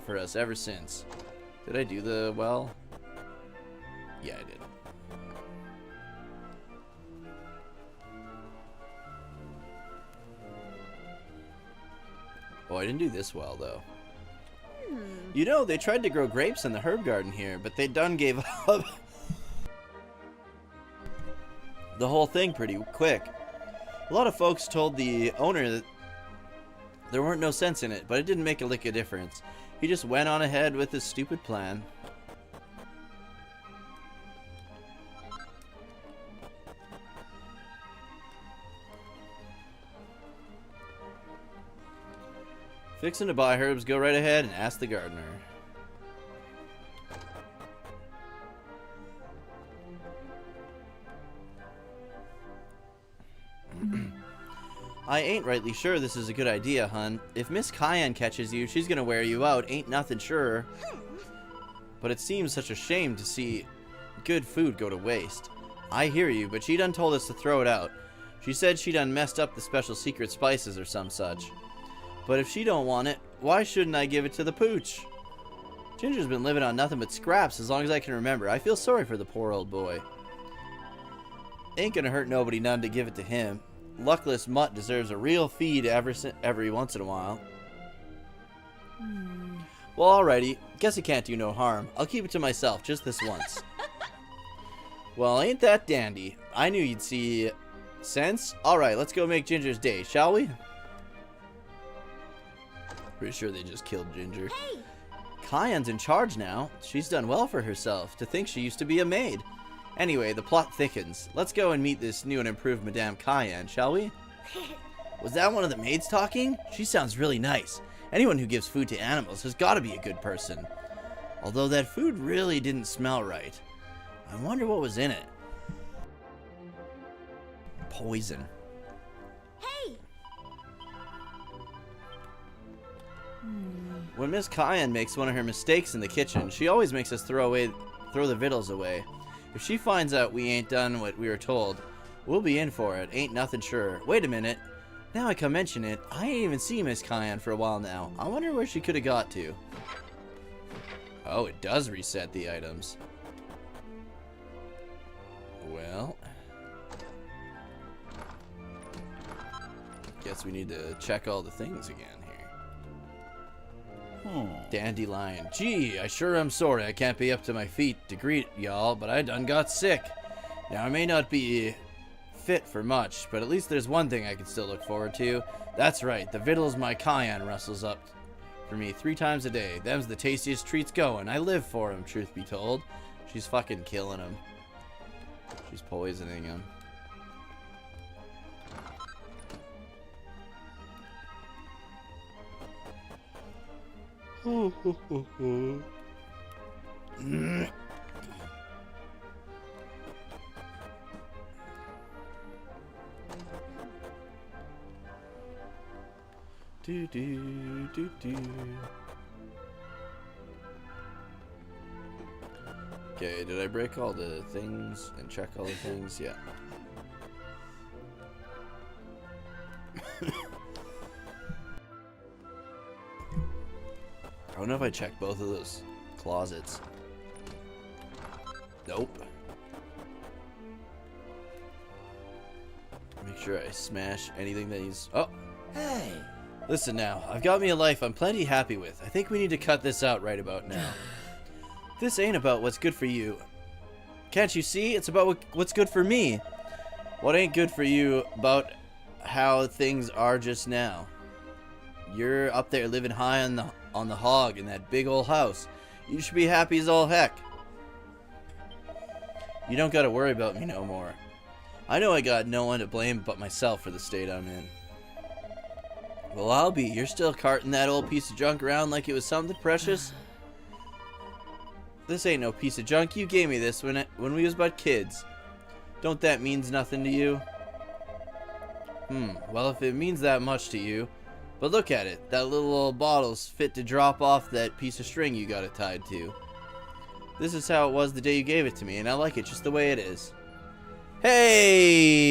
for us ever since. Did I do the well? Yeah, I did. Oh, I didn't do this well, though. You know, they tried to grow grapes in the herb garden here, but they done gave up the whole thing pretty quick. A lot of folks told the owner that there weren't no sense in it, but it didn't make a lick of difference. He just went on ahead with his stupid plan. Fixing to buy herbs, go right ahead and ask the gardener. I ain't rightly sure this is a good idea, hun. If Miss Cayenne catches you, she's gonna wear you out, ain't nothing sure. But it seems such a shame to see good food go to waste. I hear you, but she done told us to throw it out. She said she done messed up the special secret spices or some such. But if she don't want it, why shouldn't I give it to the pooch? Ginger's been living on nothing but scraps as long as I can remember. I feel sorry for the poor old boy. Ain't gonna hurt nobody none to give it to him. Luckless mutt deserves a real feed every once in a while. Well, alrighty. Guess it can't do no harm. I'll keep it to myself just this once. Well, ain't that dandy. I knew you'd see sense. Alright, let's go make Ginger's day, shall we? Pretty sure they just killed Ginger. Hey! Cayenne's in charge now. She's done well for herself. To think she used to be a maid. Anyway, the plot thickens. Let's go and meet this new and improved Madame Cayenne, shall we? Was that one of the maids talking? She sounds really nice. Anyone who gives food to animals has got to be a good person. Although that food really didn't smell right. I wonder what was in it. Poison. Hey! When Miss Cayenne makes one of her mistakes in the kitchen, she always makes us throw the victuals away. If she finds out we ain't done what we were told, we'll be in for it. Ain't nothing sure. Wait a minute. Now I can mention it, I ain't even seen Miss Cayenne for a while now. I wonder where she could have got to. Oh, it does reset the items. Well, guess we need to check all the things again here. Dandelion. Gee, I sure am sorry I can't be up to my feet to greet y'all, but I done got sick. Now, I may not be fit for much, but at least there's one thing I can still look forward to. That's right, the victuals my Cayenne rustles up for me 3 times a day. Them's the tastiest treats going. I live for 'em, truth be told. She's fucking killing 'em. She's poisoning 'em. Do do do do. Okay, did I break all the things and check all the things? Yeah. I don't know if I checked both of those closets. Nope. Make sure I smash anything that he's... Oh! Hey! Listen now, I've got me a life I'm plenty happy with. I think we need to cut this out right about now. This ain't about what's good for you. Can't you see? It's about what's good for me. What ain't good for you about how things are just now? You're up there living high on the hog in that big old house. You should be happy as all heck. You don't gotta worry about me no more. I know I got no one to blame but myself for the state I'm in. Well, I'll be. You're still carting that old piece of junk around like it was something precious. This ain't no piece of junk. You gave me this when we was but kids. Don't that means nothing to you? Well, if it means that much to you. But look at it. That little old bottle's fit to drop off that piece of string you got it tied to. This is how it was the day you gave it to me, and I like it just the way it is. Hey!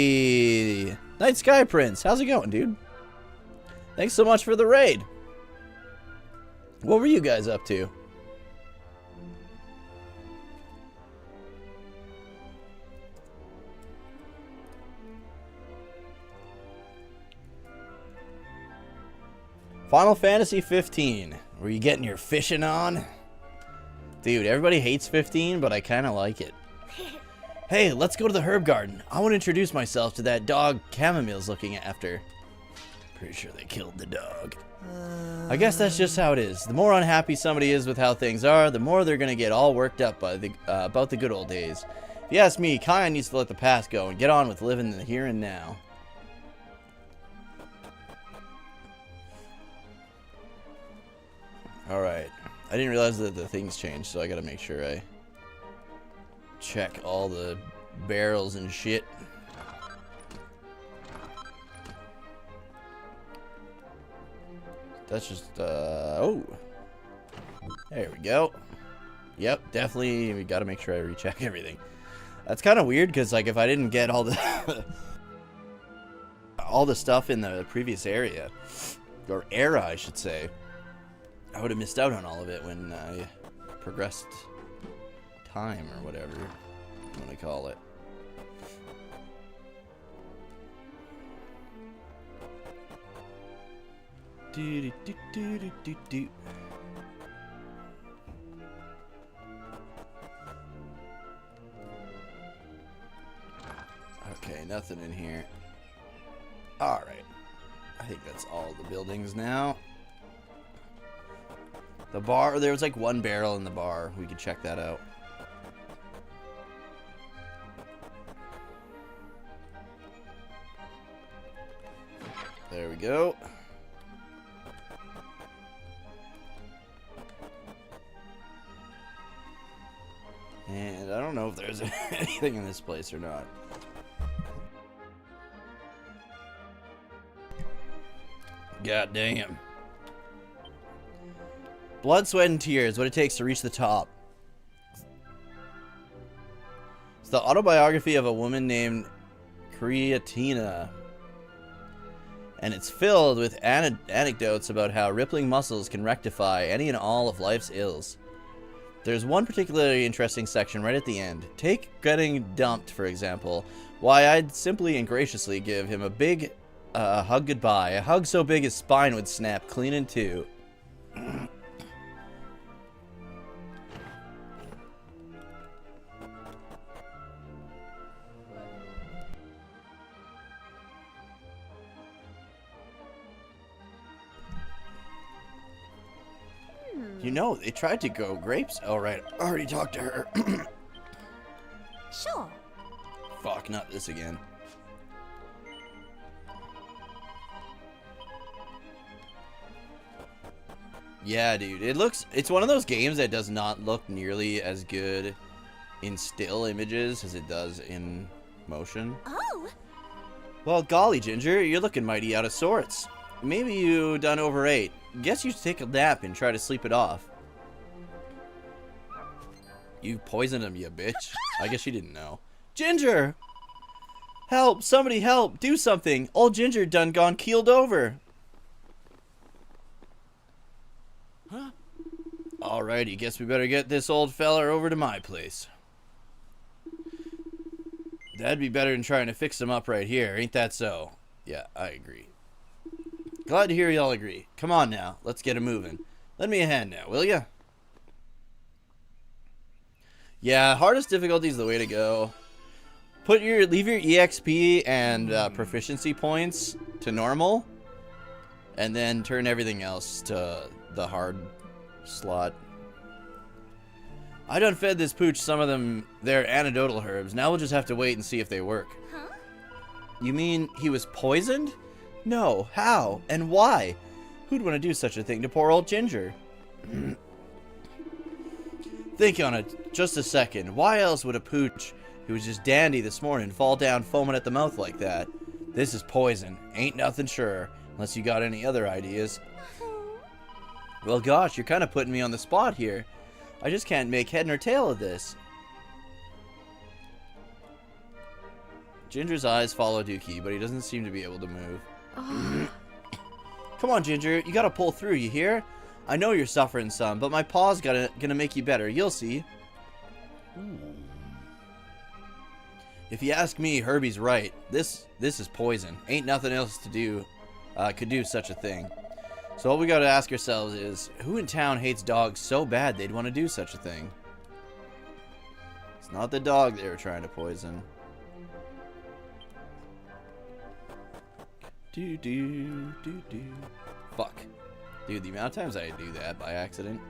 Night Sky Prince. How's it going, dude? Thanks so much for the raid. What were you guys up to? Final Fantasy 15. Were you getting your fishing on? Dude, everybody hates 15, but I kind of like it. Hey, let's go to the herb garden. I want to introduce myself to that dog Chamomile's looking after. Pretty sure they killed the dog. I guess that's just how it is. The more unhappy somebody is with how things are, the more they're going to get all worked up by about the good old days. If you ask me, Kaya needs to let the past go and get on with living the here and now. Alright. I didn't realize that the things changed, so I gotta make sure I check all the barrels and shit. That's just, oh. There we go. Yep, definitely, we gotta make sure I recheck everything. That's kind of weird, because, like, if I didn't get all the all the stuff in the previous area, or era, I should say, I would have missed out on all of it when I progressed time, or whatever you want to call it. Do. Okay, nothing in here. Alright. I think that's all the buildings now. The bar, there was like one barrel in the bar. We could check that out. There we go. And I don't know if there's anything in this place or not. God damn. Blood, sweat, and tears, what it takes to reach the top. It's the autobiography of a woman named Creatina. And it's filled with anecdotes about how rippling muscles can rectify any and all of life's ills. There's one particularly interesting section right at the end. Take getting dumped, for example. Why, I'd simply and graciously give him a big hug goodbye. A hug so big his spine would snap clean in two. You know, they tried to grow grapes. Oh, right. I already talked to her. Sure. Fuck, not this again. Yeah, dude. It's one of those games that does not look nearly as good in still images as it does in motion. Oh. Well, golly, Ginger, you're looking mighty out of sorts. Maybe you done overate. Guess you should take a nap and try to sleep it off. You poisoned him, you bitch. I guess you didn't know. Ginger! Help! Somebody help! Do something! Old Ginger done gone keeled over. Huh? Alrighty, guess we better get this old feller over to my place. That'd be better than trying to fix him up right here, ain't that so? Yeah, I agree. Glad to hear y'all agree. Come on now, let's get it moving. Lend me a hand now, will ya? Yeah, hardest difficulty is the way to go. Leave your EXP and proficiency points to normal, and then turn everything else to the hard slot. I done fed this pooch some of them their antidotal herbs. Now we'll just have to wait and see if they work. Huh? You mean he was poisoned? No, how? And why? Who'd want to do such a thing to poor old Ginger? Think on it just a second. Why else would a pooch who was just dandy this morning fall down foaming at the mouth like that? This is poison. Ain't nothing sure, unless you got any other ideas. Well, gosh, you're kind of putting me on the spot here. I just can't make head nor tail of this. Ginger's eyes follow Dookie, but he doesn't seem to be able to move. Come on, Ginger. You gotta pull through, you hear? I know you're suffering some, but my paw's gonna make you better. You'll see. Ooh. If you ask me, Herbie's right. This is poison. Ain't nothing else to do could do such a thing. So all we gotta ask ourselves is, who in town hates dogs so bad they'd want to do such a thing? It's not the dog they were trying to poison. Fuck. Dude, the amount of times I do that by accident.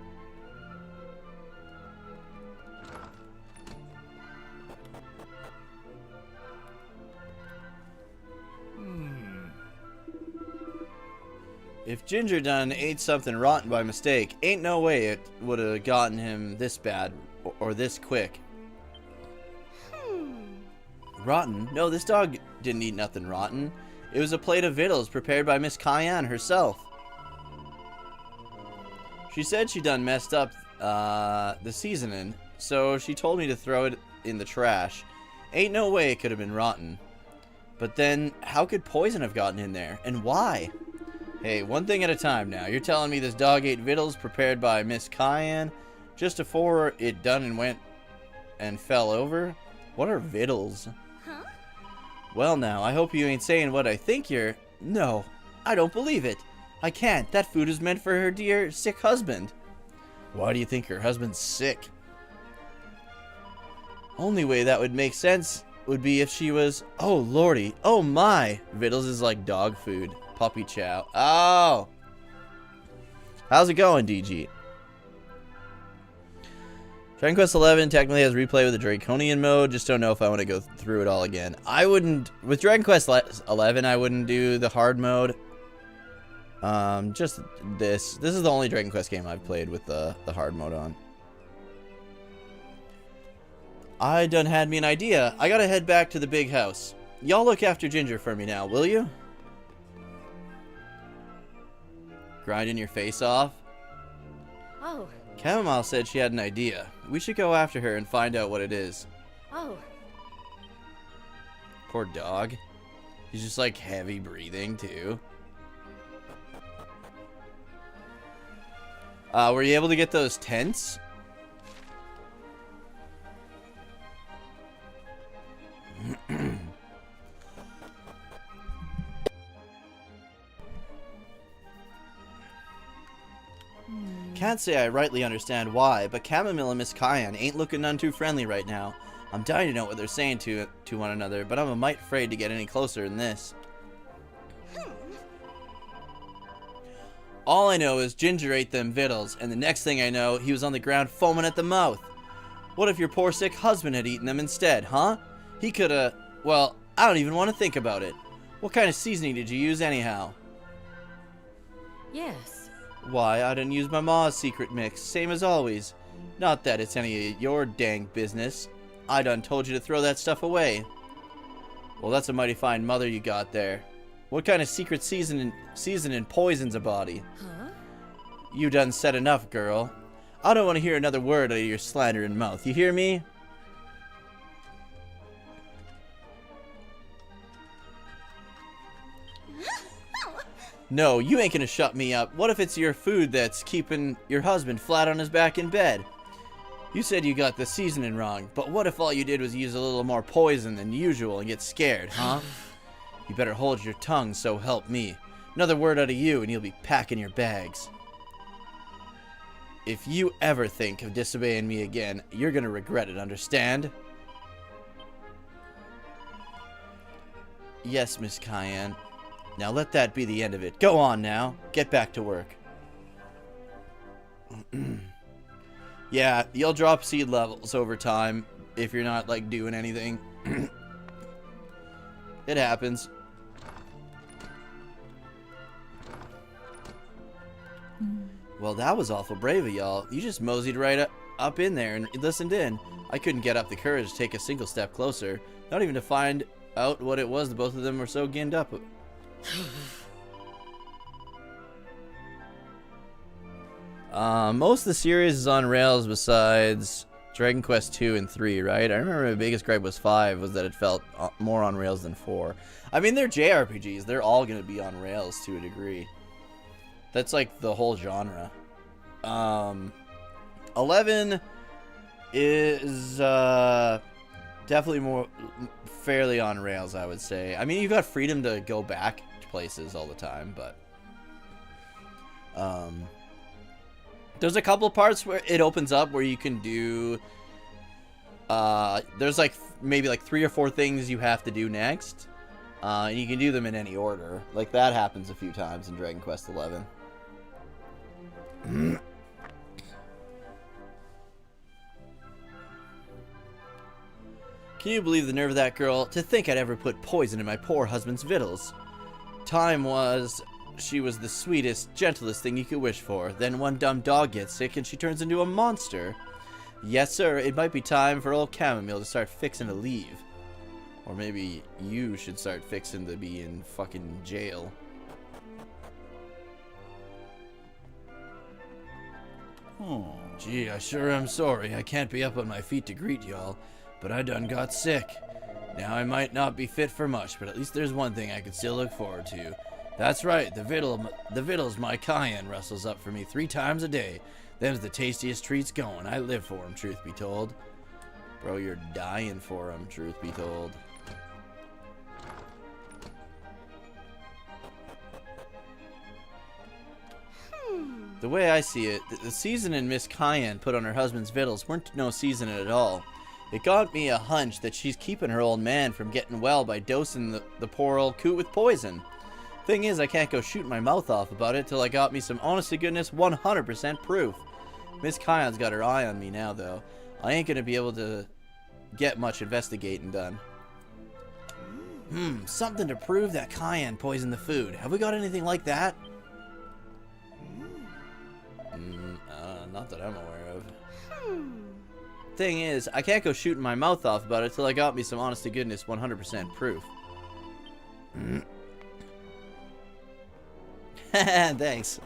If Ginger done ate something rotten by mistake, ain't no way it would have gotten him this bad or this quick. Rotten? No, this dog didn't eat nothing rotten. It was a plate of victuals prepared by Miss Cayenne herself. She said she done messed up the seasoning, so she told me to throw it in the trash. Ain't no way it could have been rotten. But then, how could poison have gotten in there? And why? Hey, one thing at a time now. You're telling me this dog ate victuals prepared by Miss Cayenne just before it done and went and fell over? What are victuals? Huh? Well now, I hope you ain't saying what I think you're... No, I don't believe it. I can't. That food is meant for her dear, sick husband. Why do you think her husband's sick? Only way that would make sense would be if she was... Oh, lordy. Oh, my. Victuals is like dog food. Puppy chow. Oh. How's it going, DG? Dragon Quest 11 technically has replay with the Draconian mode. Just don't know if I want to go through it all again. I wouldn't... With Dragon Quest 11, I wouldn't do the hard mode. Just this. This is the only Dragon Quest game I've played with the hard mode on. I done had me an idea. I gotta head back to the big house. Y'all look after Ginger for me now, will you? Grinding your face off? Oh. Chamomile said she had an idea. We should go after her and find out what it is. Oh. Poor dog. He's just like heavy breathing too. Were you able to get those tents? Can't say I rightly understand why, but Chamomile and Miss Cayenne ain't looking none too friendly right now. I'm dying to know what they're saying to one another, but I'm a mite afraid to get any closer than this. All I know is Ginger ate them victuals, and the next thing I know, he was on the ground foaming at the mouth. What if your poor sick husband had eaten them instead, huh? He coulda... Well, I don't even want to think about it. What kind of seasoning did you use anyhow? Yes. Why, I didn't use my ma's secret mix, same as always. Not that it's any of your dang business. I done told you to throw that stuff away. Well, that's a mighty fine mother you got there. What kind of secret seasoning poisons a body? Huh? You done said enough, girl. I don't want to hear another word out of your slandering mouth. You hear me? No, you ain't gonna shut me up. What if it's your food that's keeping your husband flat on his back in bed? You said you got the seasoning wrong, but what if all you did was use a little more poison than usual and get scared, huh? You better hold your tongue, so help me. Another word out of you and you'll be packing your bags. If you ever think of disobeying me again, you're gonna regret it, understand? Yes, Miss Cayenne. Now let that be the end of it. Go on now. Get back to work. Yeah, you'll drop seed levels over time if you're not, like, doing anything. It happens. Well, that was awful brave of y'all. You just moseyed right up in there and listened in. I couldn't get up the courage to take a single step closer, not even to find out what it was the both of them were so ginned up. Most of the series is on rails besides Dragon Quest 2 and 3, right? I remember my biggest gripe was 5, was that it felt more on rails than 4. I mean, they're JRPGs. They're all going to be on rails to a degree. That's like the whole genre. 11 is definitely more fairly on rails, I would say. I mean, you've got freedom to go back to places all the time, but there's a couple parts where it opens up where you can do there's like maybe like 3 or 4 things you have to do next, and you can do them in any order. Like that happens a few times in Dragon Quest 11. Can you believe the nerve of that girl? To think I'd ever put poison in my poor husband's victuals. She was the sweetest, gentlest thing you could wish for. Then one dumb dog gets sick and she turns into a monster. Yes, sir, it might be time for old Chamomile to start fixing to leave. Or maybe you should start fixing to be in fucking jail. Oh, gee, I sure am sorry. I can't be up on my feet to greet y'all, but I done got sick. Now I might not be fit for much, but at least there's one thing I can still look forward to. That's right, the vittles my cayenne rustles up for me 3 times a day. Them's the tastiest treats going. I live for 'em, truth be told. Bro, you're dying for 'em, truth be told. The way I see it, the seasoning Miss Cayenne put on her husband's victuals weren't no seasoning at all. It got me a hunch that she's keeping her old man from getting well by dosing the poor old coot with poison. Thing is, I can't go shooting my mouth off about it till I got me some honest-to-goodness 100% proof. Miss Cayenne's got her eye on me now, though. I ain't gonna be able to get much investigating done. Something to prove that Cayenne poisoned the food. Have we got anything like that? Not that I'm aware of. Thing is, I can't go shooting my mouth off about it till I got me some honest-to-goodness 100% proof. Thanks.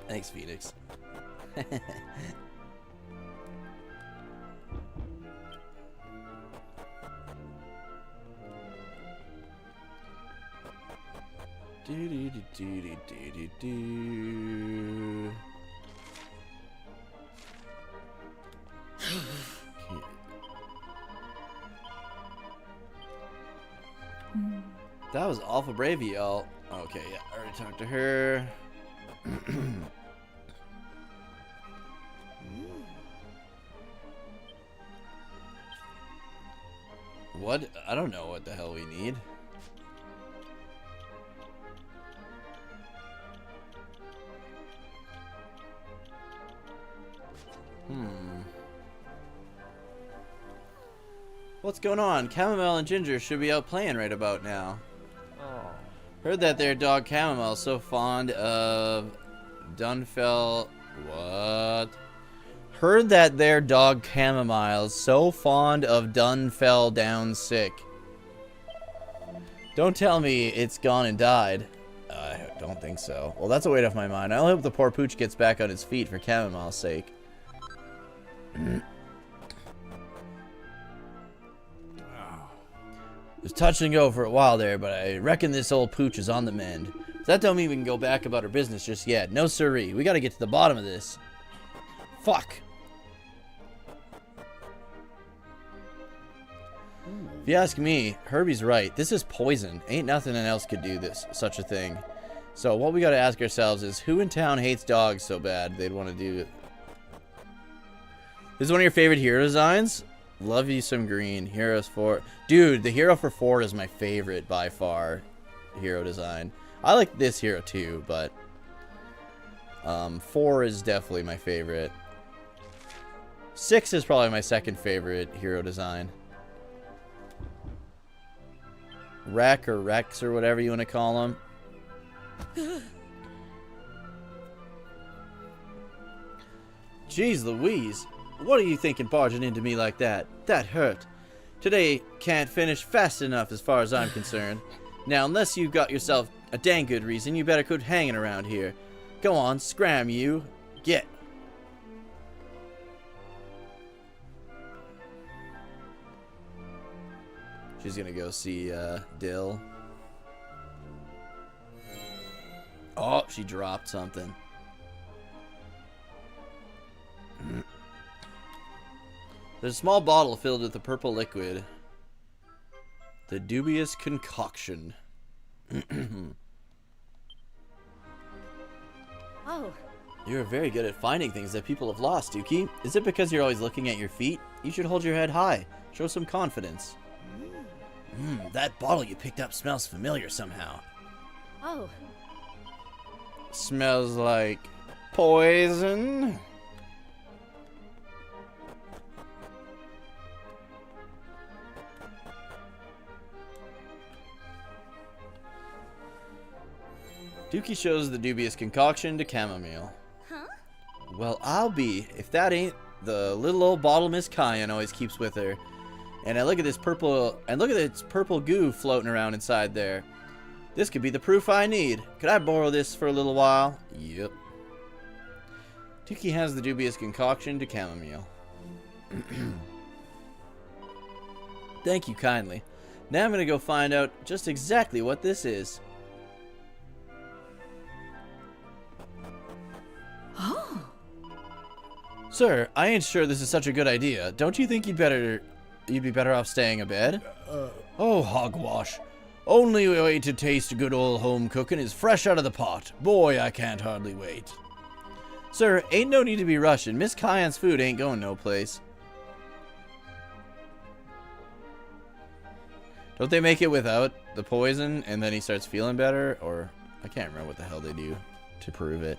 Thanks, Phoenix. That was awful brave, y'all. Okay, yeah, I already talked to her. What? I don't know what the hell we need. What's going on? Chamomile and Ginger should be out playing right about now. Oh. Heard that their dog Chamomile's so fond of Dunfell. What? Heard that their dog Chamomile's so fond of Dunfell down sick. Don't tell me it's gone and died. I don't think so. Well, that's a weight off my mind. I hope the poor pooch gets back on his feet for Chamomile's sake. It was touch and go for a while there, but I reckon this old pooch is on the mend. So that don't mean we can go back about her business just yet. No siree. We gotta get to the bottom of this. Fuck. If you ask me, Herbie's right. This is poison. Ain't nothing else could do such a thing. So what we gotta ask ourselves is, who in town hates dogs so bad they'd want to do it? This is one of your favorite hero designs? Love you some green. Heroes 4. Dude, the hero for 4 is my favorite by far. Hero design. I like this hero too, but 4 is definitely my favorite. 6 is probably my second favorite hero design. Wreck or Rex or whatever you want to call him. Jeez Louise. What are you thinking barging into me like that? That hurt. Today can't finish fast enough as far as I'm concerned. Now, unless you've got yourself a dang good reason, you better quit hanging around here. Go on, scram you. Get. She's gonna go see Dill. Oh, she dropped something. There's a small bottle filled with a purple liquid. The dubious concoction. Oh. You're very good at finding things that people have lost, Dookie. Is it because you're always looking at your feet? You should hold your head high. Show some confidence. That bottle you picked up smells familiar somehow. Oh. Smells like poison. Dookie shows the dubious concoction to Chamomile. Huh? Well, I'll be if that ain't the little old bottle Miss Cayenne always keeps with her. And I look at this purple goo floating around inside there. This could be the proof I need. Could I borrow this for a little while? Yep. Dookie has the dubious concoction to Chamomile. Thank you kindly. Now I'm gonna go find out just exactly what this is. Oh. Sir, I ain't sure this is such a good idea. Don't you think you'd be better off staying abed? Oh, hogwash. Only way to taste good old home cooking is fresh out of the pot. Boy, I can't hardly wait. Sir, ain't no need to be rushing. Miss Cayenne's food ain't going no place. Don't they make it without the poison and then he starts feeling better? Or, I can't remember what the hell they do to prove it.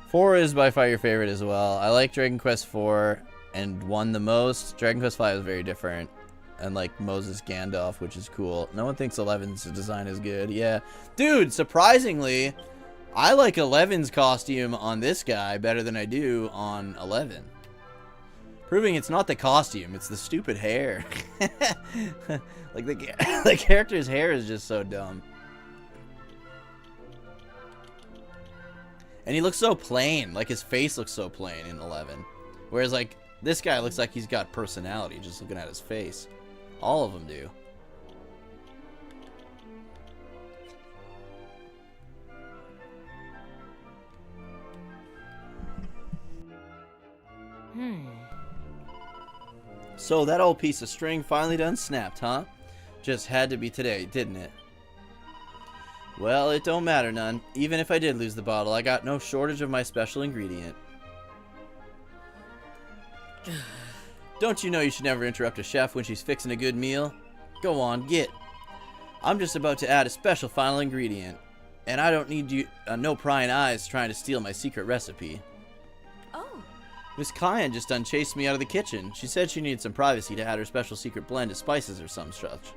4 is by far your favorite as well. I like Dragon Quest 4 and 1 the most. Dragon Quest 5 is very different. And like Moses Gandalf, which is cool. No one thinks 11's design is good. Yeah. Dude, surprisingly, I like 11's costume on this guy better than I do on 11. Proving it's not the costume, it's the stupid hair. Like the character's hair is just so dumb. And he looks so plain. Like his face looks so plain in 11. Whereas like this guy looks like he's got personality just looking at his face. All of them do. So that old piece of string finally done snapped, huh? Just had to be today, didn't it? Well, it don't matter none. Even if I did lose the bottle, I got no shortage of my special ingredient. Don't you know you should never interrupt a chef when she's fixing a good meal? Go on, get. I'm just about to add a special final ingredient. And I don't need you, no prying eyes trying to steal my secret recipe. Oh. Miss Cayenne just done chased me out of the kitchen. She said she needed some privacy to add her special secret blend of spices or some such.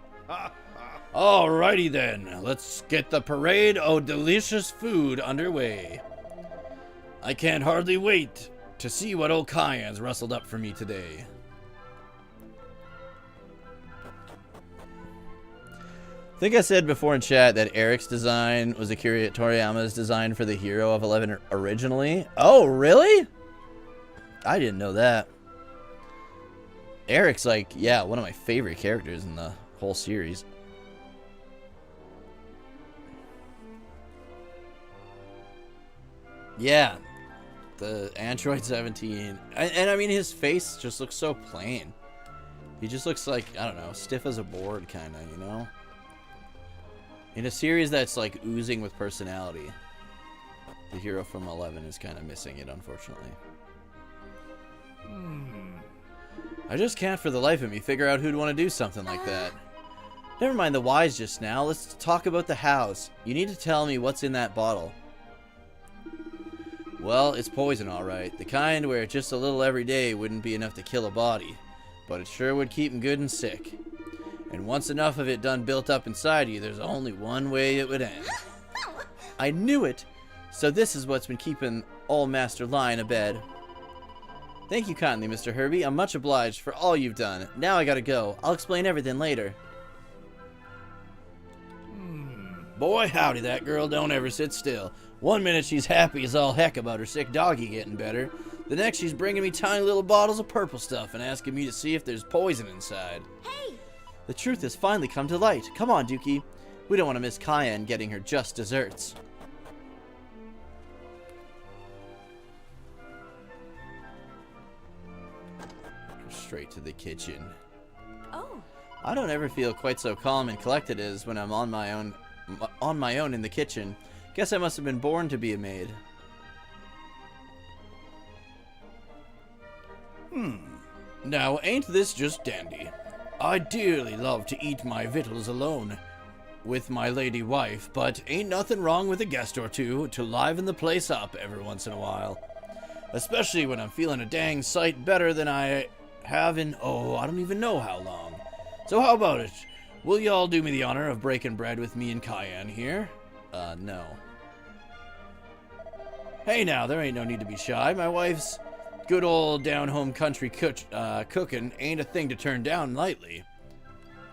Alrighty then, let's get the parade of delicious food underway. I can't hardly wait to see what old Cayenne's rustled up for me today. I think I said before in chat that Eric's design was Akira Toriyama's design for the hero of 11 originally. Oh, really? I didn't know that. Eric's like, yeah, one of my favorite characters in the whole series. Yeah, the Android 17. And I mean, his face just looks so plain. He just looks like, I don't know, stiff as a board kind of, you know? In a series that's like oozing with personality, the hero from 11 is kind of missing it, unfortunately. I just can't for the life of me figure out who'd want to do something like that. Never mind the whys just now, let's talk about the hows. You need to tell me what's in that bottle. Well, it's poison alright. The kind where just a little every day wouldn't be enough to kill a body. But it sure would keep him good and sick. And once enough of it done built up inside you, there's only one way it would end. I knew it! So this is what's been keeping old Master Lion abed. Thank you kindly, Mr. Herbie. I'm much obliged for all you've done. Now I gotta go. I'll explain everything later. Boy, howdy, that girl don't ever sit still. One minute she's happy as all heck about her sick doggy getting better. The next she's bringing me tiny little bottles of purple stuff and asking me to see if there's poison inside. Hey! The truth has finally come to light. Come on, Dookie. We don't want to miss Cayenne getting her just desserts. Straight to the kitchen. Oh. I don't ever feel quite so calm and collected as when I'm on my own in the kitchen. Guess I must have been born to be a maid. Now, ain't this just dandy? I dearly love to eat my victuals alone with my lady wife, but ain't nothing wrong with a guest or two to liven the place up every once in a while. Especially when I'm feeling a dang sight better than I have in, I don't even know how long. So how about it? Will y'all do me the honor of breaking bread with me and Cayenne here? No. Hey now, there ain't no need to be shy. My wife's good old down-home country cooking ain't a thing to turn down lightly.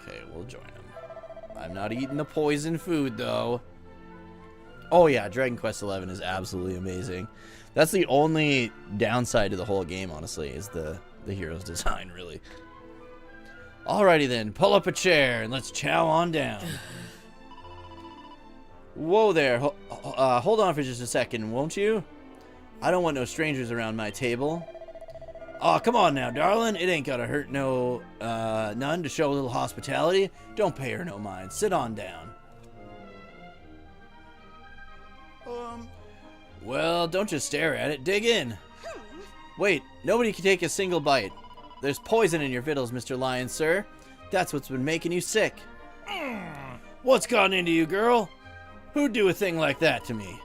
Okay, we'll join him. I'm not eating the poison food, though. Oh yeah, Dragon Quest XI is absolutely amazing. That's the only downside to the whole game, honestly, is the hero's design, really. Alrighty then, pull up a chair and let's chow on down. Whoa there, hold on for just a second, won't you? I don't want no strangers around my table. Aw, come on now, darling. It ain't gotta hurt none to show a little hospitality. Don't pay her no mind. Sit on down. Well, don't just stare at it. Dig in. Wait, nobody can take a single bite. There's poison in your victuals, Mr. Lion, sir. That's what's been making you sick. What's gotten into you, girl? Who'd do a thing like that to me?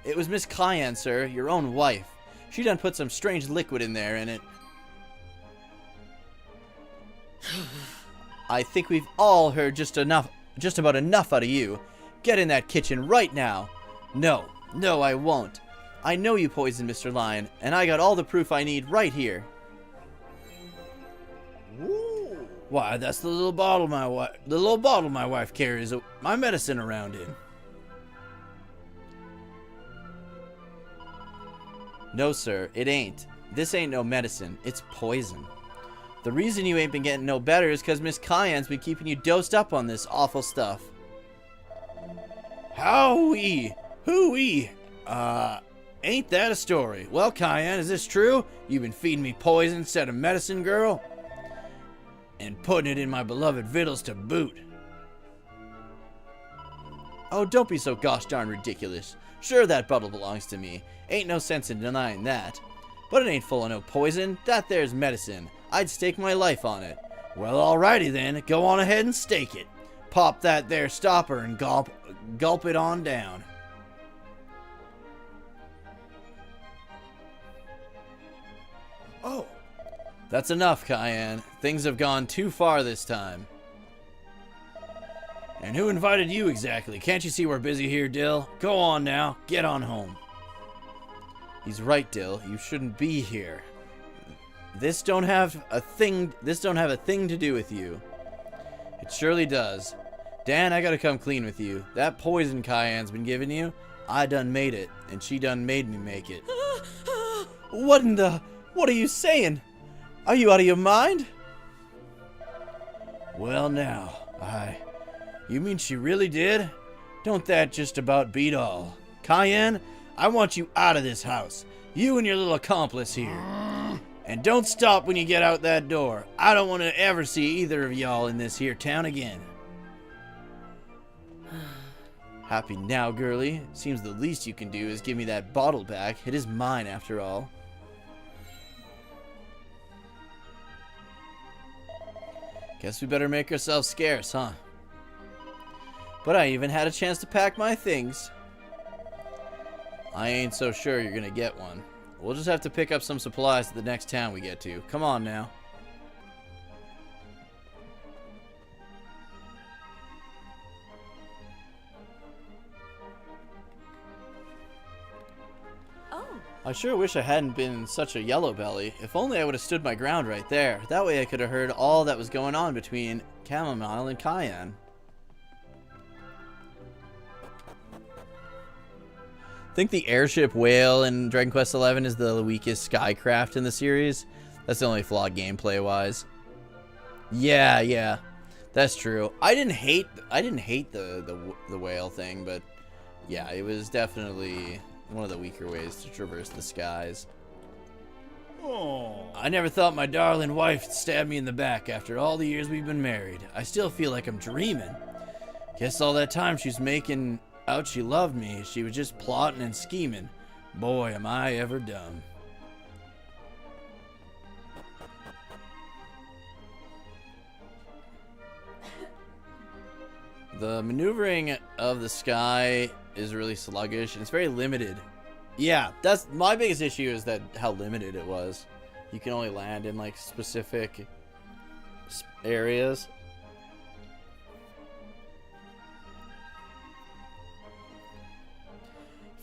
It was Miss Cayenne, sir, your own wife. She done put some strange liquid in there, and it... I think we've all heard just about enough out of you. Get in that kitchen right now. No, I won't. I know you poisoned Mr. Lion, and I got all the proof I need right here. Ooh. Why, that's the little bottle my wife carries my medicine around in. No, sir, it ain't. This ain't no medicine. It's poison. The reason you ain't been getting no better is because Miss Cayenne's been keeping you dosed up on this awful stuff. Howee! Hooey! Ain't that a story? Well, Cayenne, is this true? You've been feeding me poison instead of medicine, girl? And putting it in my beloved victuals to boot. Oh, don't be so gosh darn ridiculous. Sure, that bottle belongs to me. Ain't no sense in denying that. But it ain't full of no poison. That there's medicine. I'd stake my life on it. Well, alrighty then. Go on ahead and stake it. Pop that there stopper and gulp it on down. Oh. That's enough, Cayenne. Things have gone too far this time. And who invited you exactly? Can't you see we're busy here, Dill? Go on now. Get on home. He's right, Dill. You shouldn't be here. This don't have a thing to do with you. It surely does. Dan, I gotta come clean with you. That poison Cayenne's been giving you, I done made it, and she done made me make it. What are you saying? Are you out of your mind? Well now, you mean she really did? Don't that just about beat all? Cayenne, I want you out of this house. You and your little accomplice here. And don't stop when you get out that door. I don't want to ever see either of y'all in this here town again. Happy now, girlie. Seems the least you can do is give me that bottle back. It is mine, after all. Guess we better make ourselves scarce, huh? But I even had a chance to pack my things. I ain't so sure you're gonna get one. We'll just have to pick up some supplies at the next town we get to. Come on now. I sure wish I hadn't been such a yellow belly. If only I would have stood my ground right there. That way I could have heard all that was going on between Chamomile and Cayenne. I think the airship whale in Dragon Quest XI is the weakest skycraft in the series. That's the only flaw gameplay-wise. Yeah, that's true. I didn't hate the whale thing, but yeah, it was definitely one of the weaker ways to traverse the skies. Oh. I never thought my darling wife stabbed me in the back after all the years we've been married. I still feel like I'm dreaming. Guess all that time she was making out she loved me, she was just plotting and scheming. Boy, am I ever dumb. The maneuvering of the sky is really sluggish, and it's very limited. Yeah, that's my biggest issue, is that how limited it was. You can only land in like specific areas.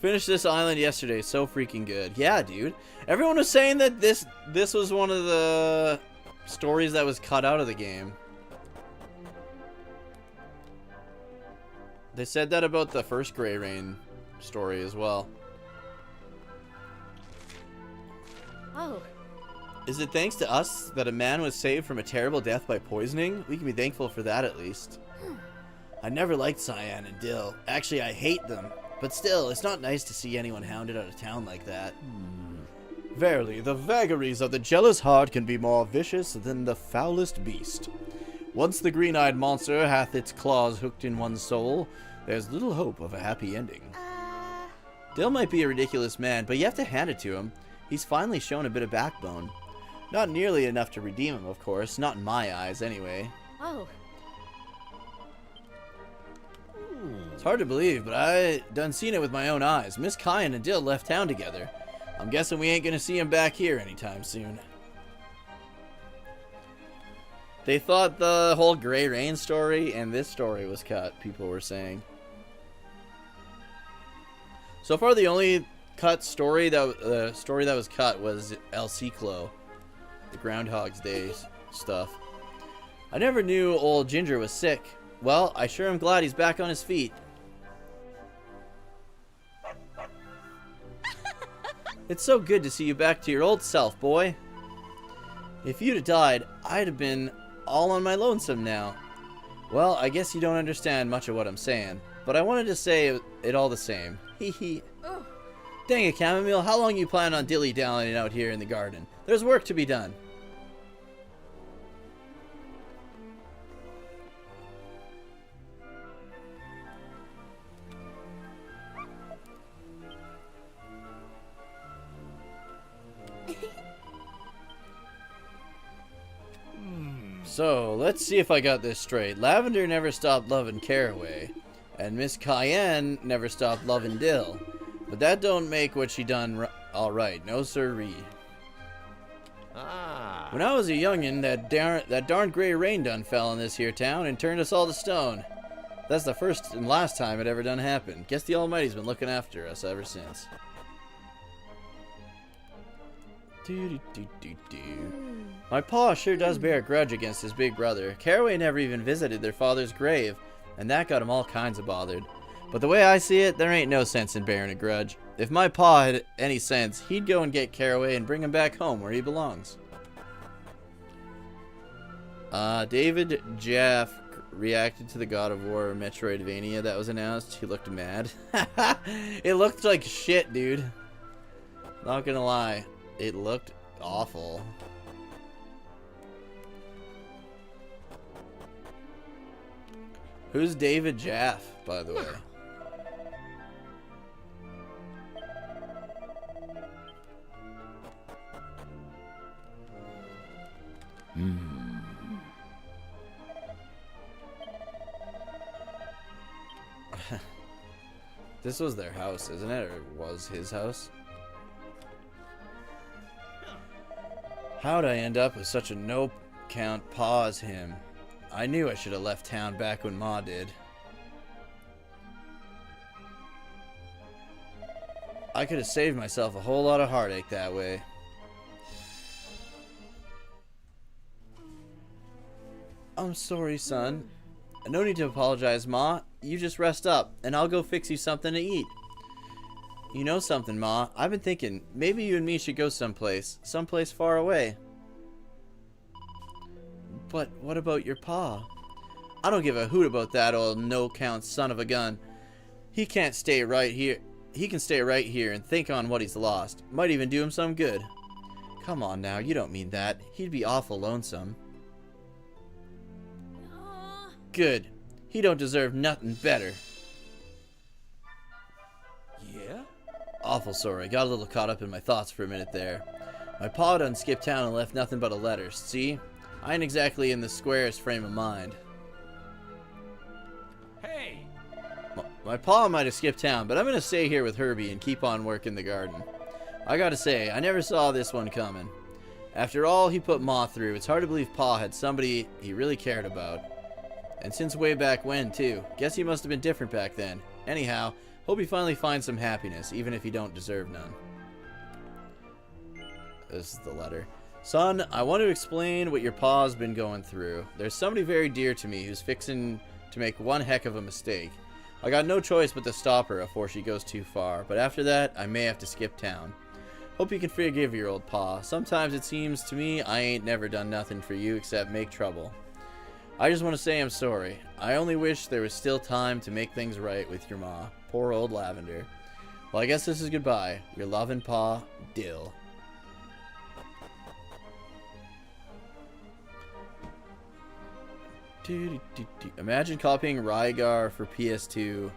Finished this island yesterday, so freaking good. Yeah, dude. Everyone was saying that this was one of the stories that was cut out of the game. They said that about the first Grey Rain story as well. Oh. Is it thanks to us that a man was saved from a terrible death by poisoning? We can be thankful for that at least. I never liked Cyan and Dill. Actually, I hate them. But still, it's not nice to see anyone hounded out of town like that. Verily, the vagaries of the jealous heart can be more vicious than the foulest beast. Once the green-eyed monster hath its claws hooked in one's soul, there's little hope of a happy ending. Dill might be a ridiculous man, but you have to hand it to him. He's finally shown a bit of backbone. Not nearly enough to redeem him, of course. Not in my eyes, anyway. Oh. It's hard to believe, but I done seen it with my own eyes. Miss Cayenne and Dill left town together. I'm guessing we ain't gonna see him back here anytime soon. They thought the whole Grey Rain story and this story was cut, people were saying. So far, the only cut story that was cut was El Ciclo, the Groundhog's Day stuff. I never knew old Ginger was sick. Well, I sure am glad he's back on his feet. It's so good to see you back to your old self, boy. If you'd have died, I'd have been all on my lonesome now. Well, I guess you don't understand much of what I'm saying, but I wanted to say it all the same. Hee hee. Oh. Dang it, Chamomile, how long you plan on dilly-dallying out here in the garden? There's work to be done. So, let's see if I got this straight. Lavender never stopped loving Carraway, and Miss Cayenne never stopped loving Dill. But that don't make what she done alright, no sirree. Ah. When I was a youngin', that darn Grey Rain done fell in this here town and turned us all to stone. That's the first and last time it ever done happened. Guess the Almighty's been looking after us ever since. My pa sure does bear a grudge against his big brother. Carraway never even visited their father's grave, and that got him all kinds of bothered. But the way I see it, there ain't no sense in bearing a grudge. If my pa had any sense, he'd go and get Carraway and bring him back home where he belongs. David Jaff reacted to the God of War Metroidvania that was announced. He looked mad. It looked like shit, dude. Not gonna lie. It looked awful. Who's David Jaff, by the way? This was their house, isn't it? Or was his house? How'd I end up with such a no-count paw as him? I knew I should have left town back when Ma did. I could have saved myself a whole lot of heartache that way. I'm sorry, son. No need to apologize, Ma. You just rest up, and I'll go fix you something to eat. You know something, Ma? I've been thinking, maybe you and me should go someplace far away. But what about your pa? I don't give a hoot about that old no-count son of a gun. He can't stay right here. He can stay right here and think on what he's lost. Might even do him some good. Come on now, you don't mean that. He'd be awful lonesome. Good. He don't deserve nothing better. Yeah? Awful sorry. Got a little caught up in my thoughts for a minute there. My pa done skipped town and left nothing but a letter. See? I ain't exactly in the squarest frame of mind. Hey! My pa might have skipped town, but I'm gonna stay here with Herbie and keep on working the garden. I gotta say, I never saw this one coming. After all he put Ma through, it's hard to believe Pa had somebody he really cared about. And since way back when, too. Guess he must have been different back then. Anyhow, hope he finally finds some happiness, even if he don't deserve none. This is the letter. Son, I want to explain what your pa's been going through. There's somebody very dear to me who's fixing to make one heck of a mistake. I got no choice but to stop her before she goes too far, but after that, I may have to skip town. Hope you can forgive your old pa. Sometimes it seems to me I ain't never done nothing for you except make trouble. I just want to say I'm sorry. I only wish there was still time to make things right with your ma. Poor old Lavender. Well, I guess this is goodbye. Your loving pa, Dill. Imagine copying Rygar for PS2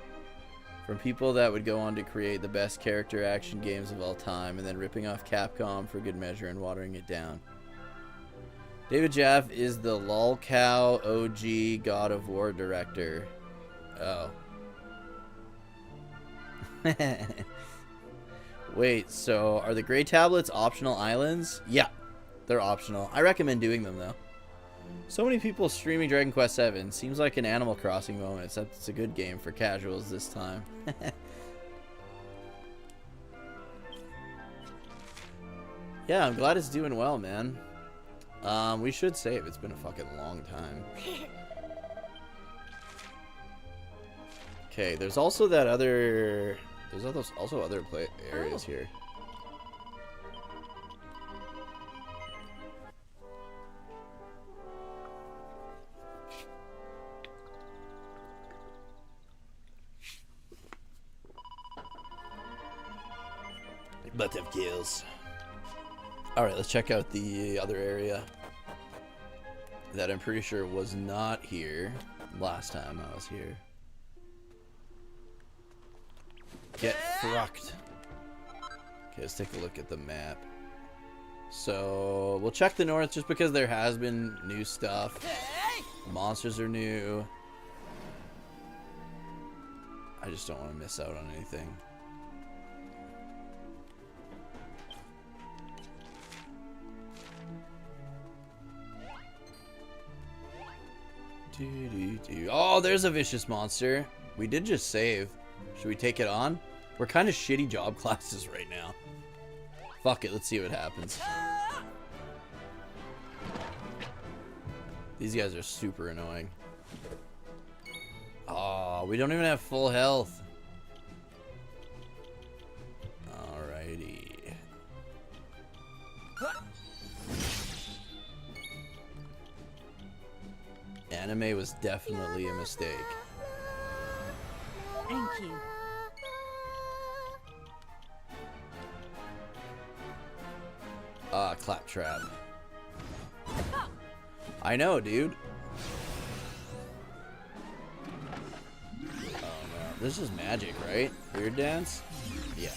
from people that would go on to create the best character action games of all time and then ripping off Capcom for good measure and watering it down. David Jaff is the lolcow OG God of War director. Oh. Wait, so are the gray tablets optional islands? Yeah, they're optional. I recommend doing them though. So many people streaming Dragon Quest VII. Seems like an Animal Crossing moment, except it's a good game for casuals this time. Yeah, I'm glad it's doing well, man. We should save. It's been a fucking long time. Okay, there's also that other... There's also other areas here. But of kills. Alright, let's check out the other area that I'm pretty sure was not here last time I was here. Get fucked. Okay, let's take a look at the map. So, we'll check the north just because there has been new stuff. Monsters are new. I just don't want to miss out on anything. Oh, there's a vicious monster. We did just save. Should we take it on? We're kind of shitty job classes right now. Fuck it, let's see what happens. These guys are super annoying. Oh, we don't even have full health. Alrighty. Anime was definitely a mistake. Thank you. Claptrap. I know, dude. Oh no, this is magic, right? Weird dance? Yeah.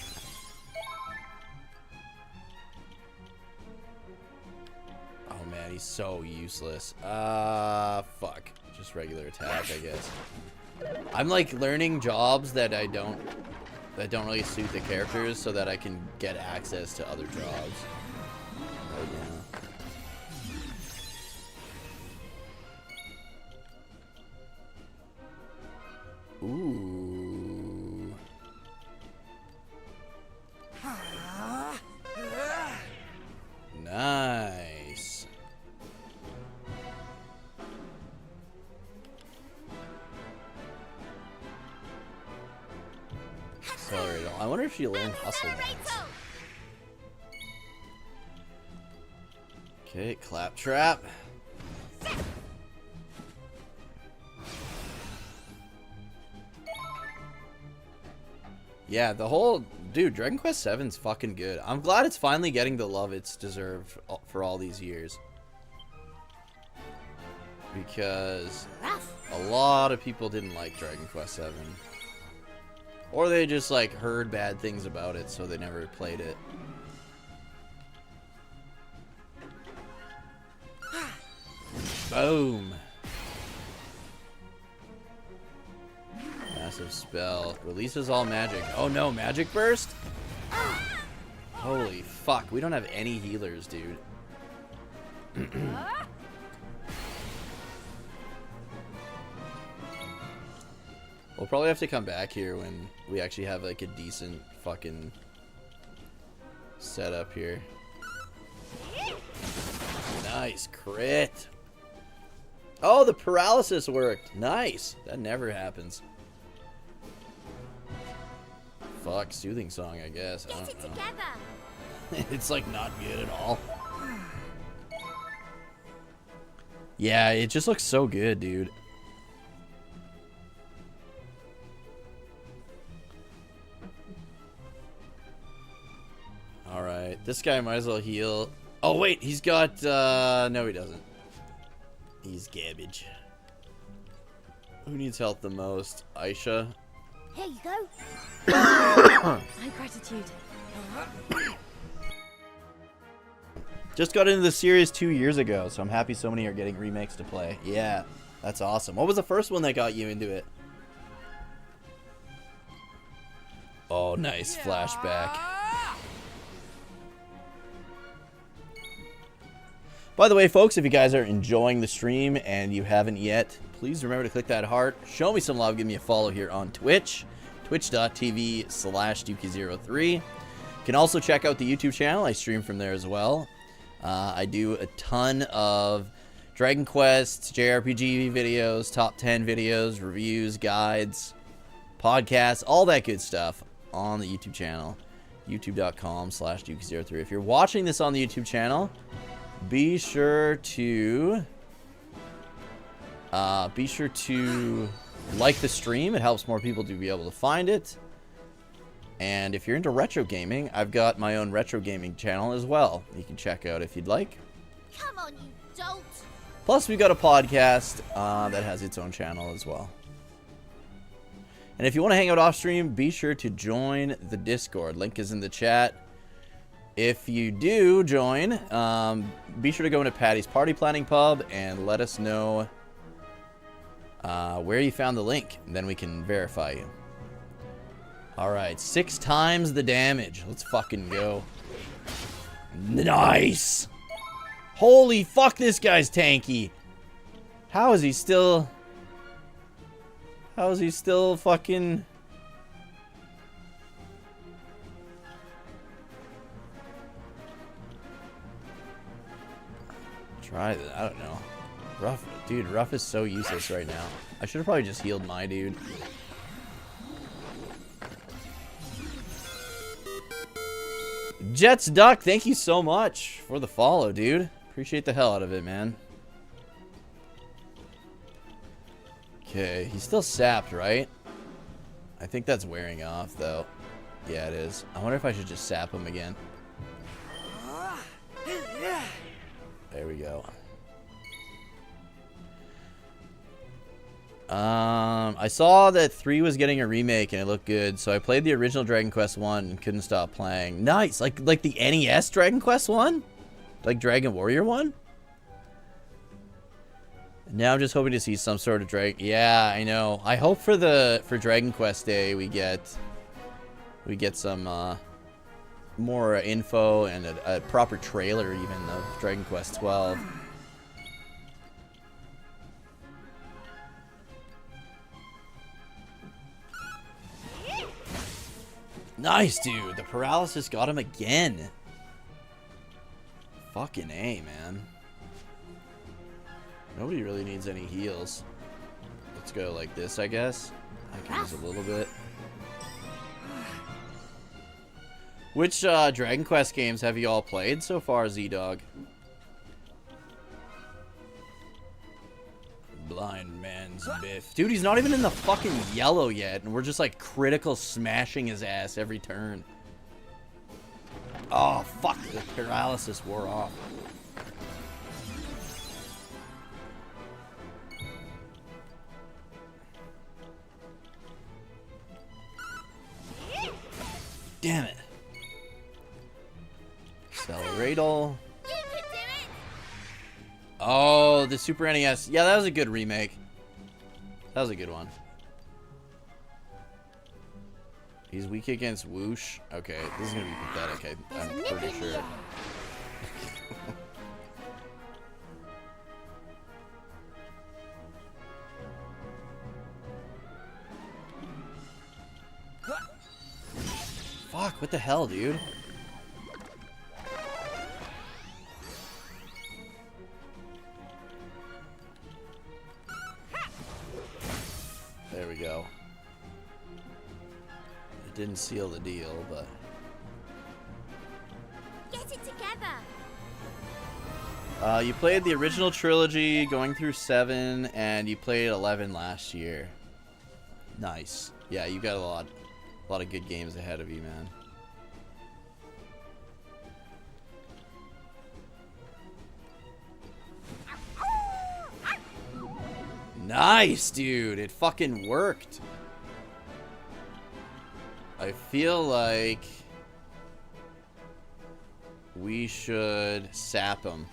Oh man, he's so useless. Fuck. Just regular attack, I guess. I'm like learning jobs that don't really suit the characters so that I can get access to other jobs. Right now. Ooh. actually learn hustle dance. Okay, claptrap. Yeah, the whole... Dude, Dragon Quest VII's fucking good. I'm glad it's finally getting the love it's deserved for all these years. Because a lot of people didn't like Dragon Quest VII. Or they just, like, heard bad things about it, so they never played it. Boom. Massive spell. Releases all magic. Oh no, magic burst? Holy fuck, we don't have any healers, dude. We'll probably have to come back here when we actually have like a decent fucking setup here. Nice crit. Oh, the paralysis worked. Nice. That never happens. Fuck, soothing song, I guess. I don't know. It's like not good at all. Yeah, it just looks so good, dude. Alright, this guy might as well heal. Oh wait, he's got, no he doesn't. He's garbage. Who needs help the most? Aisha? Here you go. My gratitude. Just got into the series 2 years ago, so I'm happy so many are getting remakes to play. Yeah, that's awesome. What was the first one that got you into it? Oh, nice flashback. By the way, folks, if you guys are enjoying the stream and you haven't yet, please remember to click that heart. Show me some love. Give me a follow here on Twitch. Twitch.tv/Dukey03. You can also check out the YouTube channel. I stream from there as well. I do a ton of Dragon Quest, JRPG videos, top 10 videos, reviews, guides, podcasts, all that good stuff on the YouTube channel. YouTube.com/Dukey03. If you're watching this on the YouTube channel, be sure to like the stream. It helps more people to be able to find it. And if you're into retro gaming, I've got my own retro gaming channel as well. You can check out if you'd like. Come on, you dolt. Plus, we've got a podcast that has its own channel as well. And if you want to hang out off stream, be sure to join the Discord. Link is in the chat. If you do join, be sure to go into Patty's Party Planning Pub and let us know where you found the link, and then we can verify you. Alright, 6 times the damage. Let's fucking go. Nice! Holy fuck, this guy's tanky. How is he still fucking... Try that. I don't know. Ruff, dude, Ruff is so useless right now. I should have probably just healed my dude. Jets Duck, thank you so much for the follow, dude. Appreciate the hell out of it, man. Okay, he's still sapped, right? I think that's wearing off, though. Yeah, it is. I wonder if I should just sap him again. There we go. I saw that 3 was getting a remake and it looked good, so I played the original Dragon Quest 1 and couldn't stop playing. Nice! Like the NES Dragon Quest 1? Like Dragon Warrior 1? Now I'm just hoping to see some sort of Dragon... Yeah, I know. I hope for Dragon Quest Day we get some more info and a proper trailer even of Dragon Quest 12. Nice, dude. The paralysis got him again. Fucking A, man. Nobody really needs any heals. Let's go like this, I guess. I can use a little bit. Which Dragon Quest games have you all played so far, Z-Dog? Blind man's biff. Dude, he's not even in the fucking yellow yet, and we're just like critical smashing his ass every turn. Oh, fuck. The paralysis wore off. Damn it. Acceleratal. You can do it. Oh, the Super NES. Yeah, that was a good remake. That was a good one. He's weak against whoosh. Okay, this is gonna be pathetic. I'm pretty sure. Fuck, what the hell, dude? There we go. It didn't seal the deal, but... Get it together. You played the original trilogy, going through 7, and you played 11 last year. Nice. Yeah, you got a lot of good games ahead of you, man. Nice, dude. It fucking worked. I feel like we should sap him.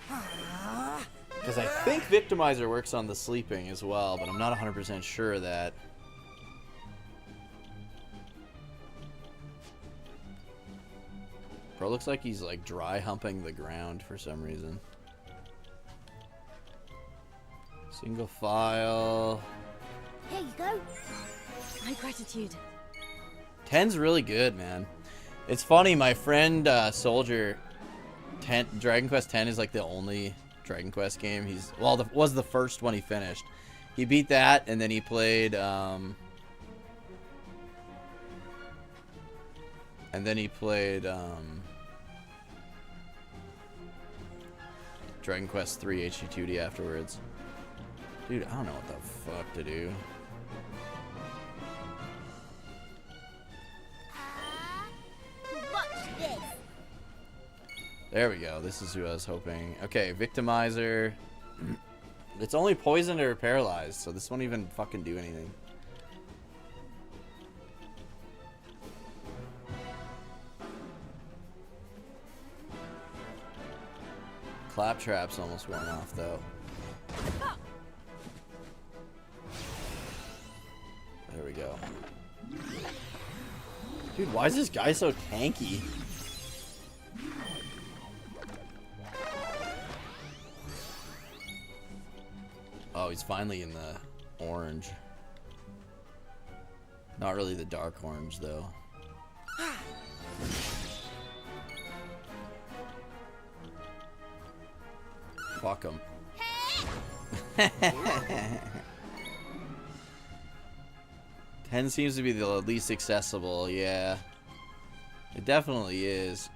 Because I think Victimizer works on the sleeping as well, but I'm not 100% sure of that. Bro, looks like he's like dry humping the ground for some reason. Single file. Here you go. My gratitude. 10's really good, man. It's funny, my friend Soldier, Dragon Quest 10 is like the only Dragon Quest game he's was the first one he finished. He beat that, and then he played Dragon Quest 3 HD2D afterwards. Dude, I don't know what the fuck to do. Watch this. There we go. This is who I was hoping. Okay, Victimizer. It's only poisoned or paralyzed, so this won't even fucking do anything. Claptrap's almost worn off, though. There we go. Dude, why is this guy so tanky? Oh, he's finally in the orange. Not really the dark orange, though. Fuck him. 10 seems to be the least accessible, yeah. It definitely is.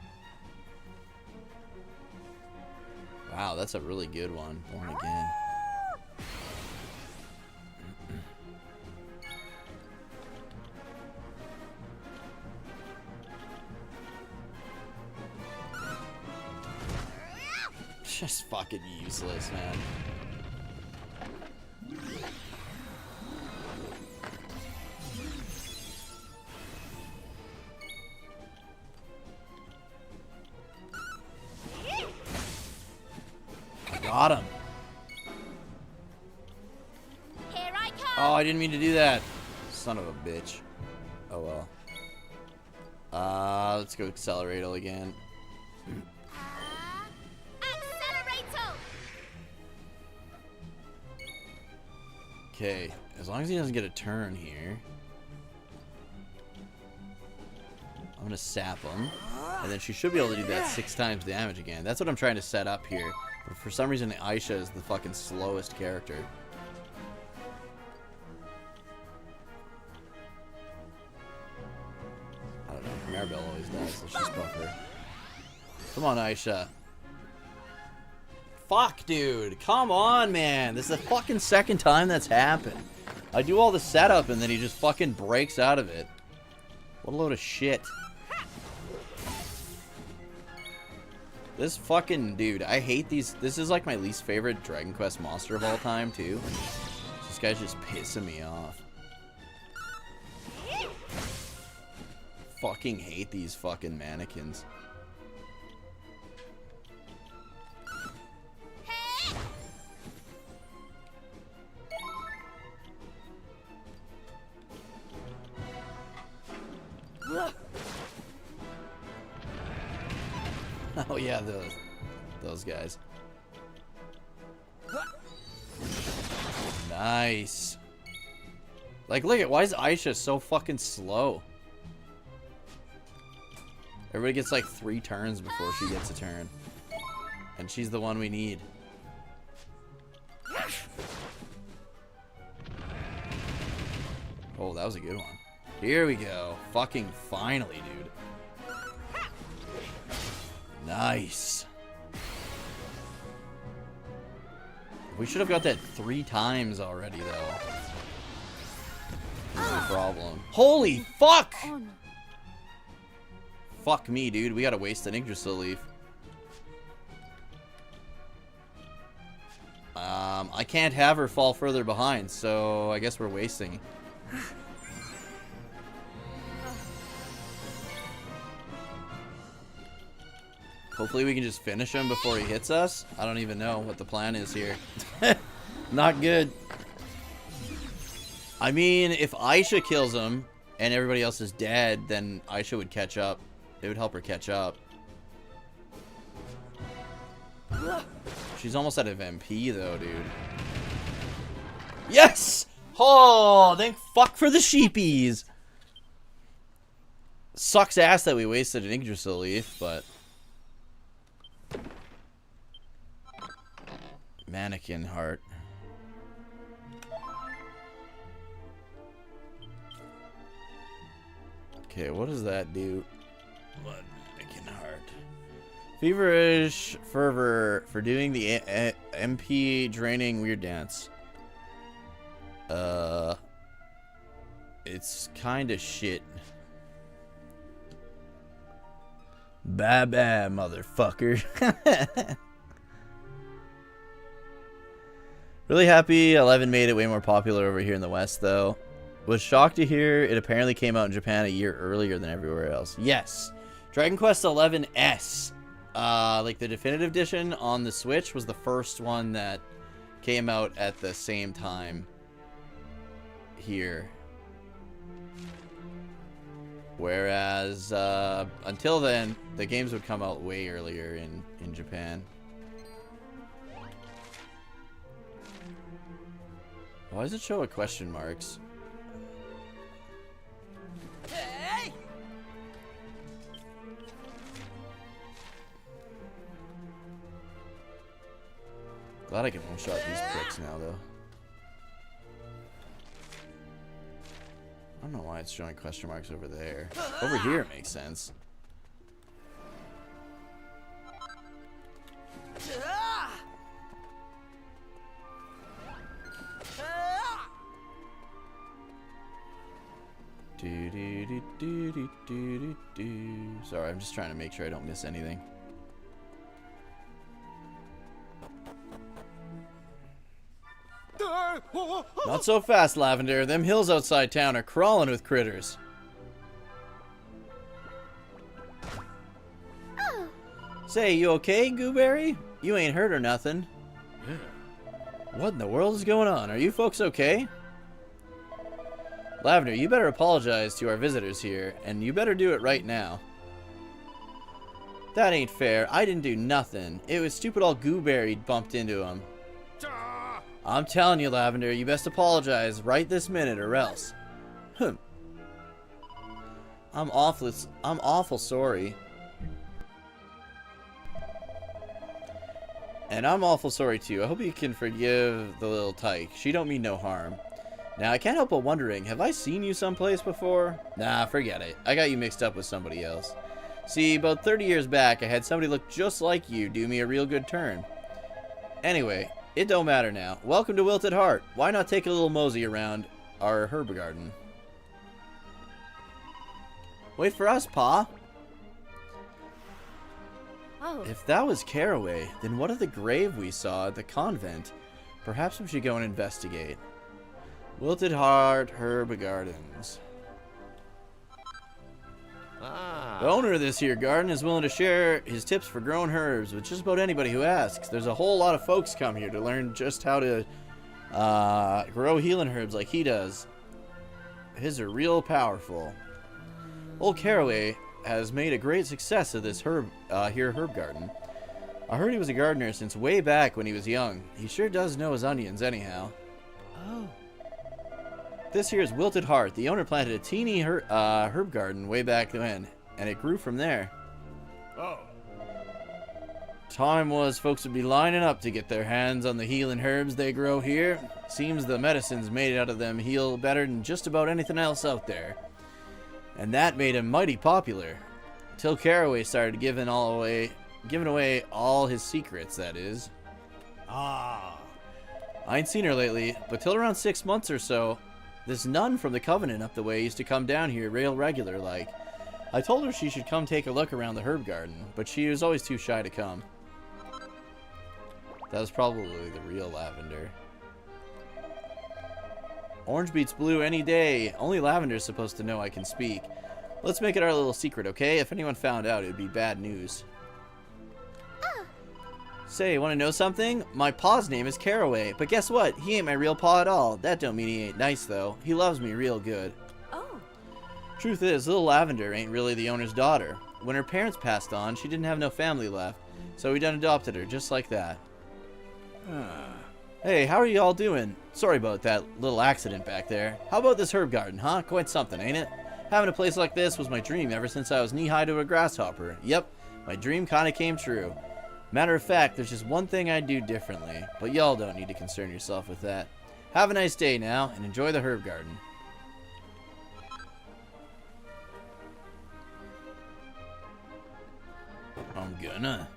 Wow, that's a really good one. Born Again. Just fucking useless, man. Got him. Here I come. Oh, I didn't mean to do that. Son of a bitch. Oh well. Let's go Accelerator again. Accelerator. Okay, as long as he doesn't get a turn here. I'm gonna sap him. And then she should be able to do that 6 times damage again. That's what I'm trying to set up here. But for some reason, Aisha is the fucking slowest character. I don't know. Maribel always does. Let's just buffer. Come on, Aisha. Fuck, dude. Come on, man. This is the fucking second time that's happened. I do all the setup and then he just fucking breaks out of it. What a load of shit. This fucking dude, I hate these. This is like my least favorite Dragon Quest monster of all time, too. This guy's just pissing me off. Fucking hate these fucking mannequins. Oh yeah, those guys. Nice. Like, look at, why is Aisha so fucking slow? Everybody gets like 3 turns before she gets a turn. And she's the one we need. Oh, that was a good one. Here we go. Fucking finally, dude. Nice. We should have got that 3 times already, though. No problem. Holy fuck! Fuck me, dude. We gotta waste an Yggdrasil leaf. I can't have her fall further behind, so I guess we're wasting. Hopefully we can just finish him before he hits us. I don't even know what the plan is here. Not good. I mean, if Aisha kills him and everybody else is dead, then Aisha would catch up. It would help her catch up. She's almost out of MP though, dude. Yes! Oh, thank fuck for the sheepies. Sucks ass that we wasted an Yggdrasil leaf, but... Mannequin heart. Okay, what does that do? Mannequin heart. Feverish fervor for doing the MP draining weird dance. It's kind of shit. Bye bye, motherfucker. Really happy 11 made it way more popular over here in the West, though. Was shocked to hear it apparently came out in Japan a year earlier than everywhere else. Yes, Dragon Quest 11S, like the definitive edition on the Switch, was the first one that came out at the same time here. Whereas until then, the games would come out way earlier in Japan. Why does it show a question marks? Hey! Glad I can one-shot these pricks now, though. I don't know why it's showing question marks over there. Over here it makes sense. Sorry, I'm just trying to make sure I don't miss anything. Not so fast, Lavender. Them hills outside town are crawling with critters. Oh. Say, you okay, Gooberry? You ain't hurt or nothing. What in the world is going on? Are you folks okay? Lavender, you better apologize to our visitors here, and you better do it right now. That ain't fair. I didn't do nothing. It was stupid old Gooberry bumped into him. I'm telling you, Lavender, you best apologize right this minute or else. I'm awful sorry. And I'm awful sorry too. I hope you can forgive the little tyke. She don't mean no harm. Now, I can't help but wondering, have I seen you someplace before? Nah, forget it. I got you mixed up with somebody else. See, about 30 years back, I had somebody look just like you do me a real good turn. Anyway, it don't matter now. Welcome to Wilted Heart. Why not take a little mosey around our herb garden? Wait for us, Pa. Oh. If that was Carraway, then what of the grave we saw at the convent? Perhaps we should go and investigate. Wilted Heart Herb Gardens. The owner of this here garden is willing to share his tips for growing herbs with just about anybody who asks. There's a whole lot of folks come here to learn just how to grow healing herbs like he does. His are real powerful. Old Carraway has made a great success of this herb garden. I heard he was a gardener since way back when he was young. He sure does know his onions anyhow. Oh. This here is Wilted Heart. The owner planted a teeny herb garden way back when, and it grew from there. Oh. Time was folks would be lining up to get their hands on the healing herbs they grow here. Seems the medicines made out of them heal better than just about anything else out there. And that made him mighty popular. Till Carraway started giving away all his secrets, that is. Ah. I ain't seen her lately, but till around 6 months or so, this nun from the Covenant up the way used to come down here real regular like. I told her she should come take a look around the herb garden, but she was always too shy to come. That was probably the real lavender. Orange beats blue any day. Only Lavender's supposed to know I can speak. Let's make it our little secret, okay? If anyone found out, it would be bad news. Say, want to know something? My pa's name is Carraway, but guess what? He ain't my real pa at all. That don't mean he ain't nice, though. He loves me real good. Oh. Truth is, little Lavender ain't really the owner's daughter. When her parents passed on, she didn't have no family left, so we done adopted her, just like that. Hey, how are you all doing? Sorry about that little accident back there. How about this herb garden, huh? Quite something, ain't it? Having a place like this was my dream ever since I was knee-high to a grasshopper. Yep, my dream kinda came true. Matter of fact, there's just one thing I'd do differently, but y'all don't need to concern yourself with that. Have a nice day now, and enjoy the herb garden. I'm gonna.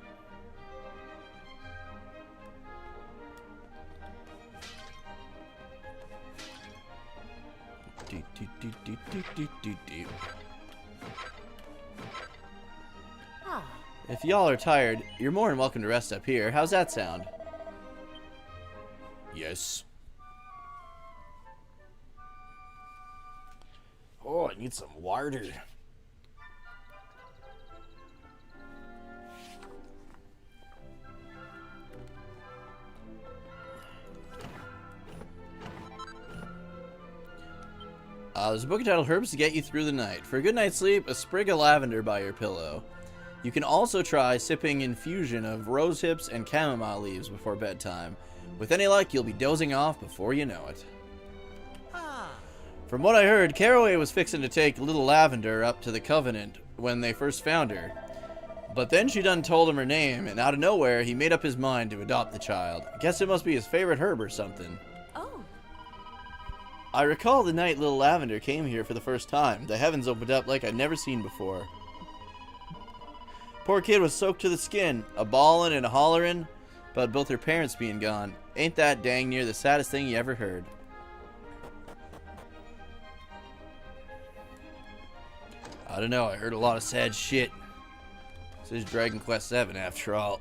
Ah. If y'all are tired, you're more than welcome to rest up here. How's that sound? Yes. Oh, I need some water. There's a book entitled Herbs to Get You Through the Night. For a good night's sleep, a sprig of lavender by your pillow. You can also try sipping infusion of rose hips and chamomile leaves before bedtime. With any luck, you'll be dozing off before you know it. From what I heard, Carraway was fixing to take little Lavender up to the Covenant when they first found her. But then she done told him her name, and out of nowhere, he made up his mind to adopt the child. Guess it must be his favorite herb or something. Oh. I recall the night little Lavender came here for the first time. The heavens opened up like I'd never seen before. Poor kid was soaked to the skin, a bawling and a hollering about both her parents being gone. Ain't that dang near the saddest thing you ever heard? I don't know, I heard a lot of sad shit. This is Dragon Quest VII after all.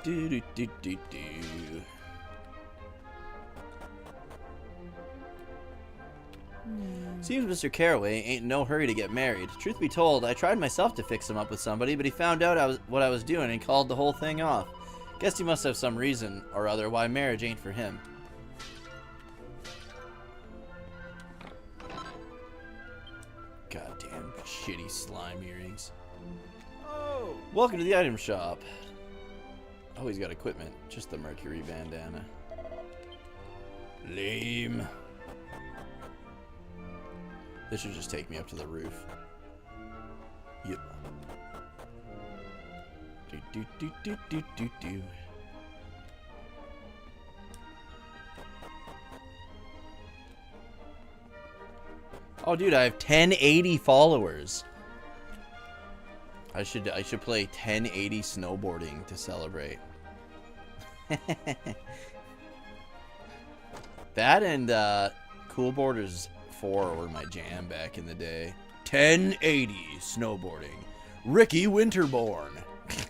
do do do do do. Seems Mr. Carraway ain't in no hurry to get married. Truth be told, I tried myself to fix him up with somebody, but he found out what I was doing and called the whole thing off. Guess he must have some reason or other why marriage ain't for him. Goddamn shitty slime earrings. Oh. Welcome to the item shop. Oh, he's got equipment. Just the Mercury bandana. Lame. This should just take me up to the roof. Yep. Do do do do do do do. Oh, dude, I have 1080 followers. I should play 1080 snowboarding to celebrate. That and Cool Borders 4 were my jam back in the day. 1080 snowboarding. Ricky Winterborn.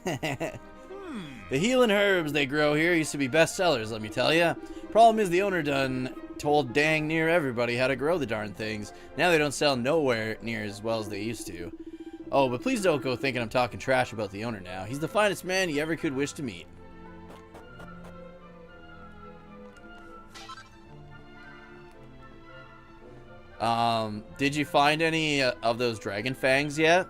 The healing herbs they grow here used to be bestsellers, let me tell ya. Problem is the owner done told dang near everybody how to grow the darn things. Now they don't sell nowhere near as well as they used to. Oh, but please don't go thinking I'm talking trash about the owner now. He's the finest man you ever could wish to meet. Did you find any of those dragon fangs yet?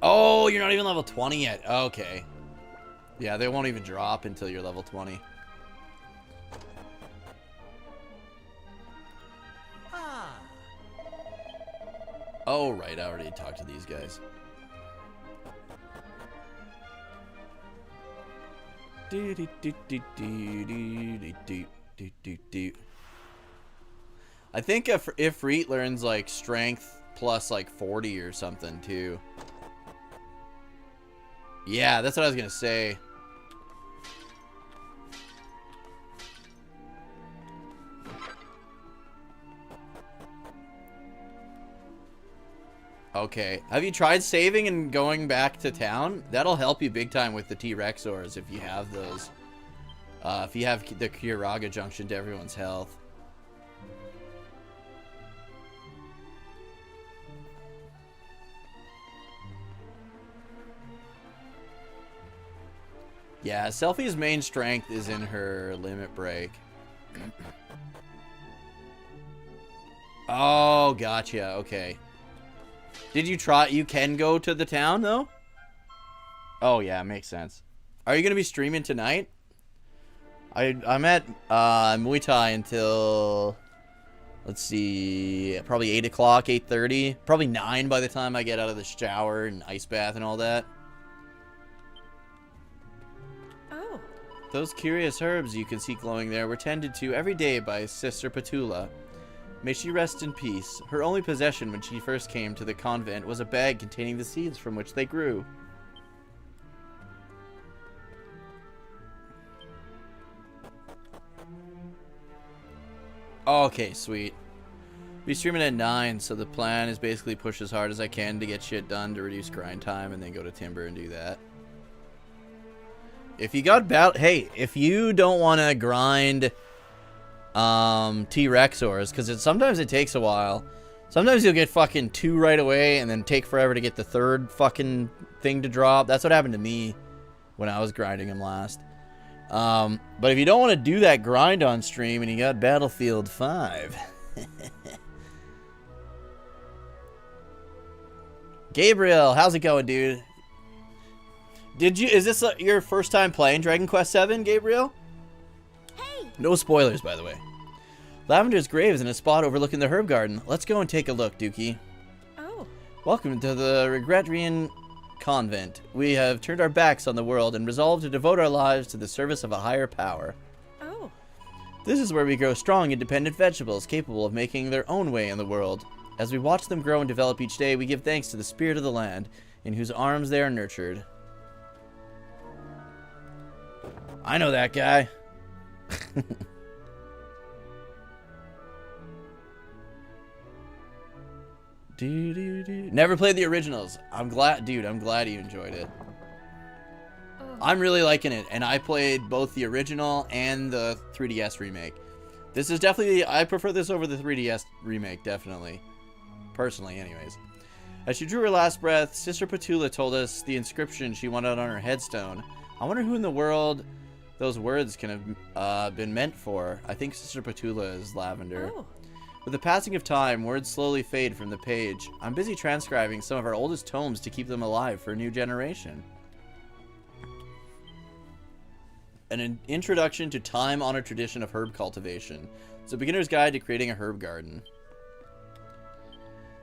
Oh, you're not even level 20 yet. Okay. Yeah, they won't even drop until you're level 20. Oh, right. I already talked to these guys. I think if Reet learns like strength plus like 40 or something too. Yeah, that's what I was gonna say. Okay. Have you tried saving and going back to town? That'll help you big time with the T-Rexors if you have those. If you have the Kyuraga junction to everyone's health. Yeah, Selfie's main strength is in her limit break. Oh, gotcha. Okay. Did you try? You can go to the town, though? Oh, yeah, makes sense. Are you going to be streaming tonight? I'm at Muay Thai until, let's see, probably 8 o'clock, 8:30. Probably 9 by the time I get out of the shower and ice bath and all that. Oh. Those curious herbs you can see glowing there were tended to every day by Sister Petula. May she rest in peace. Her only possession when she first came to the convent was a bag containing the seeds from which they grew. Okay, sweet. Be streaming at 9, so the plan is basically push as hard as I can to get shit done to reduce grind time and then go to Timber and do that. If you got hey, if you don't want to grind T-Rexors, because sometimes it takes a while. Sometimes you'll get fucking 2 right away and then take forever to get the 3rd fucking thing to drop. That's what happened to me when I was grinding him last. But if you don't want to do that grind on stream and you got Battlefield 5. Gabriel, how's it going, dude? Is this your first time playing Dragon Quest VII, Gabriel? Hey! No spoilers, by the way. Lavender's grave is in a spot overlooking the herb garden. Let's go and take a look, Dookie. Oh. Welcome to the Regretrian Convent. We have turned our backs on the world and resolved to devote our lives to the service of a higher power. Oh. This is where we grow strong, independent vegetables capable of making their own way in the world. As we watch them grow and develop each day, we give thanks to the spirit of the land, in whose arms they are nurtured. I know that guy. Never played the originals. I'm glad, dude. I'm glad you enjoyed it. I'm really liking it, and I played both the original and the 3DS remake. This is definitely, I prefer this over the 3DS remake, definitely. Personally, anyways. As she drew her last breath, Sister Petula told us the inscription she wanted on her headstone. I wonder who in the world those words can have been meant for. I think Sister Petula is Lavender. Oh. With the passing of time, words slowly fade from the page. I'm busy transcribing some of our oldest tomes to keep them alive for a new generation. An introduction to time-honored tradition of herb cultivation. It's a beginner's guide to creating a herb garden.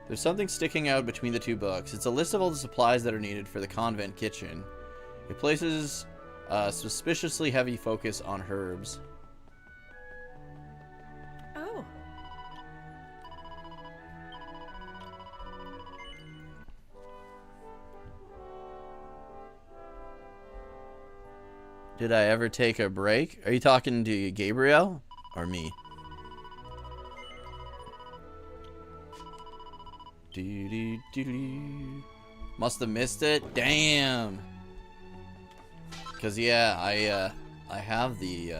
There's something sticking out between the two books. It's a list of all the supplies that are needed for the convent kitchen. It places a suspiciously heavy focus on herbs. Oh. Did I ever take a break? Are you talking to Gabriel or me? Must have missed it. Damn. Cause yeah, I have the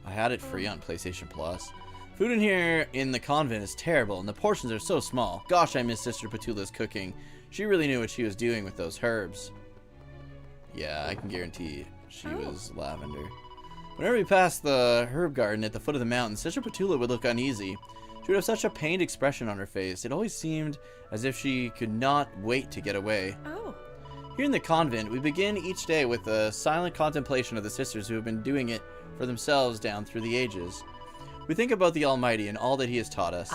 I had it free on PlayStation Plus. Food in here in the convent is terrible, and the portions are so small. Gosh, I miss Sister Petula's cooking. She really knew what she was doing with those herbs. Yeah, I can guarantee she was lavender. Whenever we passed the herb garden at the foot of the mountain, Sister Petula would look uneasy. She would have such a pained expression on her face. It always seemed as if she could not wait to get away. Oh. Here in the convent, we begin each day with a silent contemplation of the sisters who have been doing it for themselves down through the ages. We think about the Almighty and all that He has taught us.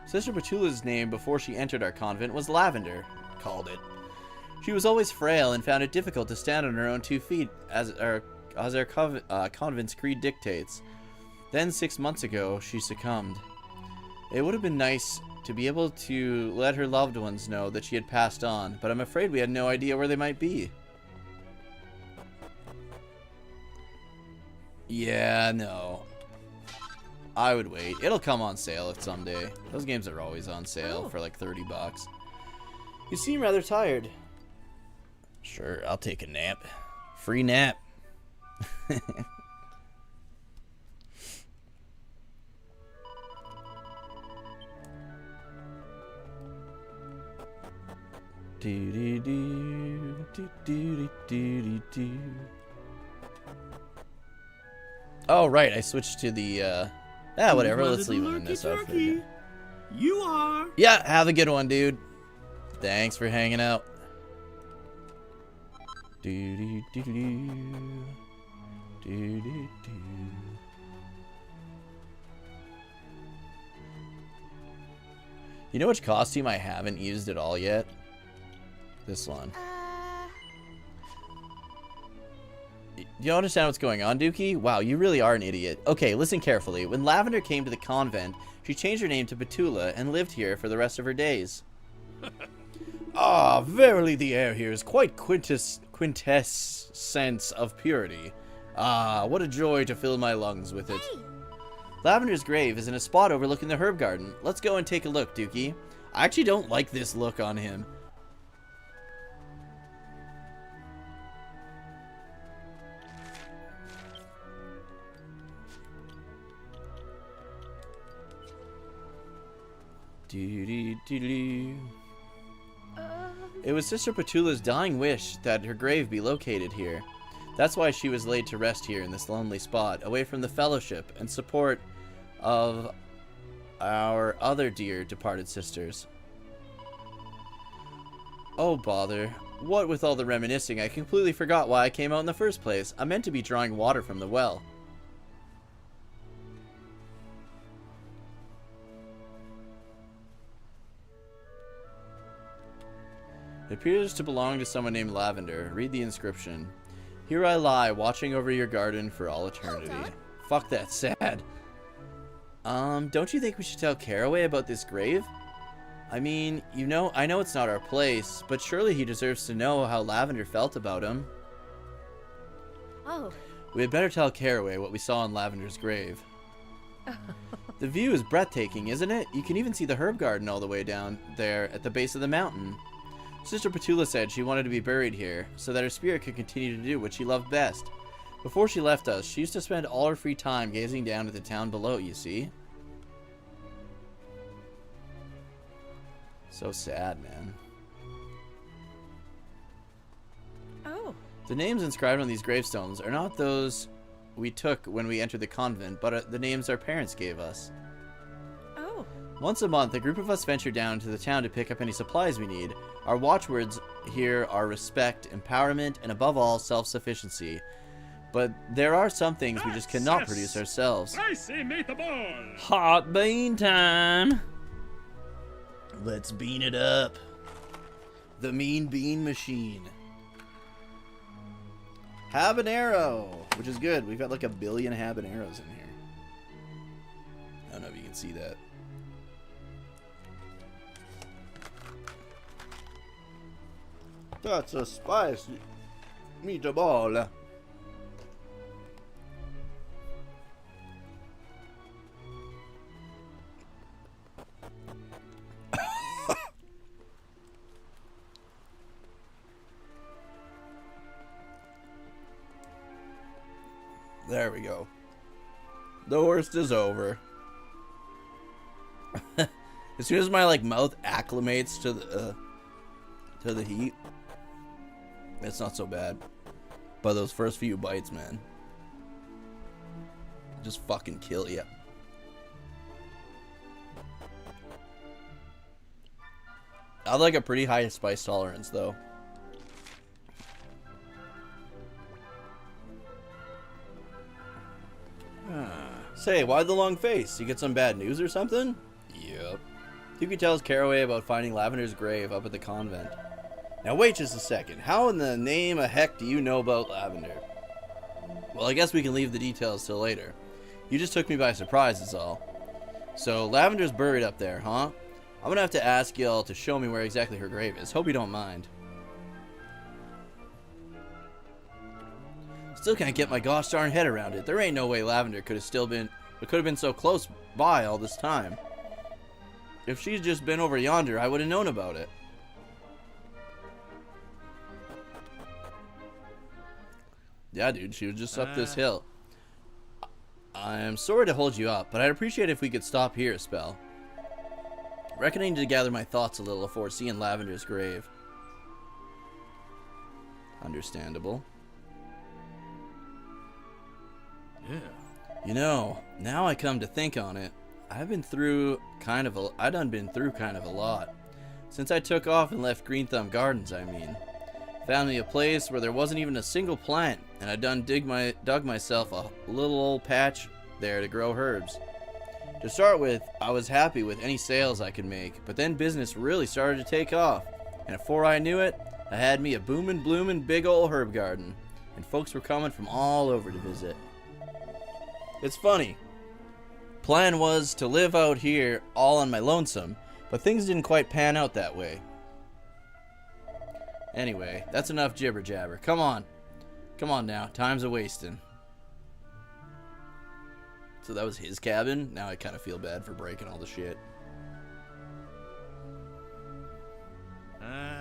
Sister Petula's name before she entered our convent was Lavender, called it. She was always frail and found it difficult to stand on her own 2 feet, as our convent's creed dictates. Then 6 months ago, she succumbed. It would have been nice to be able to let her loved ones know that she had passed on, but I'm afraid we had no idea where they might be. Yeah, no. I would wait. It'll come on sale someday. Those games are always on sale for like $30. You seem rather tired. Sure, I'll take a nap. Free nap. Oh, right, I switched to the, whatever, let's leave him in this outfit. You are. Yeah, have a good one, dude. Thanks for hanging out. You know which costume I haven't used at all yet? This one. You understand what's going on, Dookie? Wow, you really are an idiot. Okay, listen carefully. When Lavender came to the convent, she changed her name to Petula and lived here for the rest of her days. Ah, verily the air here is quite quintessence of purity. Ah, what a joy to fill my lungs with it. Hey. Lavender's grave is in a spot overlooking the herb garden. Let's go and take a look, Dookie. I actually don't like this look on him. It was Sister Petula's dying wish that her grave be located here. That's why she was laid to rest here in this lonely spot, away from the fellowship and support of our other dear departed sisters. Oh, bother. What with all the reminiscing, I completely forgot why I came out in the first place. I meant to be drawing water from the well. It appears to belong to someone named Lavender. Read the inscription. Here I lie, watching over your garden for all eternity. Fuck, that's sad. Don't you think we should tell Carraway about this grave? I mean, I know it's not our place, but surely he deserves to know how Lavender felt about him. Oh. We had better tell Carraway what we saw in Lavender's grave. The view is breathtaking, isn't it? You can even see the herb garden all the way down there at the base of the mountain. Sister Petula said she wanted to be buried here, so that her spirit could continue to do what she loved best. Before she left us, she used to spend all her free time gazing down at the town below, you see? So sad, man. Oh. The names inscribed on these gravestones are not those we took when we entered the convent, but the names our parents gave us. Oh. Once a month, a group of us venture down to the town to pick up any supplies we need. Our watchwords here are respect, empowerment, and above all, self-sufficiency. But there are some things we just cannot produce ourselves. I say meatball. Hot bean time! Let's bean it up. The mean bean machine. Habanero, which is good. We've got like 1 billion habaneros in here. I don't know if you can see that. That's a spicy meatball. There we go. The worst is over. As soon as my like mouth acclimates to the heat, it's not so bad. But those first few bites, man, just fucking kill you. I have like a pretty high spice tolerance though. Say, why the long face? You get some bad news or something? Yep. Yuki tells Carraway about finding Lavender's grave up at the convent. Now wait just a second. How in the name of heck do you know about Lavender? Well, I guess we can leave the details till later. You just took me by surprise is all. So, Lavender's buried up there, huh? I'm gonna have to ask y'all to show me where exactly her grave is. Hope you don't mind. Still can't get my gosh darn head around it. There ain't no way Lavender could have been so close by all this time. If she's just been over yonder, I would have known about it. Yeah, dude, she was just up this hill. I'm sorry to hold you up, but I'd appreciate if we could stop here a spell. Reckon I need to gather my thoughts a little before seeing Lavender's grave. Understandable. Yeah. You know, now I come to think on it, I done been through kind of a lot. Since I took off and left Greenthumb Gardens, I mean. Found me a place where there wasn't even a single plant, and I done dug myself a little old patch there to grow herbs. To start with, I was happy with any sales I could make, but then business really started to take off, and before I knew it, I had me a boomin' bloomin' big ol' herb garden, and folks were coming from all over to visit. It's funny. Plan was to live out here all on my lonesome, but things didn't quite pan out that way. Anyway, that's enough jibber jabber. Come on. Come on now. Time's a wasting. So that was his cabin? Now I kind of feel bad for breaking all the shit.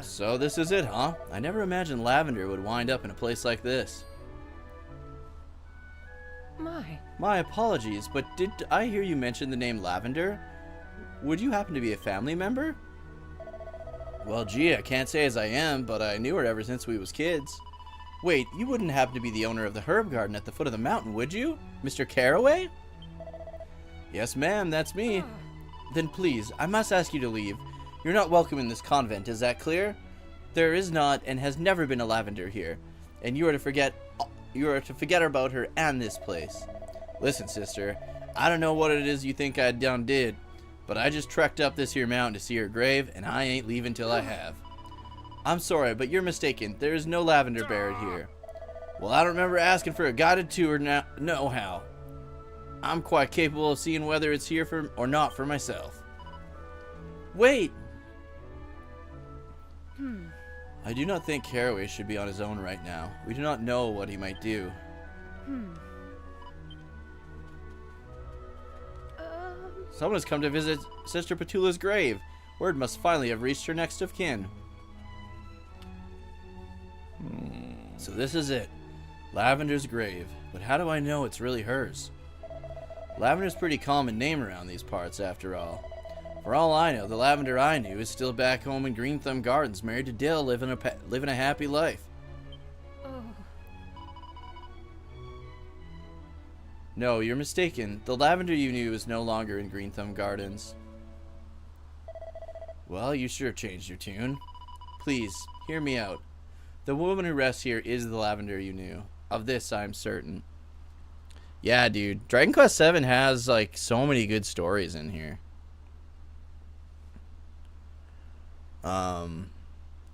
So this is it, huh? I never imagined Lavender would wind up in a place like this. My apologies, but did I hear you mention the name Lavender? Would you happen to be a family member? Well, gee, I can't say as I am, but I knew her ever since we was kids. Wait, you wouldn't happen to be the owner of the herb garden at the foot of the mountain, would you? Mr. Carraway? Yes, ma'am, that's me. Then please, I must ask you to leave. You're not welcome in this convent, is that clear? There is not and has never been a Lavender here, and you are to forget about her and this place. Listen, sister, I don't know what it is you think I done did, but I just trekked up this here mountain to see her grave, and I ain't leaving till I have. I'm sorry, but you're mistaken. There is no Lavender buried here. Well, I don't remember asking for a guided tour nohow. I'm quite capable of seeing whether it's here for or not for myself. Wait! I do not think Carraway should be on his own right now. We do not know what he might do. Someone has come to visit Sister Petula's grave. Word must finally have reached her next of kin. So this is it. Lavender's grave. But how do I know it's really hers? Lavender's a pretty common name around these parts, after all. For all I know, the Lavender I knew is still back home in Greenthumb Gardens, married to Dill, living a happy life. No, you're mistaken. The Lavender you knew is no longer in Greenthumb Gardens. Well, you sure changed your tune. Please, hear me out. The woman who rests here is the Lavender you knew. Of this, I'm certain. Yeah, dude. Dragon Quest VII has, like, so many good stories in here.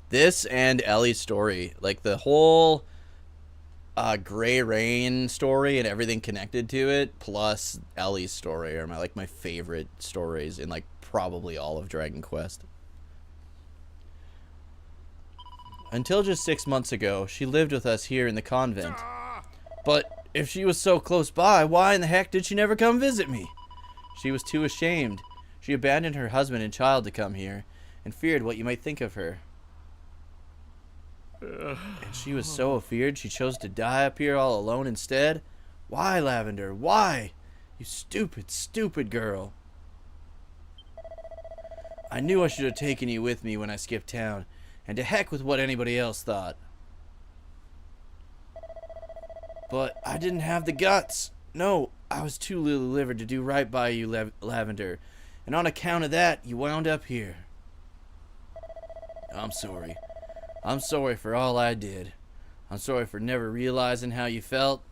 This and Ellie's story, like the whole Gray Rain story and everything connected to it, plus Ellie's story are my favorite stories in like probably all of Dragon Quest. Until just 6 months ago, she lived with us here in the convent. But if she was so close by, why in the heck did she never come visit me? She was too ashamed. She abandoned her husband and child to come here, and feared what you might think of her. And she was so afeared she chose to die up here all alone instead? Why, Lavender? Why? You stupid, stupid girl. I knew I should have taken you with me when I skipped town, and to heck with what anybody else thought. But I didn't have the guts. No, I was too little-livered to do right by you, Lavender. And on account of that, you wound up here. I'm sorry. I'm sorry for all I did. I'm sorry for never realizing how you felt.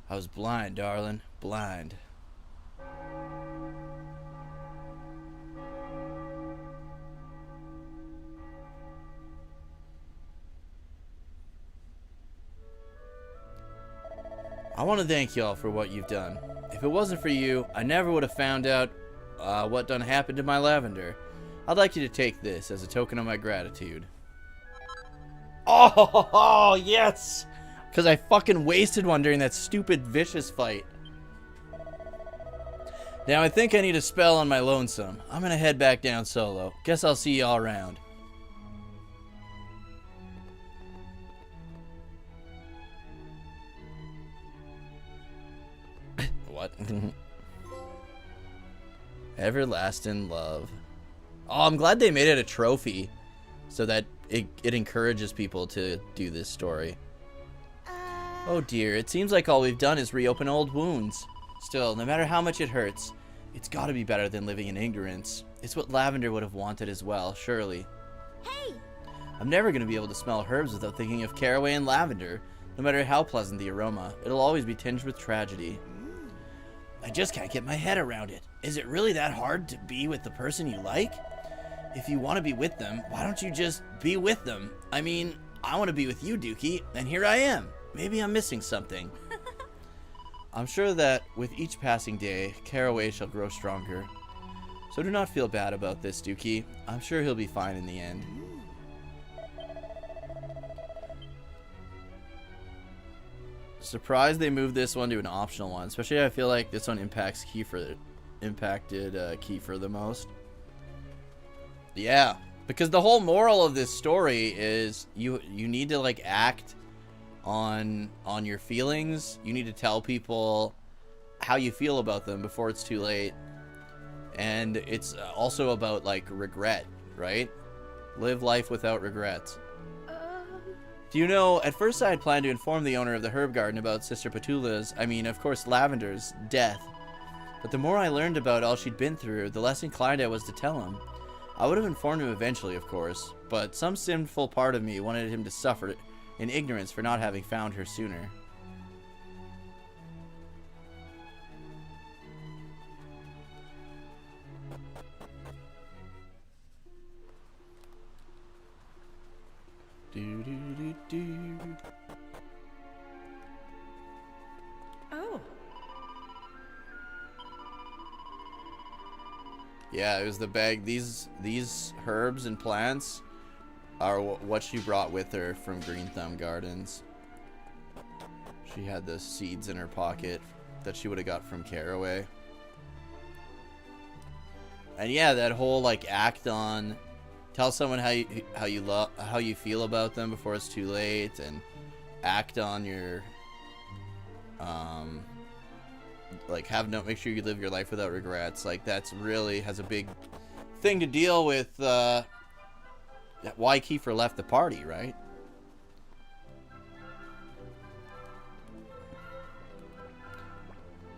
I was blind, darling. Blind. I want to thank y'all for what you've done. If it wasn't for you, I never would have found out what done happened to my Lavender. I'd like you to take this as a token of my gratitude. Oh, yes! Because I fucking wasted one during that stupid vicious fight. Now I think I need a spell on my lonesome. I'm gonna head back down solo. Guess I'll see y'all around. What? Everlasting love. Oh, I'm glad they made it a trophy so that it encourages people to do this story. Oh dear, it seems like all we've done is reopen old wounds. Still, no matter how much it hurts, it's gotta be better than living in ignorance. It's what Lavender would have wanted as well, surely. Hey! I'm never gonna be able to smell herbs without thinking of Carraway and Lavender. No matter how pleasant the aroma, it'll always be tinged with tragedy. I just can't get my head around it. Is it really that hard to be with the person you like? If you want to be with them, why don't you just be with them? I mean, I want to be with you, Dookie, and here I am. Maybe I'm missing something. I'm sure that with each passing day, Carraway shall grow stronger. So do not feel bad about this, Dookie. I'm sure he'll be fine in the end. Surprised they moved this one to an optional one. Especially I feel like this one impacted Kiefer the most. Yeah, because the whole moral of this story is you need to like act on your feelings. You need to tell people how you feel about them before it's too late. And it's also about like regret, right? Live life without regrets. Do you know, at first I had planned to inform the owner of the herb garden about Sister Petula's, of course Lavender's, death. But the more I learned about all she'd been through, the less inclined I was to tell him. I would have informed him eventually, of course, but some sinful part of me wanted him to suffer in ignorance for not having found her sooner. Oh. Yeah, it was the bag. These herbs and plants are what she brought with her from Greenthumb Gardens. She had the seeds in her pocket that she would have got from Carraway. And yeah, that whole like act on, tell someone how you feel about them before it's too late, and act on your make sure you live your life without regrets. Like that's really has a big thing to deal with why Kiefer left the party, right?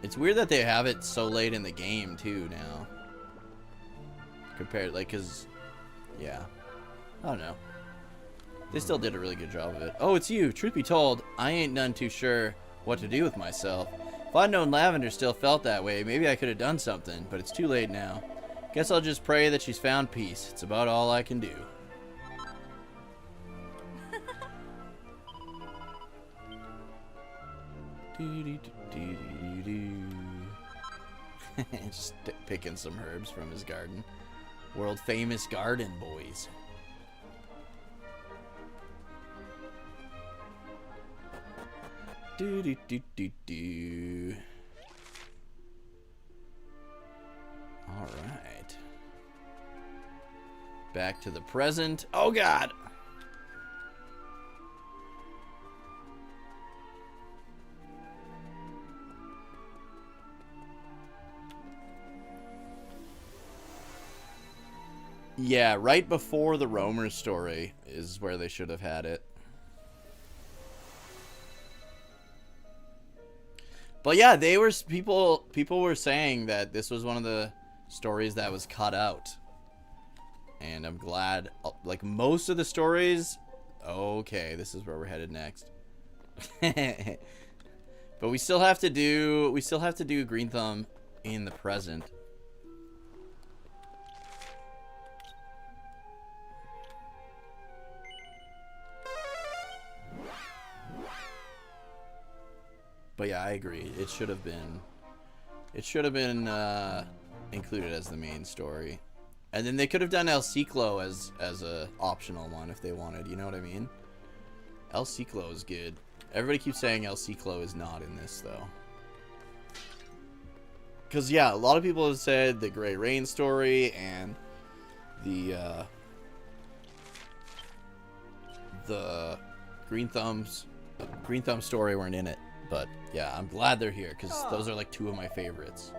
It's weird that they have it so late in the game too now. Compared, like, cause, yeah, I don't know. They still did a really good job of it. Oh, it's you. Truth be told, I ain't none too sure what to do with myself. If I'd known Lavender still felt that way, maybe I could have done something, but it's too late now. Guess I'll just pray that she's found peace. It's about all I can do. Just picking some herbs from his garden. World famous garden, boys. Do do do do do. All right. Back to the present. Oh God. Yeah, right before the Romer story is where they should have had it. But yeah, they were people were saying that this was one of the stories that was cut out. And I'm glad, like most of the stories, okay, this is where we're headed next. But we still have to do Greenthumb in the present. But yeah, I agree. It should have been included as the main story. And then they could have done El Ciclo as a optional one if they wanted, you know what I mean? El Ciclo is good. Everybody keeps saying El Ciclo is not in this though. Cause yeah, a lot of people have said the Grey Rain story and the Greenthumb story weren't in it. But yeah, I'm glad they're here because those are like two of my favorites.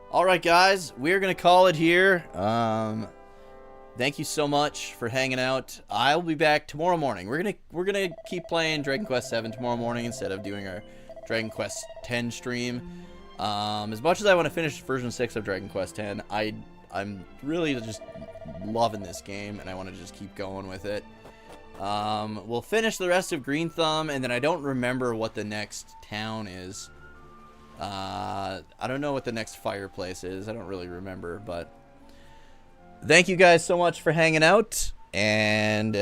All right, guys, we're gonna call it here. Thank you so much for hanging out. I'll be back tomorrow morning. We're gonna keep playing Dragon Quest VII tomorrow morning instead of doing our Dragon Quest X stream. As much as I want to finish version 6 of Dragon Quest X, I'm really just loving this game, and I want to just keep going with it. We'll finish the rest of Greenthumb, and then I don't remember what the next town is. I don't know what the next fireplace is. I don't really remember, but thank you guys so much for hanging out. And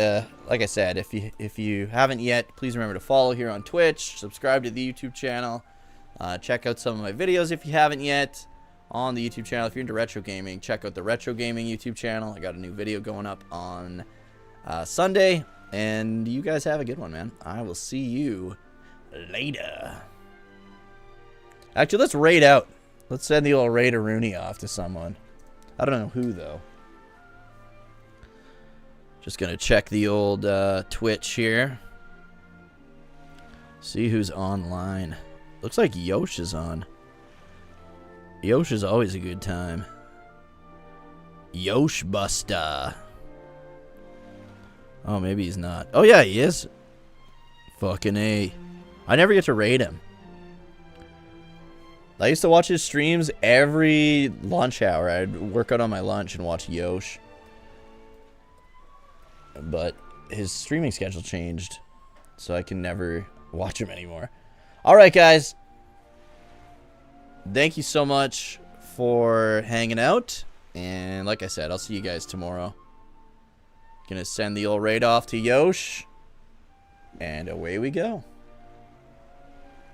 like I said, if you haven't yet, please remember to follow here on Twitch, subscribe to the YouTube channel, check out some of my videos if you haven't yet on the YouTube channel. If you're into retro gaming, check out the Retro Gaming YouTube channel. I got a new video going up on Sunday, and you guys have a good one, man. I will see you later. Actually, let's raid out. Let's send the old Raider Rooney off to someone. I don't know who, though. Just gonna check the old Twitch here. See who's online. Looks like Yosh is on. Yosh is always a good time. Yosh Buster. Oh, maybe he's not. Oh, yeah, he is. Fucking A. I never get to raid him. I used to watch his streams every lunch hour. I'd work out on my lunch and watch Yosh. But his streaming schedule changed, so I can never watch him anymore. All right, guys. Thank you so much for hanging out. And like I said, I'll see you guys tomorrow. Gonna send the old raid off to Yosh. And away we go.